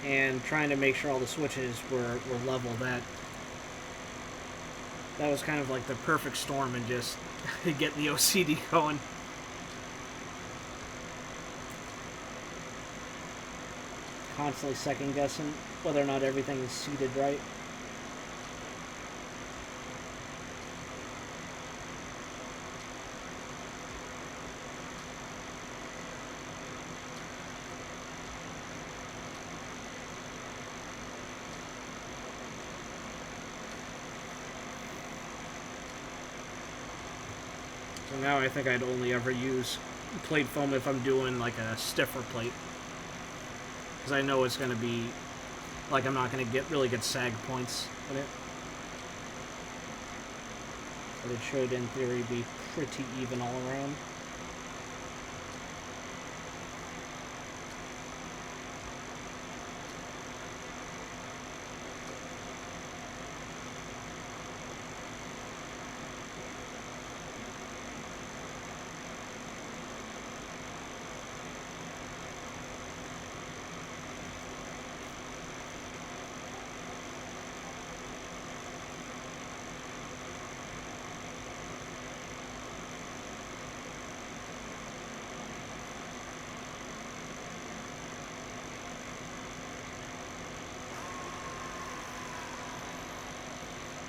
and trying to make sure all the switches were level. That was kind of like the perfect storm and just getting the OCD going. Constantly second guessing whether or not everything is seated right. So now I think I'd only ever use plate foam if I'm doing like a stiffer plate. Because I know it's going to be, like, I'm not going to really get sag points in it. But it should, in theory, be pretty even all around.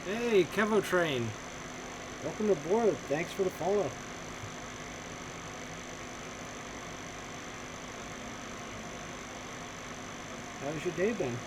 Hey, Kevo Train. Welcome aboard. Thanks for the follow. How's your day been?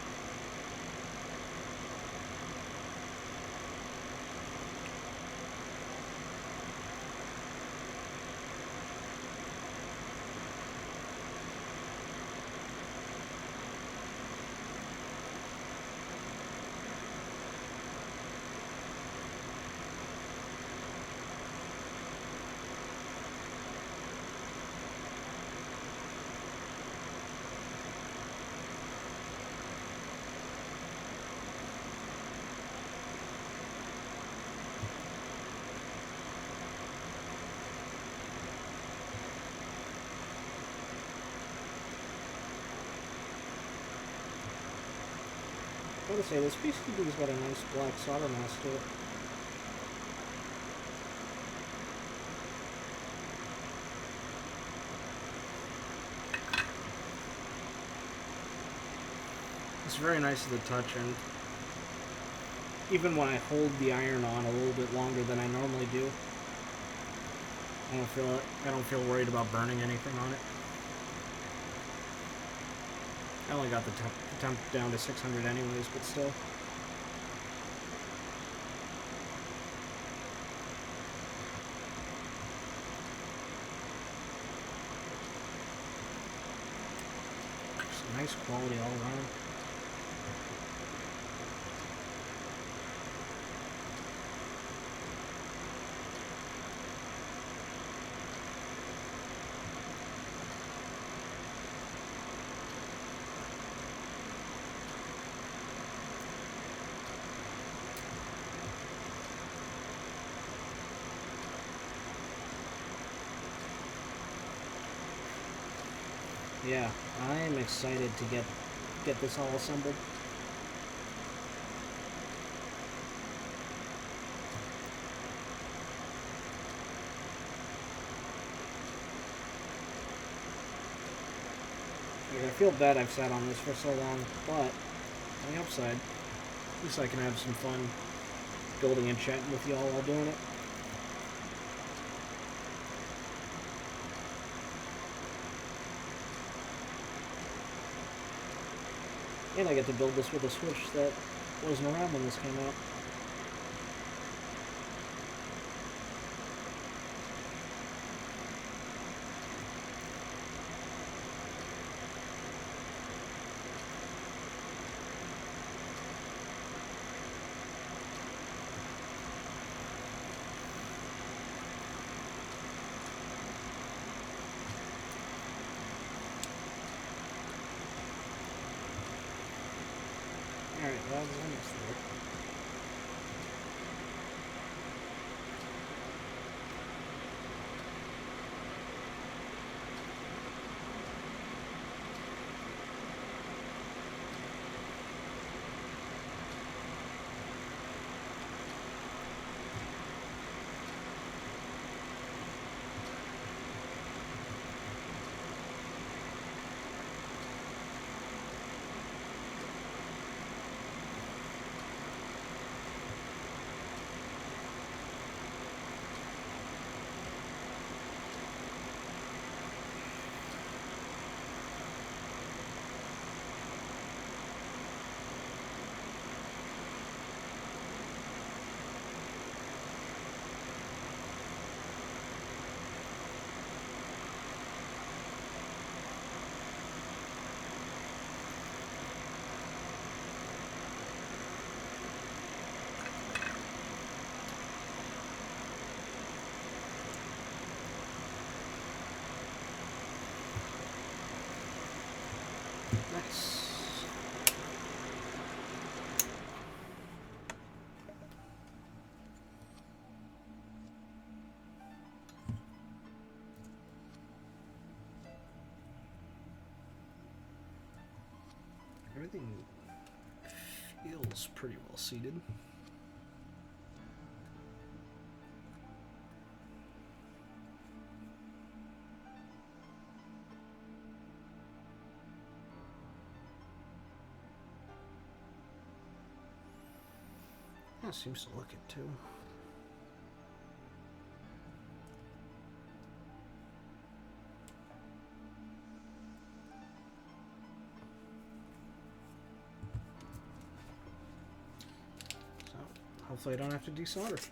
I gotta say, this PCB's got a nice black solder mask to it. It's very nice to the touch, and even when I hold the iron on a little bit longer than I normally do, I don't feel worried about burning anything on it. I only got the temp down to 600 anyways, but still. Some nice quality all around. Yeah, I am excited to get this all assembled. Like, I feel bad I've sat on this for so long, but on the upside, at least I can have some fun building and chatting with y'all while doing it. And I get to build this with a switch that wasn't around when this came out. Alright, well, that's almost there. Nice. Everything feels pretty well seated. Yeah, seems to look it too. So, hopefully I don't have to desolder.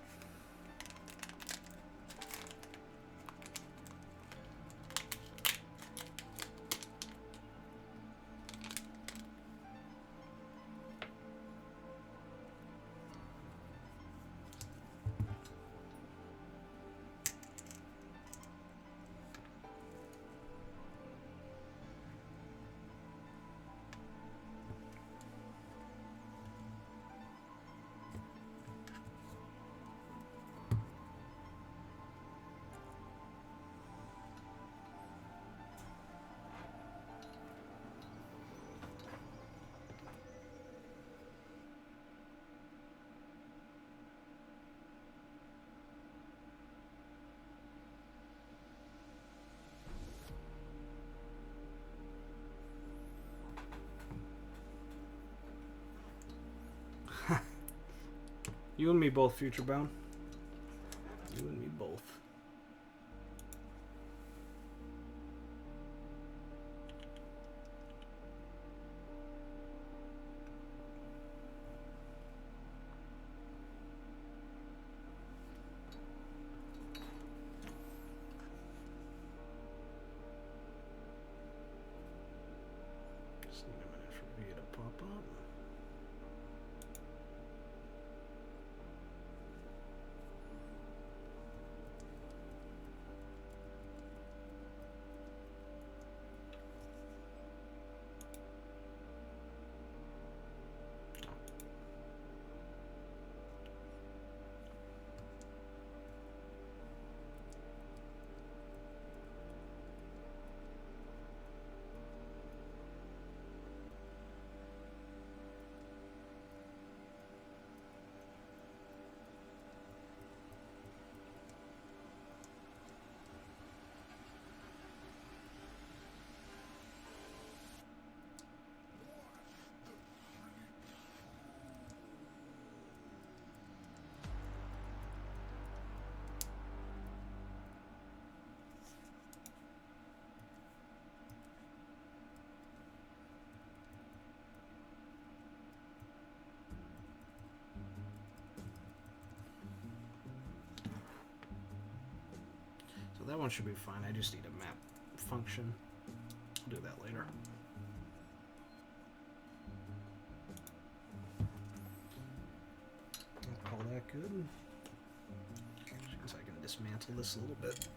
You and me both, Future Bound. You and me both. Just need a minute for V to pop up. So that one should be fine. I just need a map function. I'll do that later. I'll call that good. Seems I can dismantle this a little bit.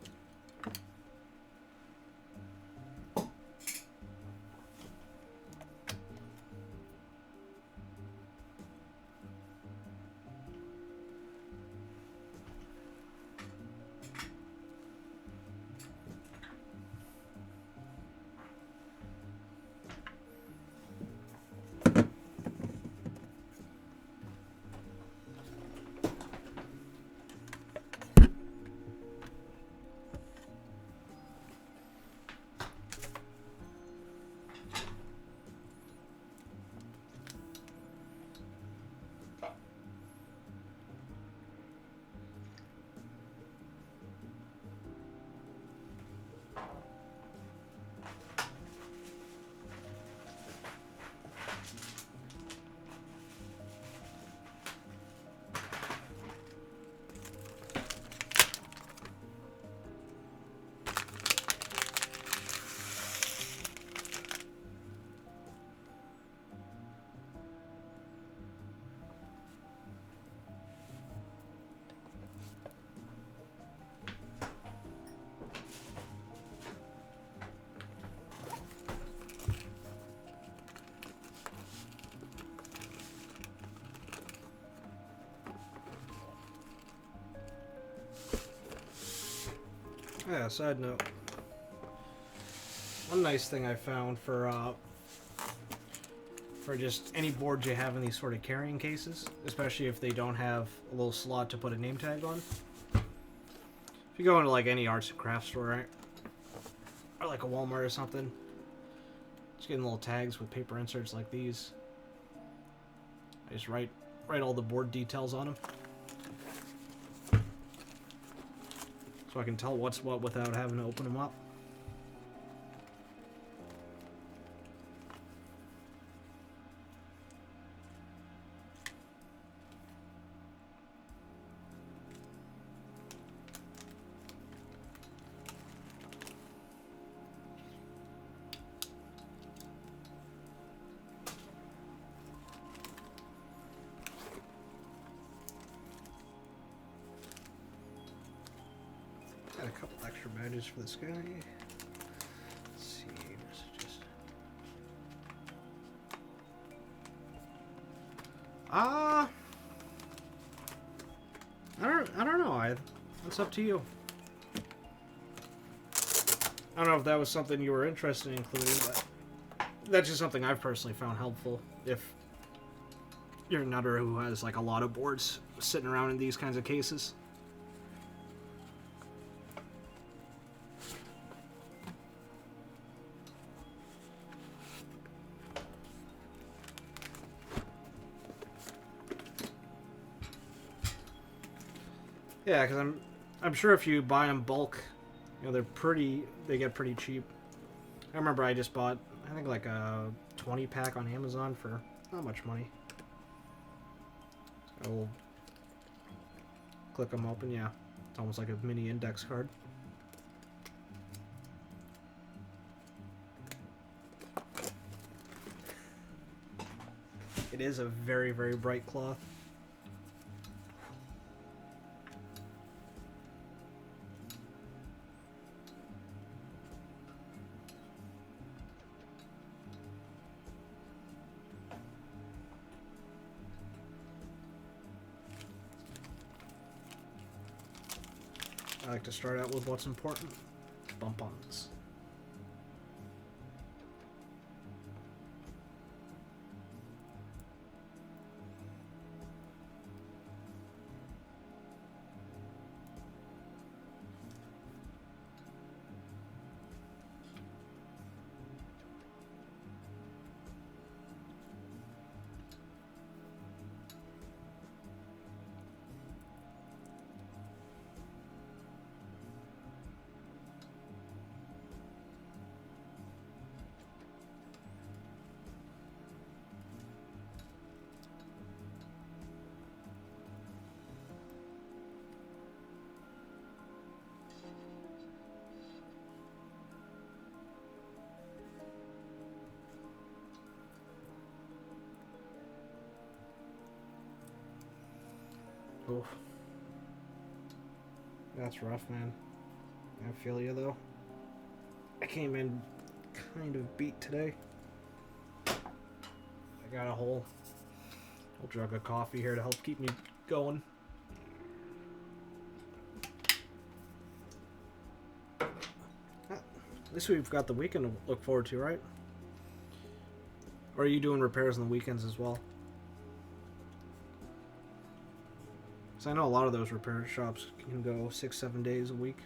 Yeah, side note. One nice thing I found for just any boards you have in these sort of carrying cases, especially if they don't have a little slot to put a name tag on. If you go into like any arts and crafts store, right? Or like a Walmart or something, just getting little tags with paper inserts like these. I just write all the board details on them, so I can tell what's what without having to open them up. Got a couple extra badges for this guy. Let's see, messages. I don't know. It's up to you. I don't know if that was something you were interested in including, but that's just something I've personally found helpful. If you're a nutter who has like a lot of boards sitting around in these kinds of cases. Yeah, because I'm sure if you buy them bulk, you know, they get pretty cheap. I remember I just bought, I think like a 20 pack on Amazon for not much money. I will click them open. Yeah, it's almost like a mini index card. It is a very, very bright cloth. I like to start out with what's important. Bump-ons. Oof. That's rough, man. I feel you, though. I came in kind of beat today. I got a whole jug of coffee here to help keep me going. At least we've got the weekend to look forward to, right? Or are you doing repairs on the weekends as well? I know a lot of those repair shops can go 6-7 days a week.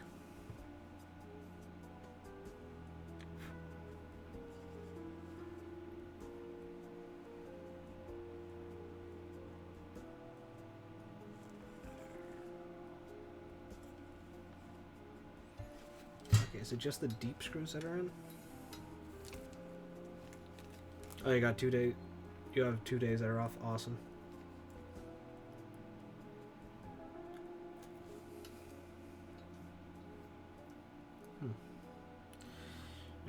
Okay, is it just the deep screws that are in? Oh, you got 2 days. You have 2 days that are off. Awesome.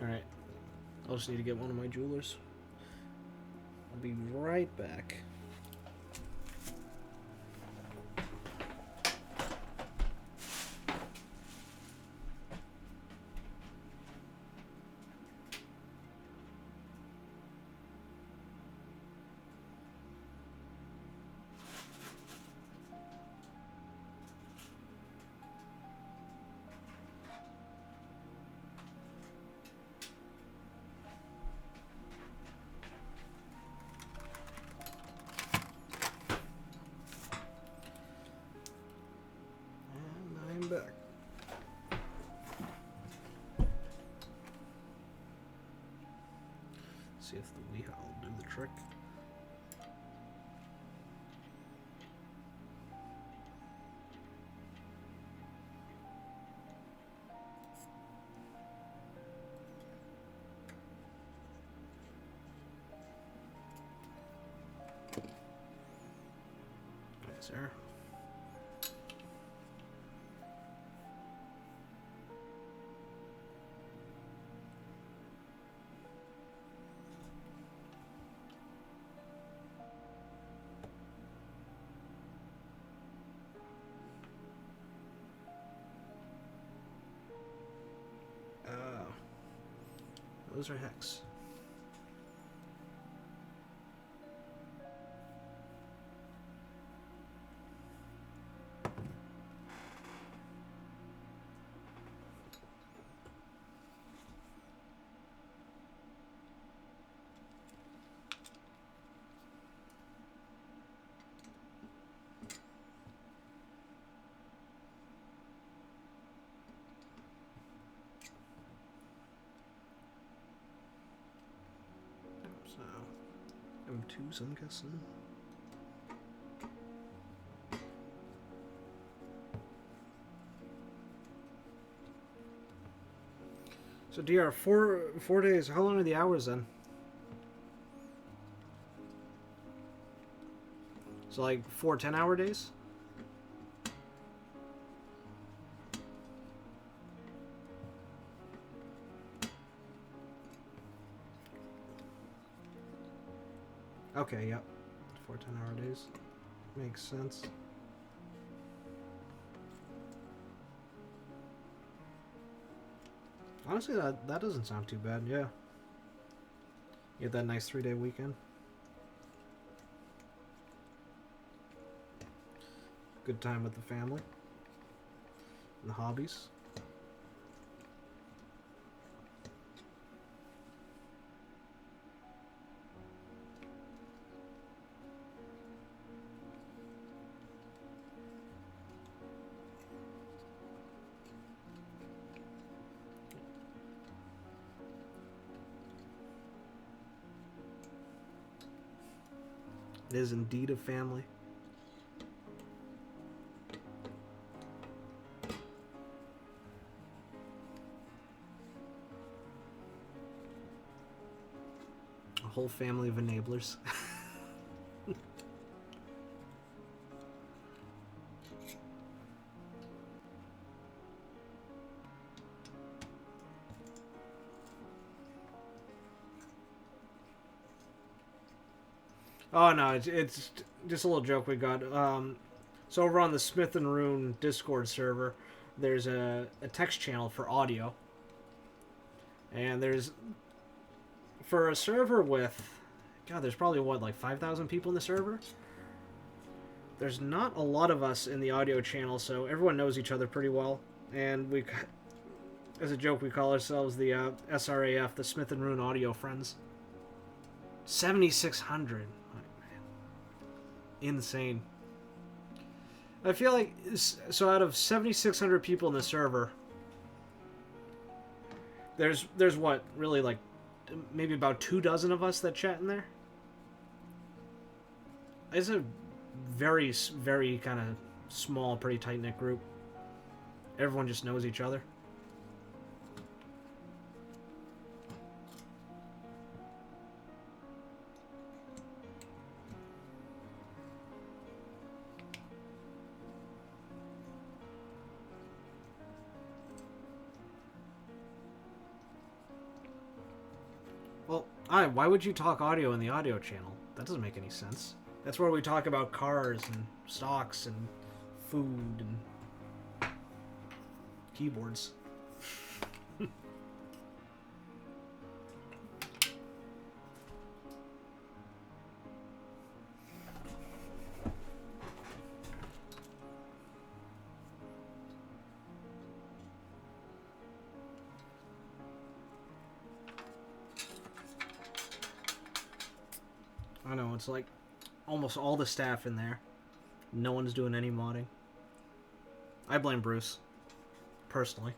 Alright, I'll just need to get one of my jewelers. I'll be right back. See if the Weehaw will do the trick. Nice there. Those are hex. So, M2s, I'm guessing. So, DR, four days. How long are the hours then? So, like 4 10-hour days? Okay, yep. 4 10-hour days. Makes sense. Honestly, that doesn't sound too bad, yeah. You get that nice 3-day weekend. Good time with the family. And the hobbies. It is indeed a family. A whole family of enablers. Oh no, it's just a little joke we got. So over on the Smith and Rune Discord server, there's a text channel for audio, and there's for a server with, God, there's probably what, like 5,000 people in the server. There's not a lot of us in the audio channel, so everyone knows each other pretty well, and we, as a joke, we call ourselves the SRAF, the Smith and Rune Audio Friends. 7,600. Insane. I feel like, so out of 7,600 people in the server, there's what, really, like maybe about 24 of us that chat in there. It's a very, very kind of small, pretty tight-knit group. Everyone just knows each other. Well, why would you talk audio in the audio channel? That doesn't make any sense. That's where we talk about cars and stocks and food and keyboards. I know, it's like almost all the staff in there. No one's doing any modding. I blame Bruce, personally.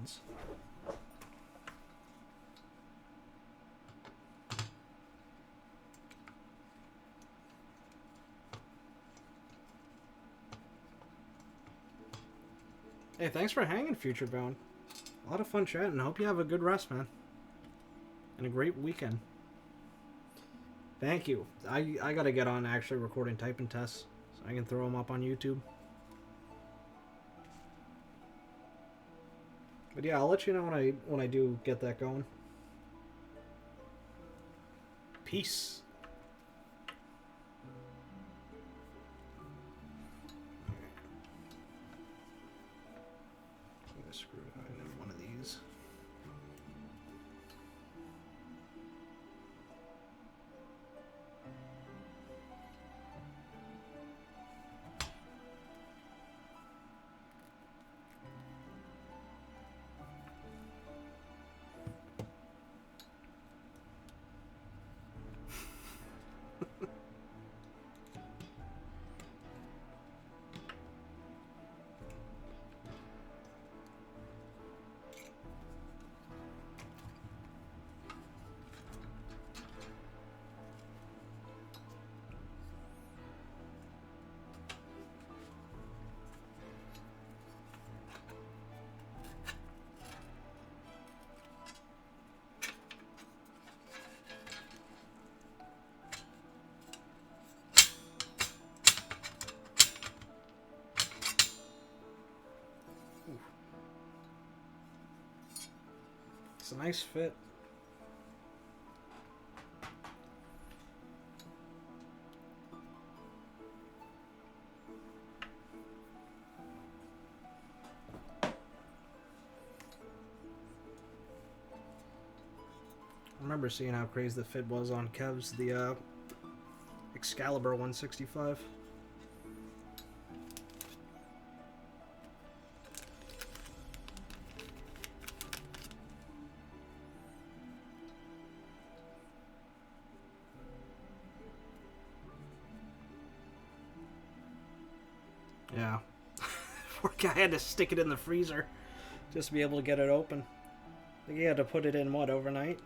happens. Hey, thanks for hanging, Future Bound. A lot of fun chatting. Hope you have a good rest, man. And a great weekend. Thank you. I gotta get on actually recording typing tests so I can throw them up on YouTube. But yeah, I'll let you know when I do get that going. Peace. I'm gonna screw in one of these. It's a nice fit. I remember seeing how crazy the fit was on Kev's, the Excalibur 165. Yeah. Poor guy had to stick it in the freezer just to be able to get it open. I think he had to put it in, what, overnight?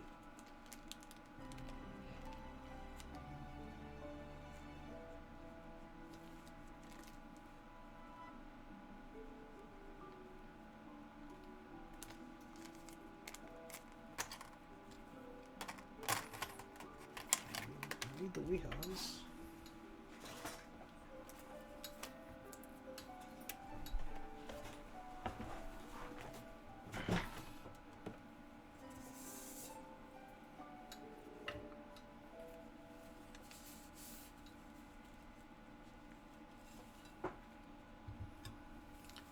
Need the Weehaws.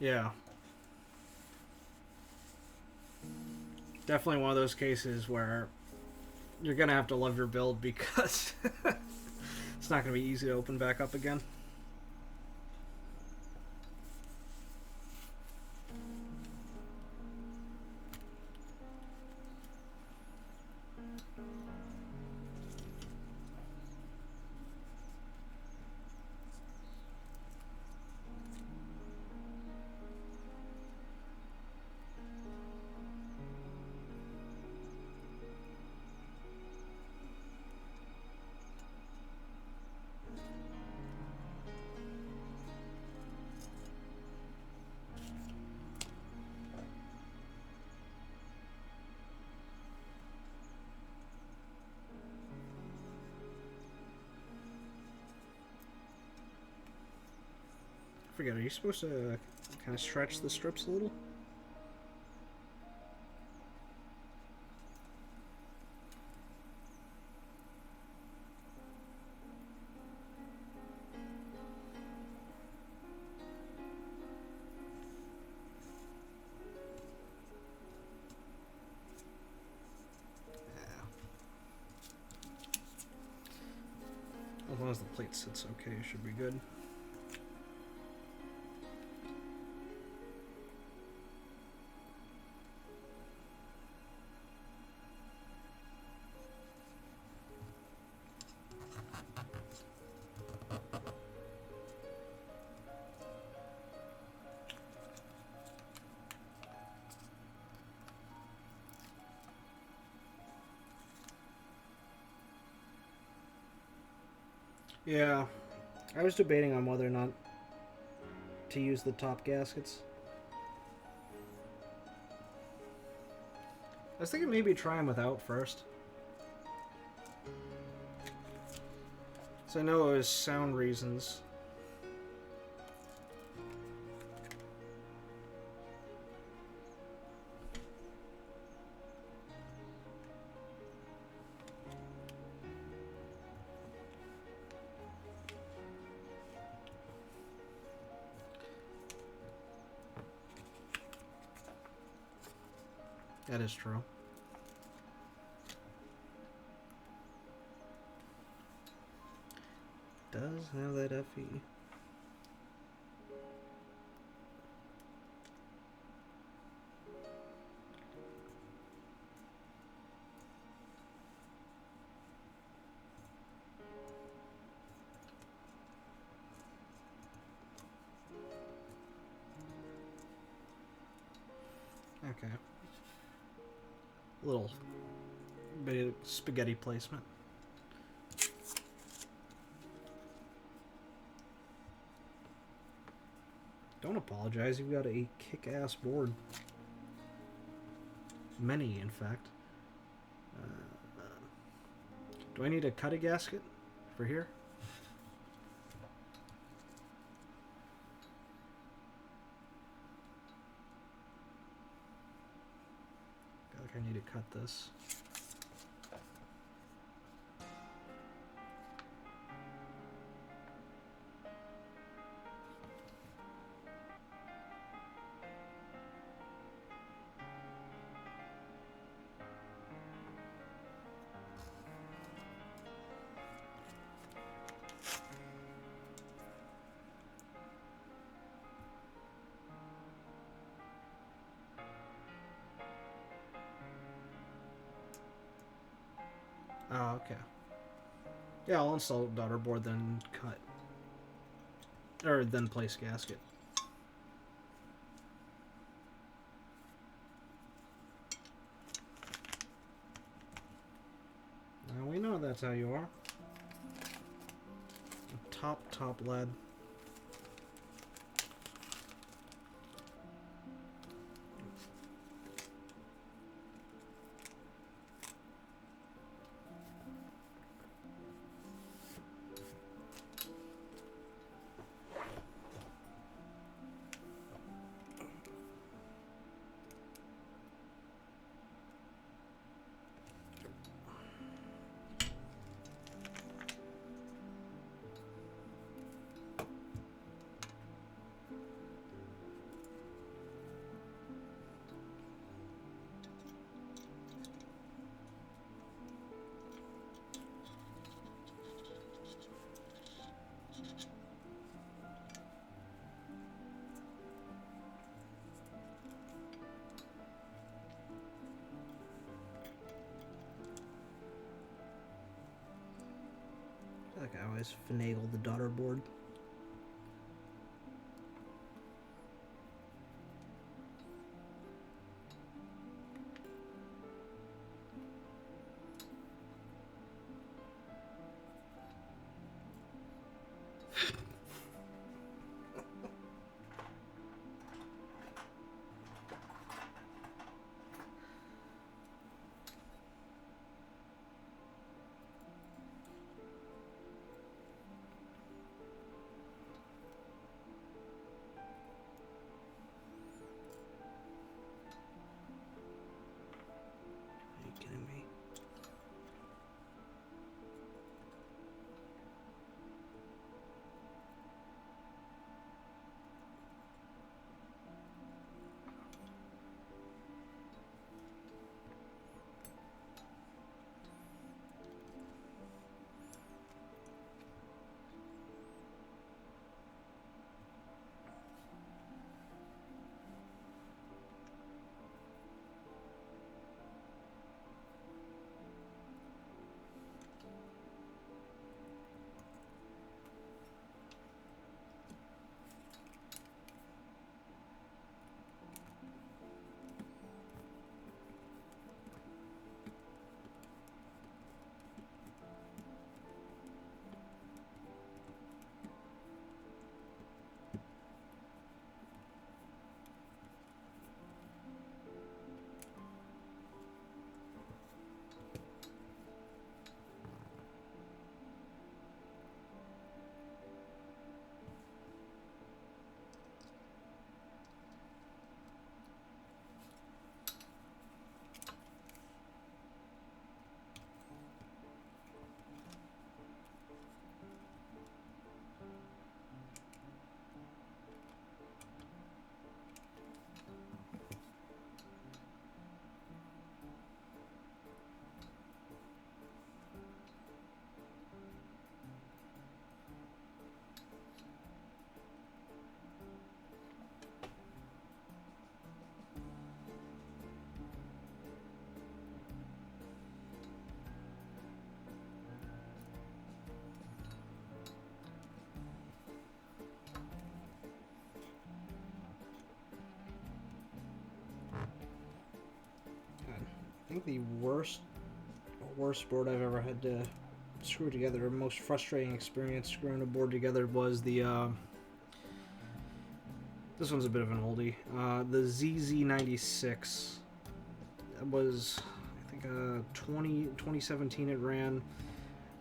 Yeah. Definitely one of those cases where you're going to have to love your build because it's not going to be easy to open back up again. I forget, are you supposed to kind of stretch the strips a little? As long as the plate sits okay, it should be good. Yeah, I was debating on whether or not to use the top gaskets. I was thinking maybe try them without first. So I know it was sound reasons. That is true. Does have that FE. Okay. Little bit of spaghetti placement. Don't apologize, you've got a kick-ass board. Many, in fact. Do I need to cut a gasket for here? I feel like I need to cut this. Oh, okay. Yeah, I'll install daughter board, then cut. Or then place gasket. Now we know that's how you are. Top lead. I feel like I always finagle the daughter board. think the worst board I've ever had to screw together, or most frustrating experience screwing a board together was the this one's a bit of an oldie. The ZZ96. That was, I think, 2017 it ran.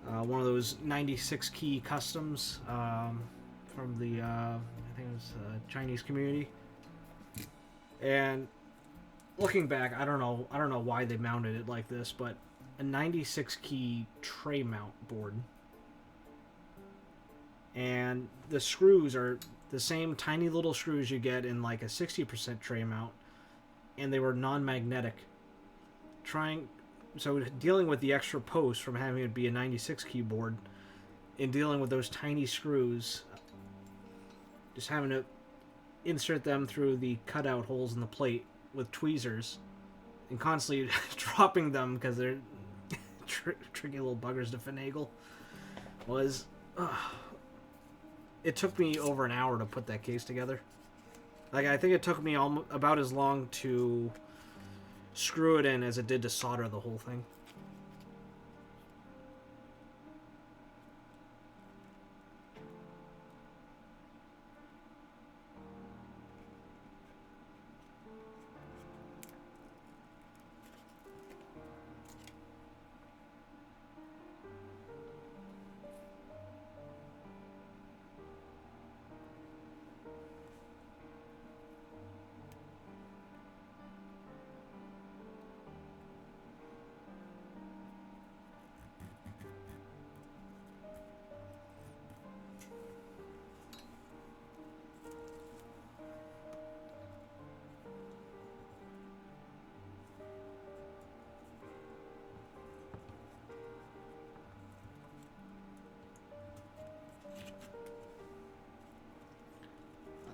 One of those 96 key customs from the I think it was Chinese community. And looking back, I don't know why they mounted it like this, but a 96 key tray mount board, and the screws are the same tiny little screws you get in like a 60% tray mount, and they were non-magnetic. So dealing with the extra post from having it be a 96 keyboard, and dealing with those tiny screws, just having to insert them through the cutout holes in the plate with tweezers, and constantly dropping them because they're tricky little buggers to finagle, was... it took me over an hour to put that case together. Like, I think it took me about as long to screw it in as it did to solder the whole thing.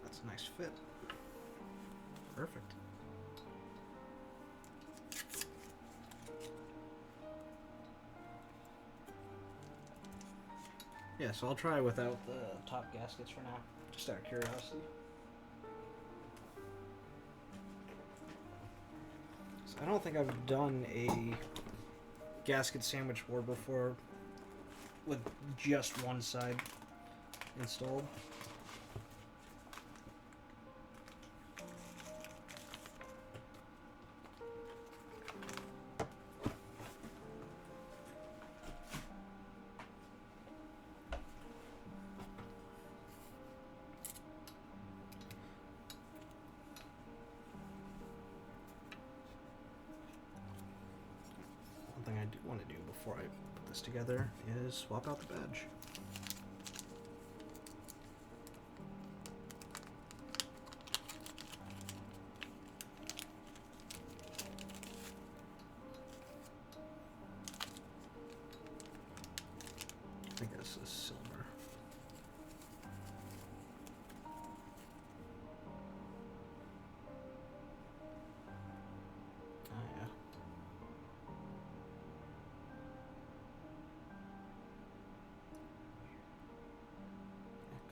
That's a nice fit. Perfect. Yeah, so I'll try without the top gaskets for now, just out of curiosity. So I don't think I've done a gasket sandwich board before with just one side installed. One thing I do want to do before I put this together is swap out the badge. I think this is silver. Oh yeah.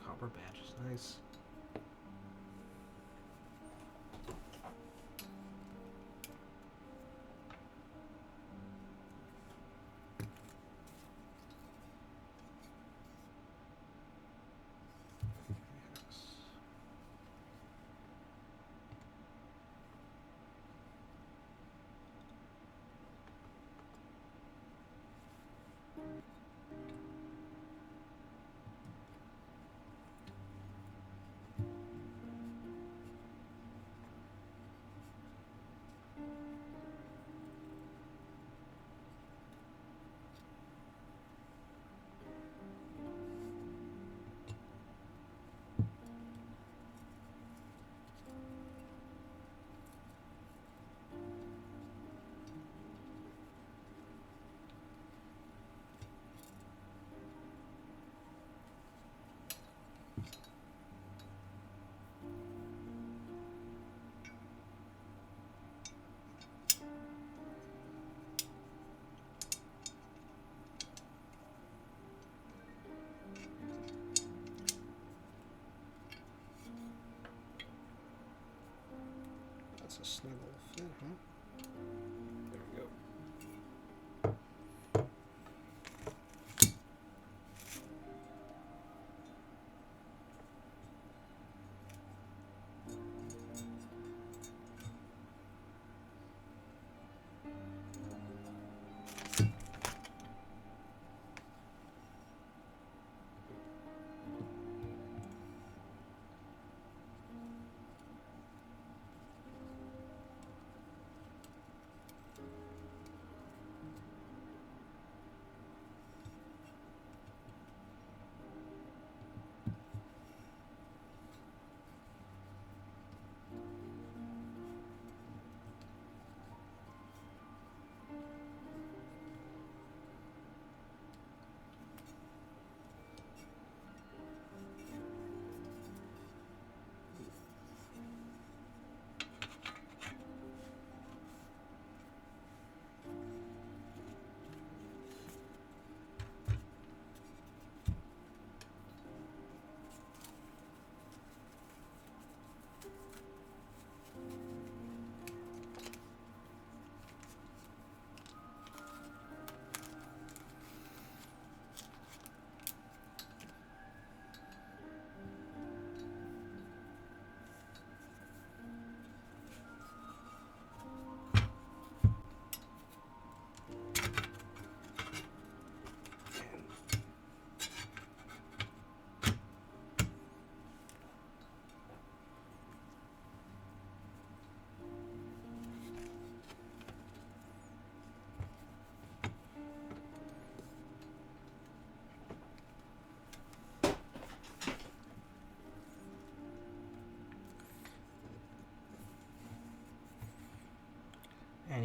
Copper badge is nice. That's a snuggle fit, huh? There we go.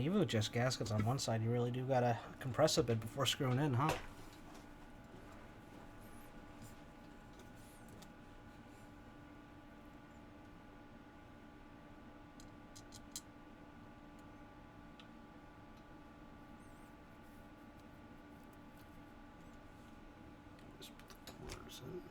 even with just gaskets on one side, you really do gotta compress a bit before screwing in, huh? Just put the corners in.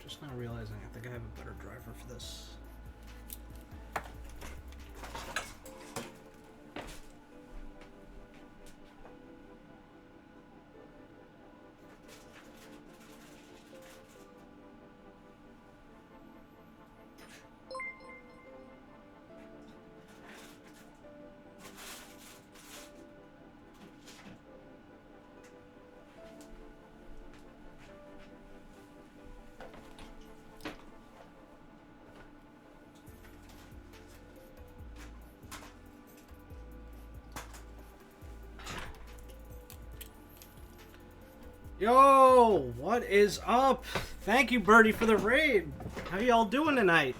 Just now realizing I think I have a better driver for this. Yo, what is up? Thank you, Birdie, for the raid. How y'all doing tonight?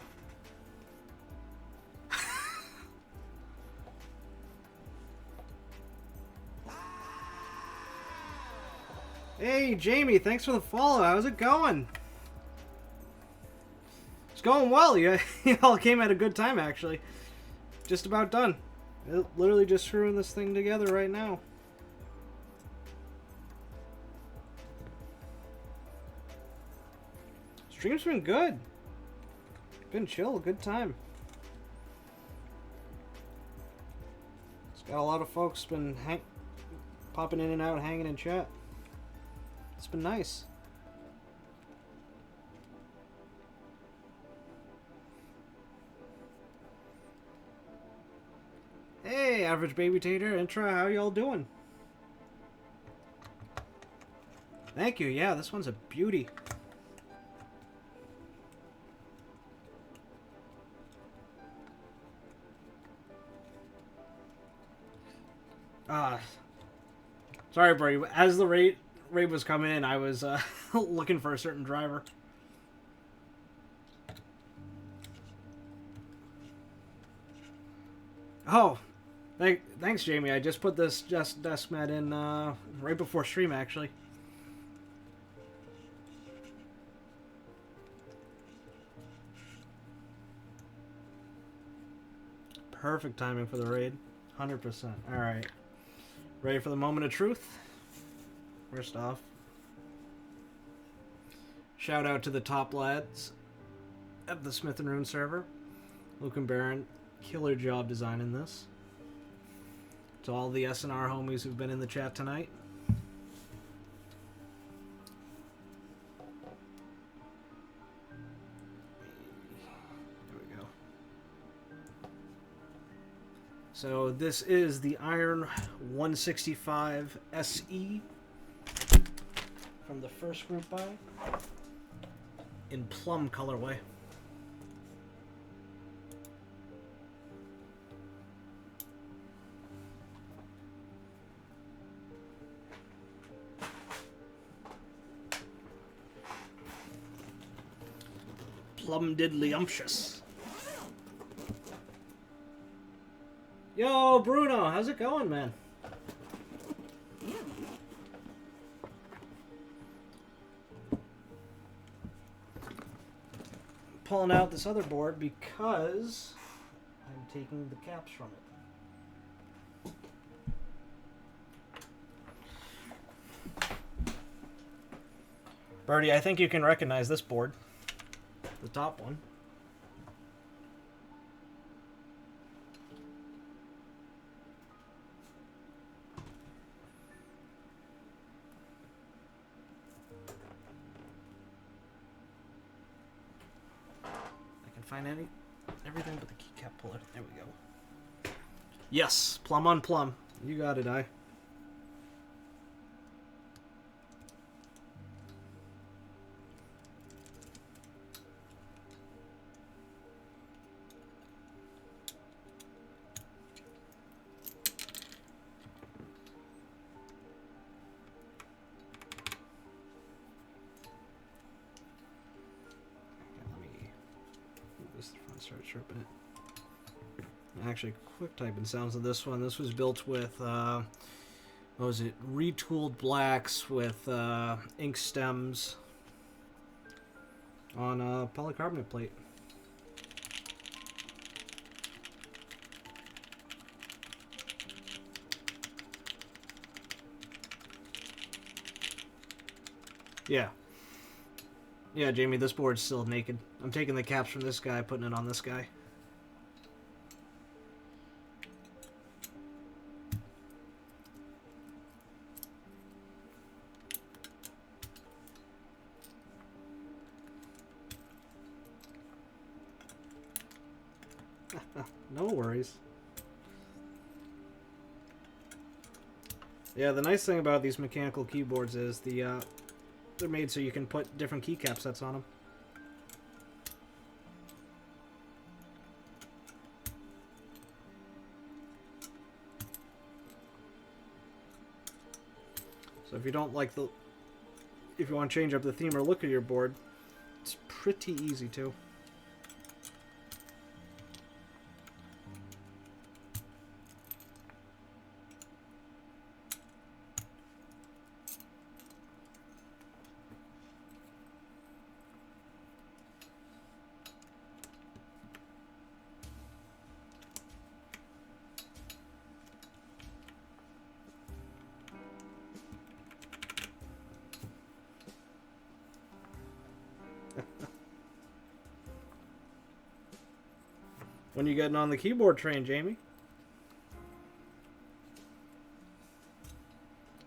Hey, Jamie, thanks for the follow. How's it going? It's going well. You all came at a good time, actually. Just about done. Literally just screwing this thing together right now. Stream's been good. Been chill, good time. It's got a lot of folks been popping in and out, hanging in chat. It's been nice. Hey, Average Baby Tater, Intra, how y'all doing? Thank you. Yeah, this one's a beauty. Sorry, Brady. As the raid was coming in, I was looking for a certain driver. Oh, thanks, Jamie. I just put this desk mat in right before stream, actually. Perfect timing for the raid. 100%. All right. Ready for the moment of truth? First off, shout out to the top lads of the Smith and Rune server. Luke and Baron, killer job designing this. To all the SNR homies who've been in the chat tonight. There we go. So this is the Iron165 SE from the first group buy in plum colorway. Plum diddly-umptious. Yo, Bruno, how's it going, man? Pulling out this other board because I'm taking the caps from it. Birdie, I think you can recognize this board. The top one. Find everything but the keycap puller. There we go. Yes, plum on plum. You got it, I. Start sharpening it. Actually, quick typing sounds of this one. This was built with, what was it? Retooled blacks with ink stems on a polycarbonate plate. Yeah. Yeah, Jamie, this board's still naked. I'm taking the caps from this guy, putting it on this guy. No worries. Yeah, the nice thing about these mechanical keyboards is they're made so you can put different keycap sets on them. So if you don't like if you want to change up the theme or look of your board, it's pretty easy to. When you getting on the keyboard train, Jamie?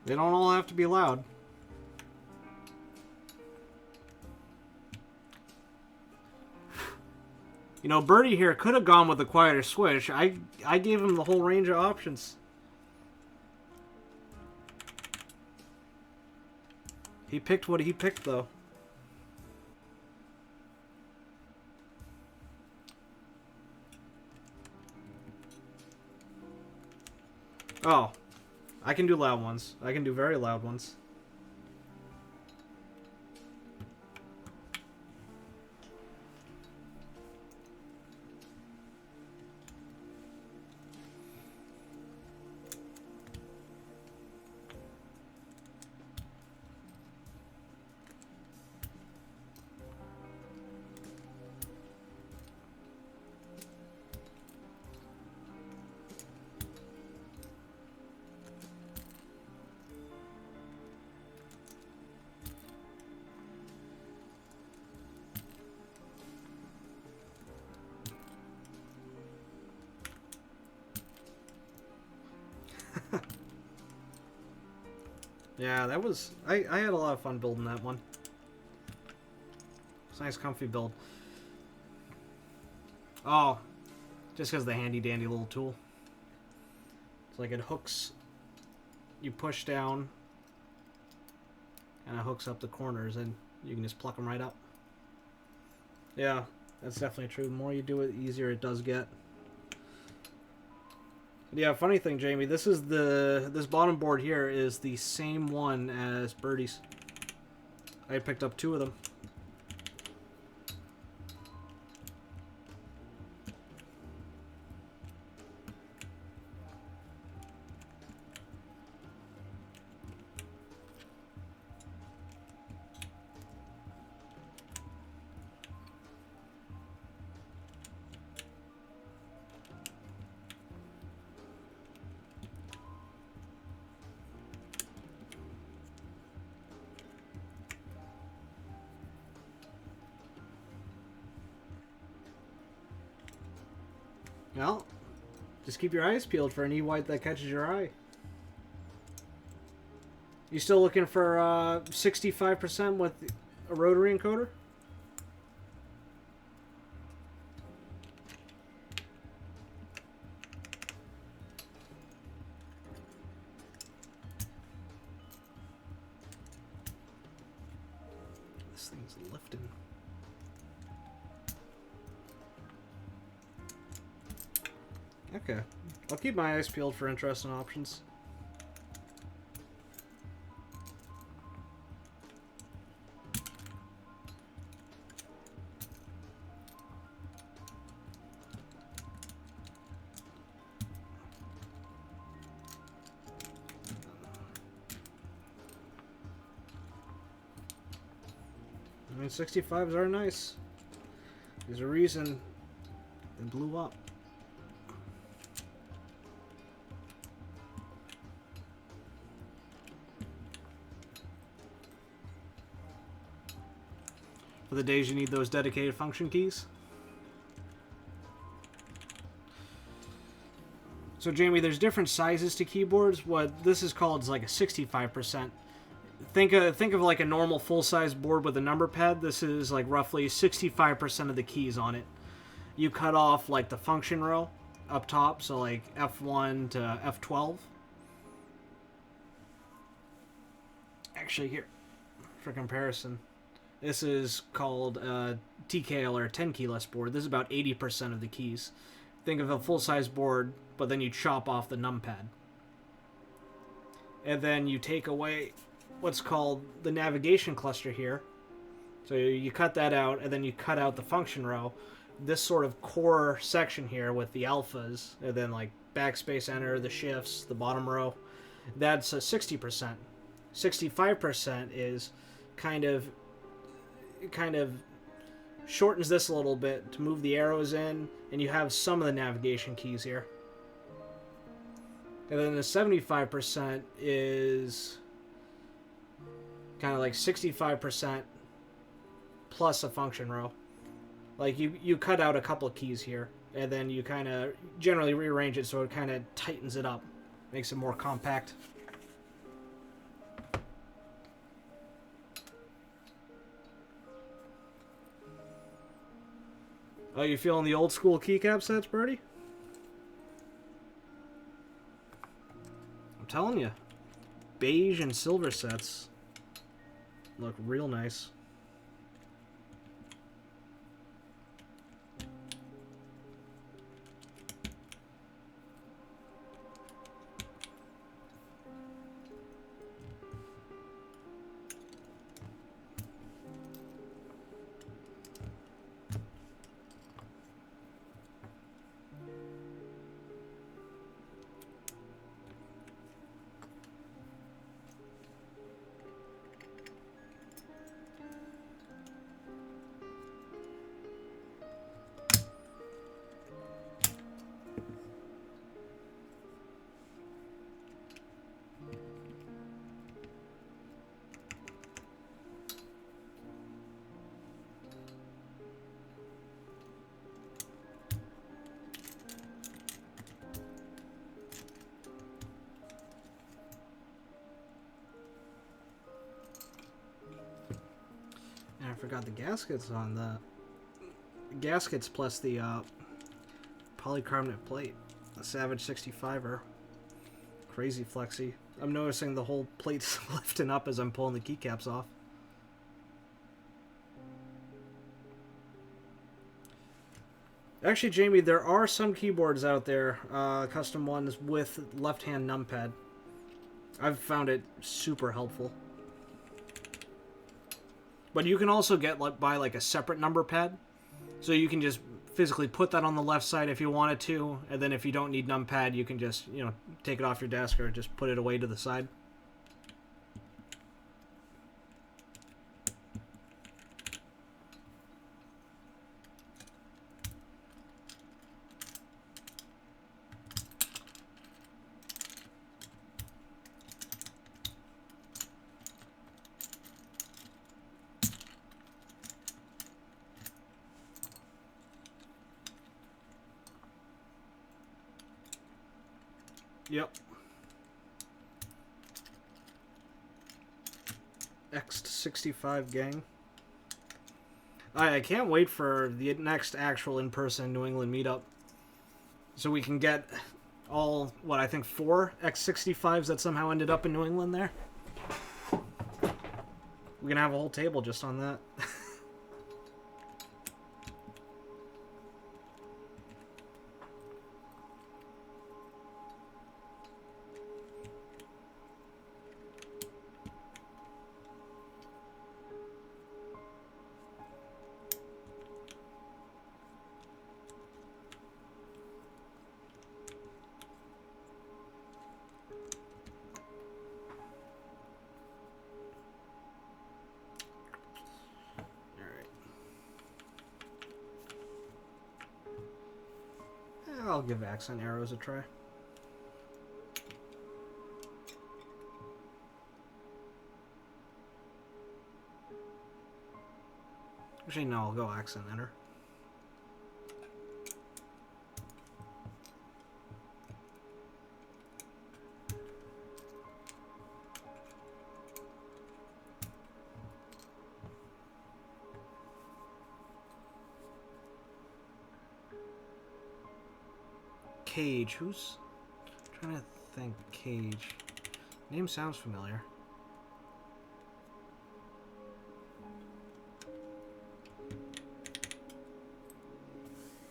They don't all have to be loud. You know, Birdie here could have gone with a quieter switch. I gave him the whole range of options. He picked what he picked, though. Oh. I can do loud ones. I can do very loud ones. Yeah, that was... I had a lot of fun building that one. It's a nice, comfy build. Oh, just because of the handy-dandy little tool. It's like it hooks... You push down, and it hooks up the corners, and you can just pluck them right up. Yeah, that's definitely true. The more you do it, the easier it does get. Yeah, funny thing, Jamie, this bottom board here is the same one as Birdie's. I picked up 2 of them. Well, just keep your eyes peeled for an E-White that catches your eye. You still looking for 65% with a rotary encoder? This thing's lifting. Okay. I'll keep my eyes peeled for interesting options. I mean, 65s are nice. There's a reason they blew up. For the days you need those dedicated function keys. So Jamie, there's different sizes to keyboards. What this is called is like a 65%. Think of like a normal full-size board with a number pad. This is like roughly 65% of the keys on it. You cut off like the function row up top, so like F1 to F12. Actually, here, for comparison, this is called TKL, or a 10 keyless board. This is about 80% of the keys. Think of a full-size board, but then you chop off the numpad. And then you take away what's called the navigation cluster here. So you cut that out, and then you cut out the function row. This sort of core section here with the alphas, and then like backspace enter, the shifts, the bottom row, that's a 60%. 65% is kind of shortens this a little bit to move the arrows in, and you have some of the navigation keys here. And then the 75% is kind of like 65% plus a function row. Like you cut out a couple of keys here, and then you kind of generally rearrange it so it kind of tightens it up, makes it more compact. Oh, you feeling the old school keycap sets, Birdie? I'm telling you, beige and silver sets look real nice. And I forgot the gaskets on the gaskets plus the polycarbonate plate. The Savage 65er. Crazy flexy. I'm noticing the whole plate's lifting up as I'm pulling the keycaps off. Actually, Jamie, there are some keyboards out there, custom ones with left-hand numpad. I've found it super helpful. But you can also buy like a separate number pad, so you can just physically put that on the left side if you wanted to, and then if you don't need numpad, you can just, you know, take it off your desk or just put it away to the side. Yep. X65 gang. I can't wait for the next actual in-person New England meetup, so we can get all, what, I think 4 X65s that somehow ended up in New England there. We're gonna have a whole table just on that. I'll give accent arrows a try. Actually, no, I'll go accent enter. Cage. Who's... I'm trying to think. Cage. Name sounds familiar.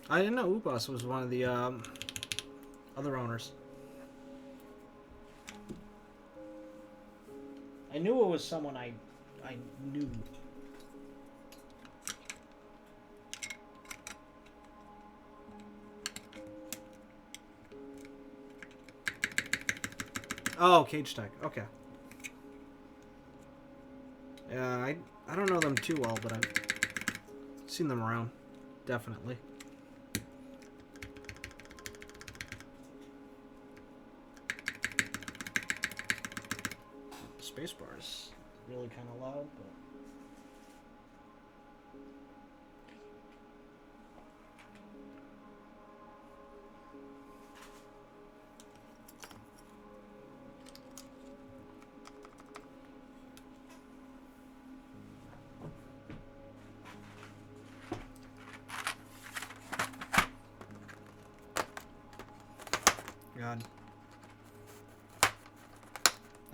I didn't know Ubas was one of the other owners. I knew it was someone I knew. Oh, Cage Tech. Okay. Yeah, I don't know them too well, but I've seen them around. Definitely. Spacebar is really kind of loud, but... God.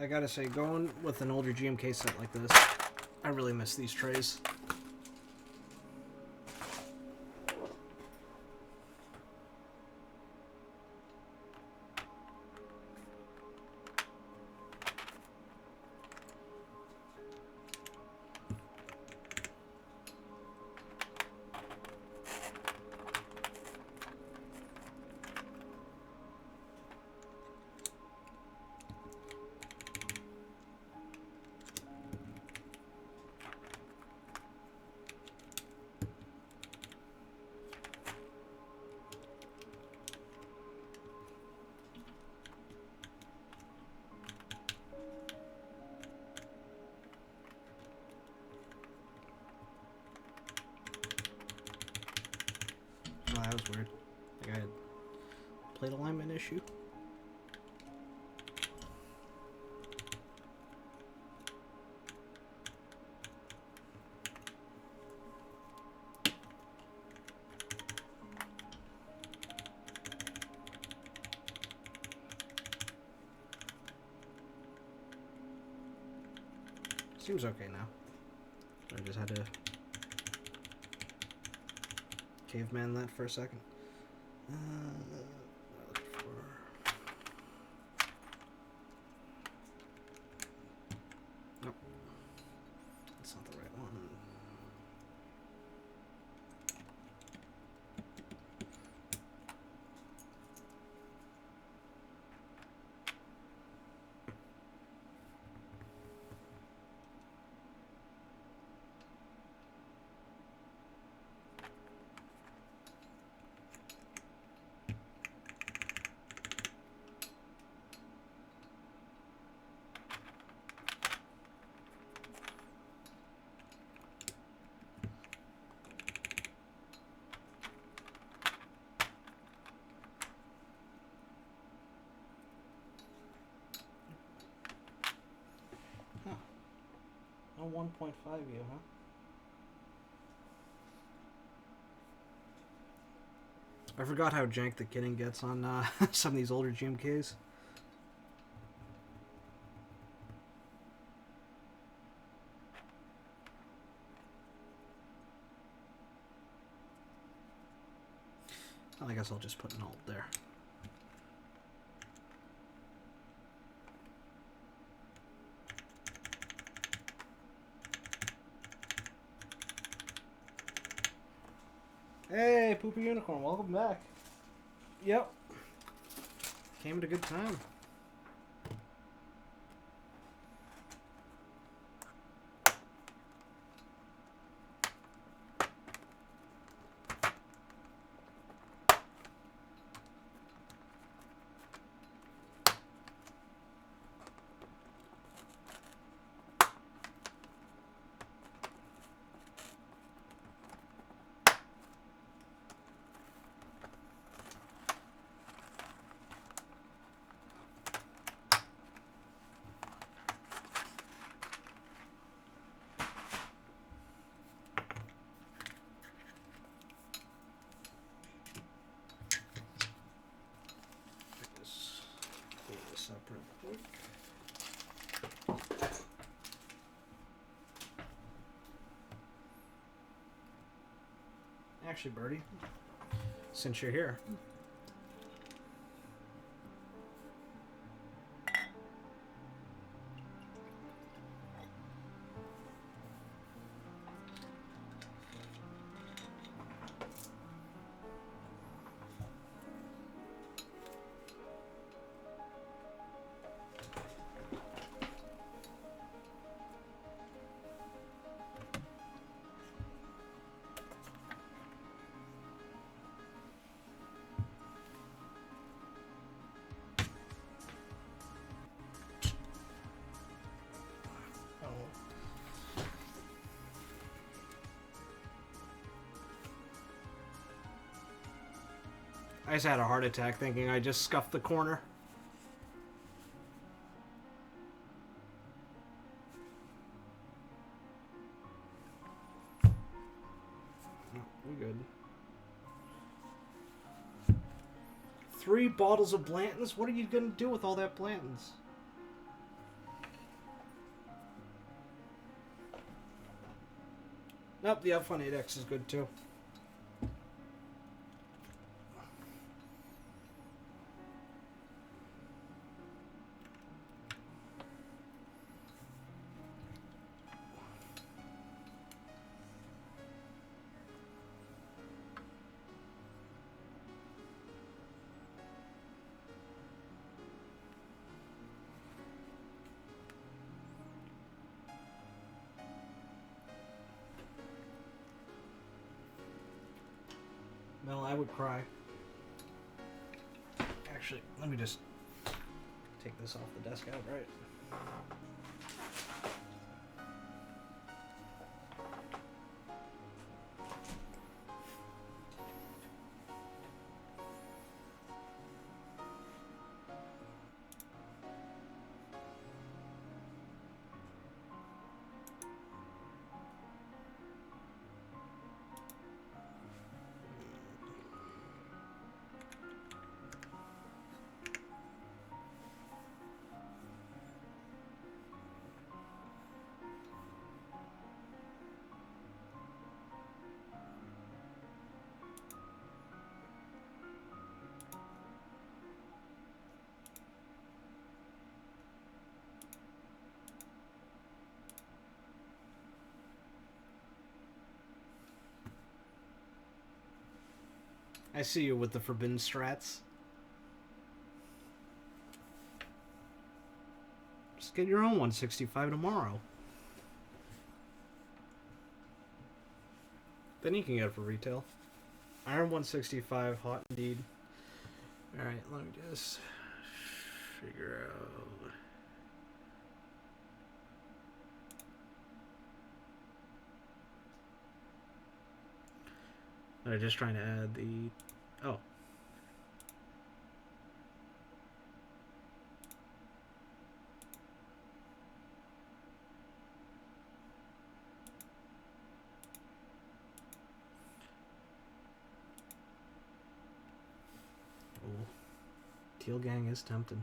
I gotta say, going with an older GMK set like this, I really miss these trays. Oh, that was weird. Like I had plate alignment issue. Seems okay now. I just had to caveman that for a second. Nope. That's not the right one. Oh, 1.5 U, huh? I forgot how jank the kitting gets on some of these older GMKs. I guess I'll just put an alt there. Hey, Poopy Unicorn, welcome back. Yep. Came at a good time. Actually, Birdie, since you're here, I just had a heart attack thinking I just scuffed the corner. Oh, we're good. 3 bottles of Blanton's? What are you gonna do with all that Blanton's? Nope, the F18X is good too. Well, I would cry. Actually, let me just take this off the desk outright. I see you with the forbidden strats. Just get your own 165 tomorrow. Then you can get it for retail. Iron165, hot indeed. Alright, let me just figure out. I'm just trying to add the... Oh. Oh. Teal Gang is tempting.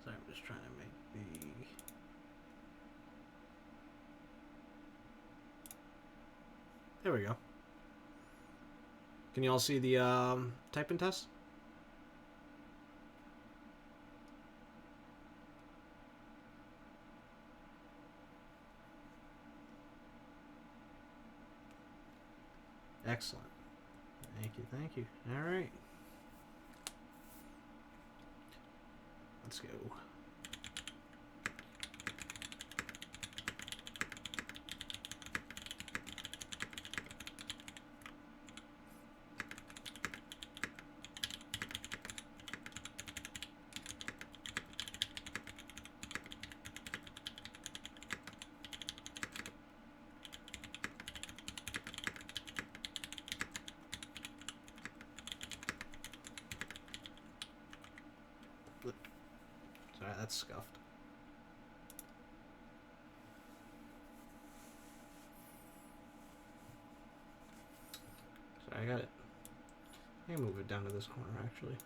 Sorry, I'm just trying to make the... There we go. Can you all see the typing test? Excellent. Thank you, thank you. All right. Let's go. Sorry, that's scuffed. Sorry, I got it. I can move it down to this corner, actually.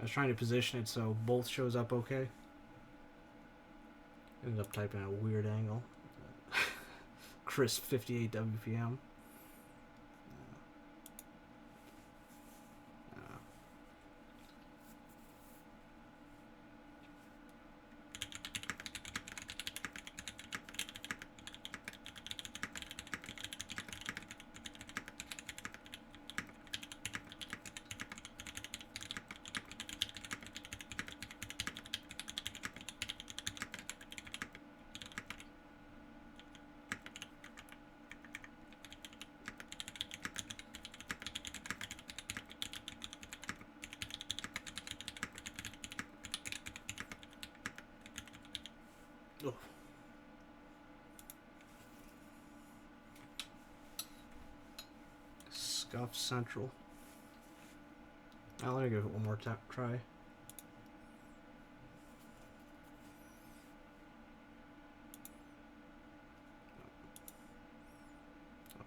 I was trying to position it so both shows up okay. Ended up typing at a weird angle. Crisp 58 WPM. off central. Now let me give it one more try. Oh,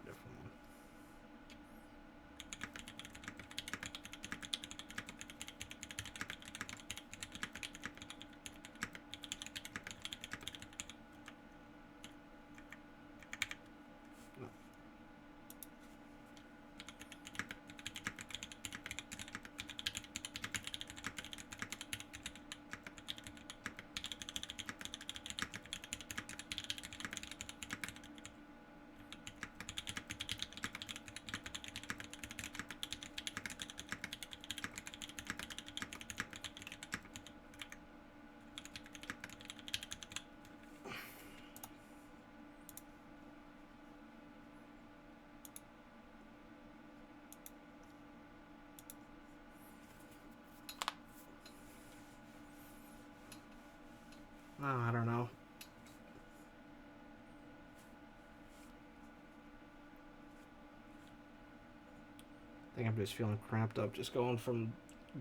different one. Oh, I don't know. I think I'm just feeling cramped up, just going from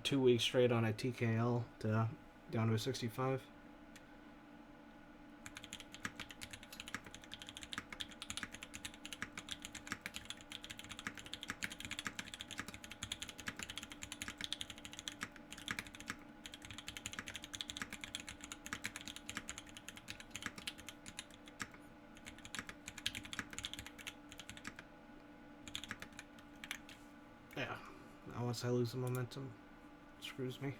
2 weeks straight on a TKL to down to a 65. Yeah. Now once I lose the momentum, it screws me.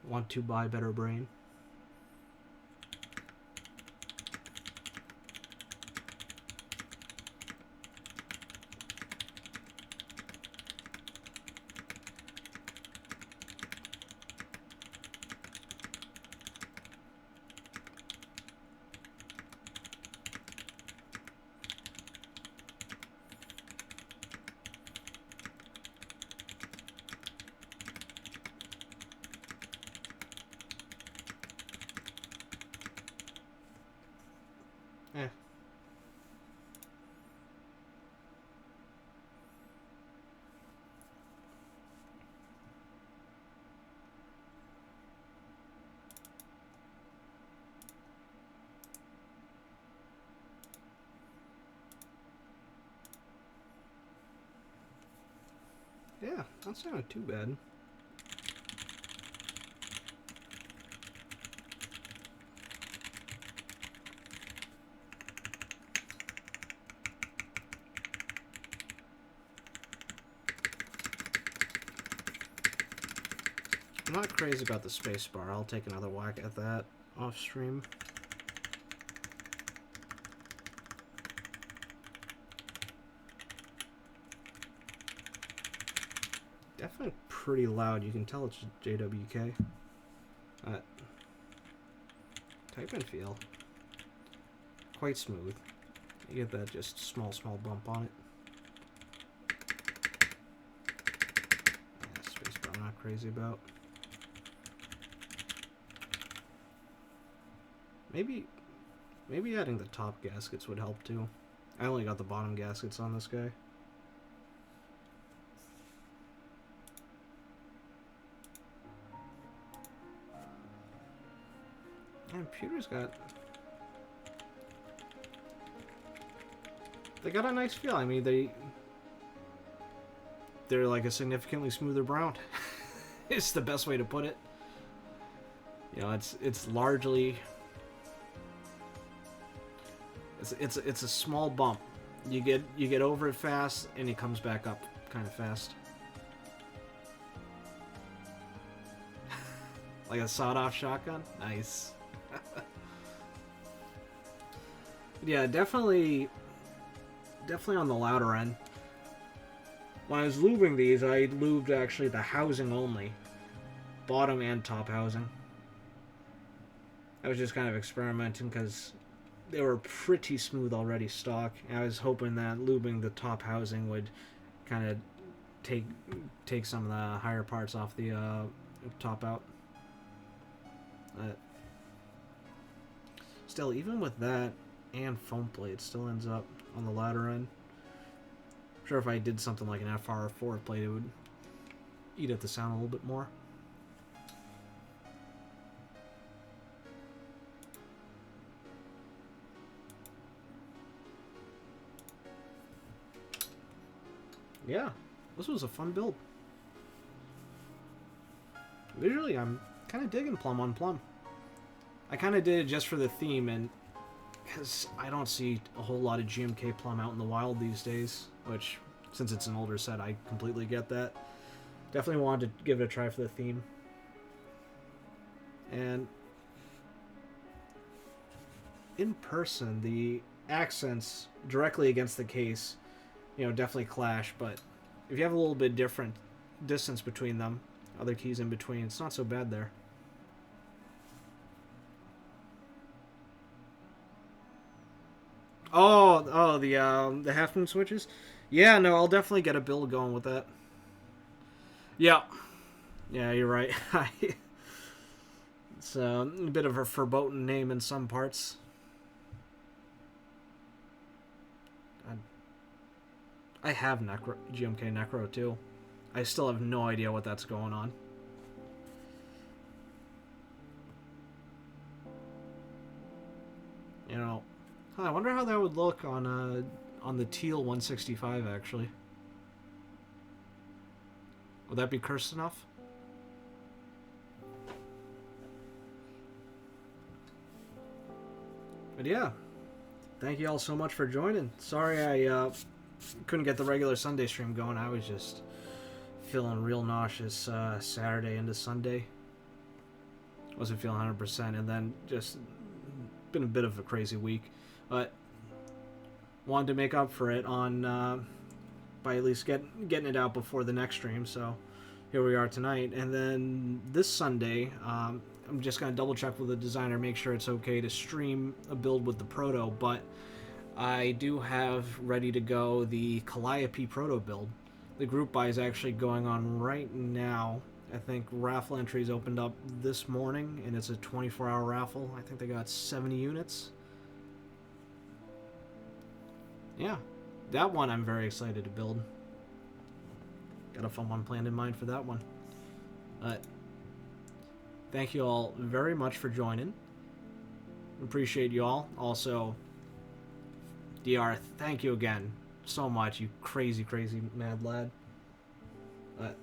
Want to buy better brain. Eh. Yeah, that's not too bad. I'm not crazy about the space bar. I'll take another whack at that off stream. Definitely pretty loud. You can tell it's JWK. Type and feel. Quite smooth. You get that just small bump on it. Yeah, space bar I'm not crazy about. Maybe adding the top gaskets would help too. I only got the bottom gaskets on this guy. And Pewter's they got a nice feel. I mean, they're like a significantly smoother brown. It's the best way to put it. You know, it's largely it's a small bump. You get over it fast, and it comes back up kind of fast. Like a sawed-off shotgun. Nice. Yeah, definitely on the louder end. When I was lubing these, I lubed actually the housing only. Bottom and top housing. I was just kind of experimenting because they were pretty smooth already stock. And I was hoping that lubing the top housing would kind of take some of the higher parts off the top out. Still, even with that and foam plate, it still ends up on the ladder end. I'm sure if I did something like an FR4 plate, it would eat at the sound a little bit more. Yeah, this was a fun build. Visually, I'm kind of digging Plum on Plum. I kind of did it just for the theme, and because I don't see a whole lot of GMK Plum out in the wild these days, which, since it's an older set, I completely get that. Definitely wanted to give it a try for the theme. And in person, the accents directly against the case, you know, definitely clash, but if you have a little bit different distance between them, other keys in between, it's not so bad there. Oh, the half moon switches? Yeah, no, I'll definitely get a build going with that. Yeah. Yeah, you're right. It's a bit of a verboten name in some parts. I have GMK Necro too. I still have no idea what that's going on. You know, I wonder how that would look on the teal 165 actually. Would that be cursed enough? But yeah, thank you all so much for joining. Sorry I couldn't get the regular Sunday stream going. I was just feeling real nauseous Saturday into Sunday. Wasn't feeling 100%, and then just been a bit of a crazy week. But wanted to make up for it on by at least getting it out before the next stream. So here we are tonight, and then this Sunday, I'm just gonna double check with the designer, make sure it's okay to stream a build with the proto. But I do have ready to go the Calliope proto build. The group buy is actually going on right now. I think raffle entries opened up this morning, and it's a 24-hour raffle. I think they got 70 units. Yeah, that one I'm very excited to build. Got a fun one planned in mind for that one. But thank you all very much for joining. Appreciate you all. Also, DR, thank you again so much, you crazy, crazy mad lad. But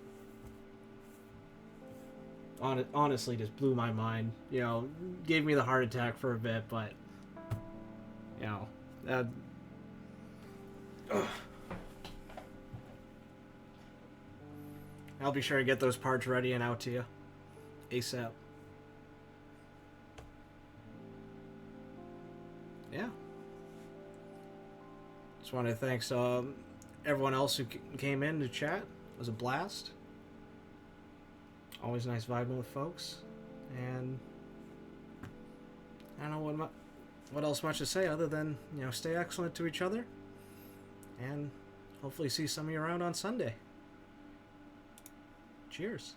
honestly, just blew my mind. You know, gave me the heart attack for a bit, but you know, that. I'll be sure to get those parts ready and out to you ASAP. Yeah. Just want to thank everyone else who came in to chat. It was a blast. Always nice vibing with folks. And I don't know what else much to say other than, you know, stay excellent to each other. And hopefully see some of you around on Sunday. Cheers.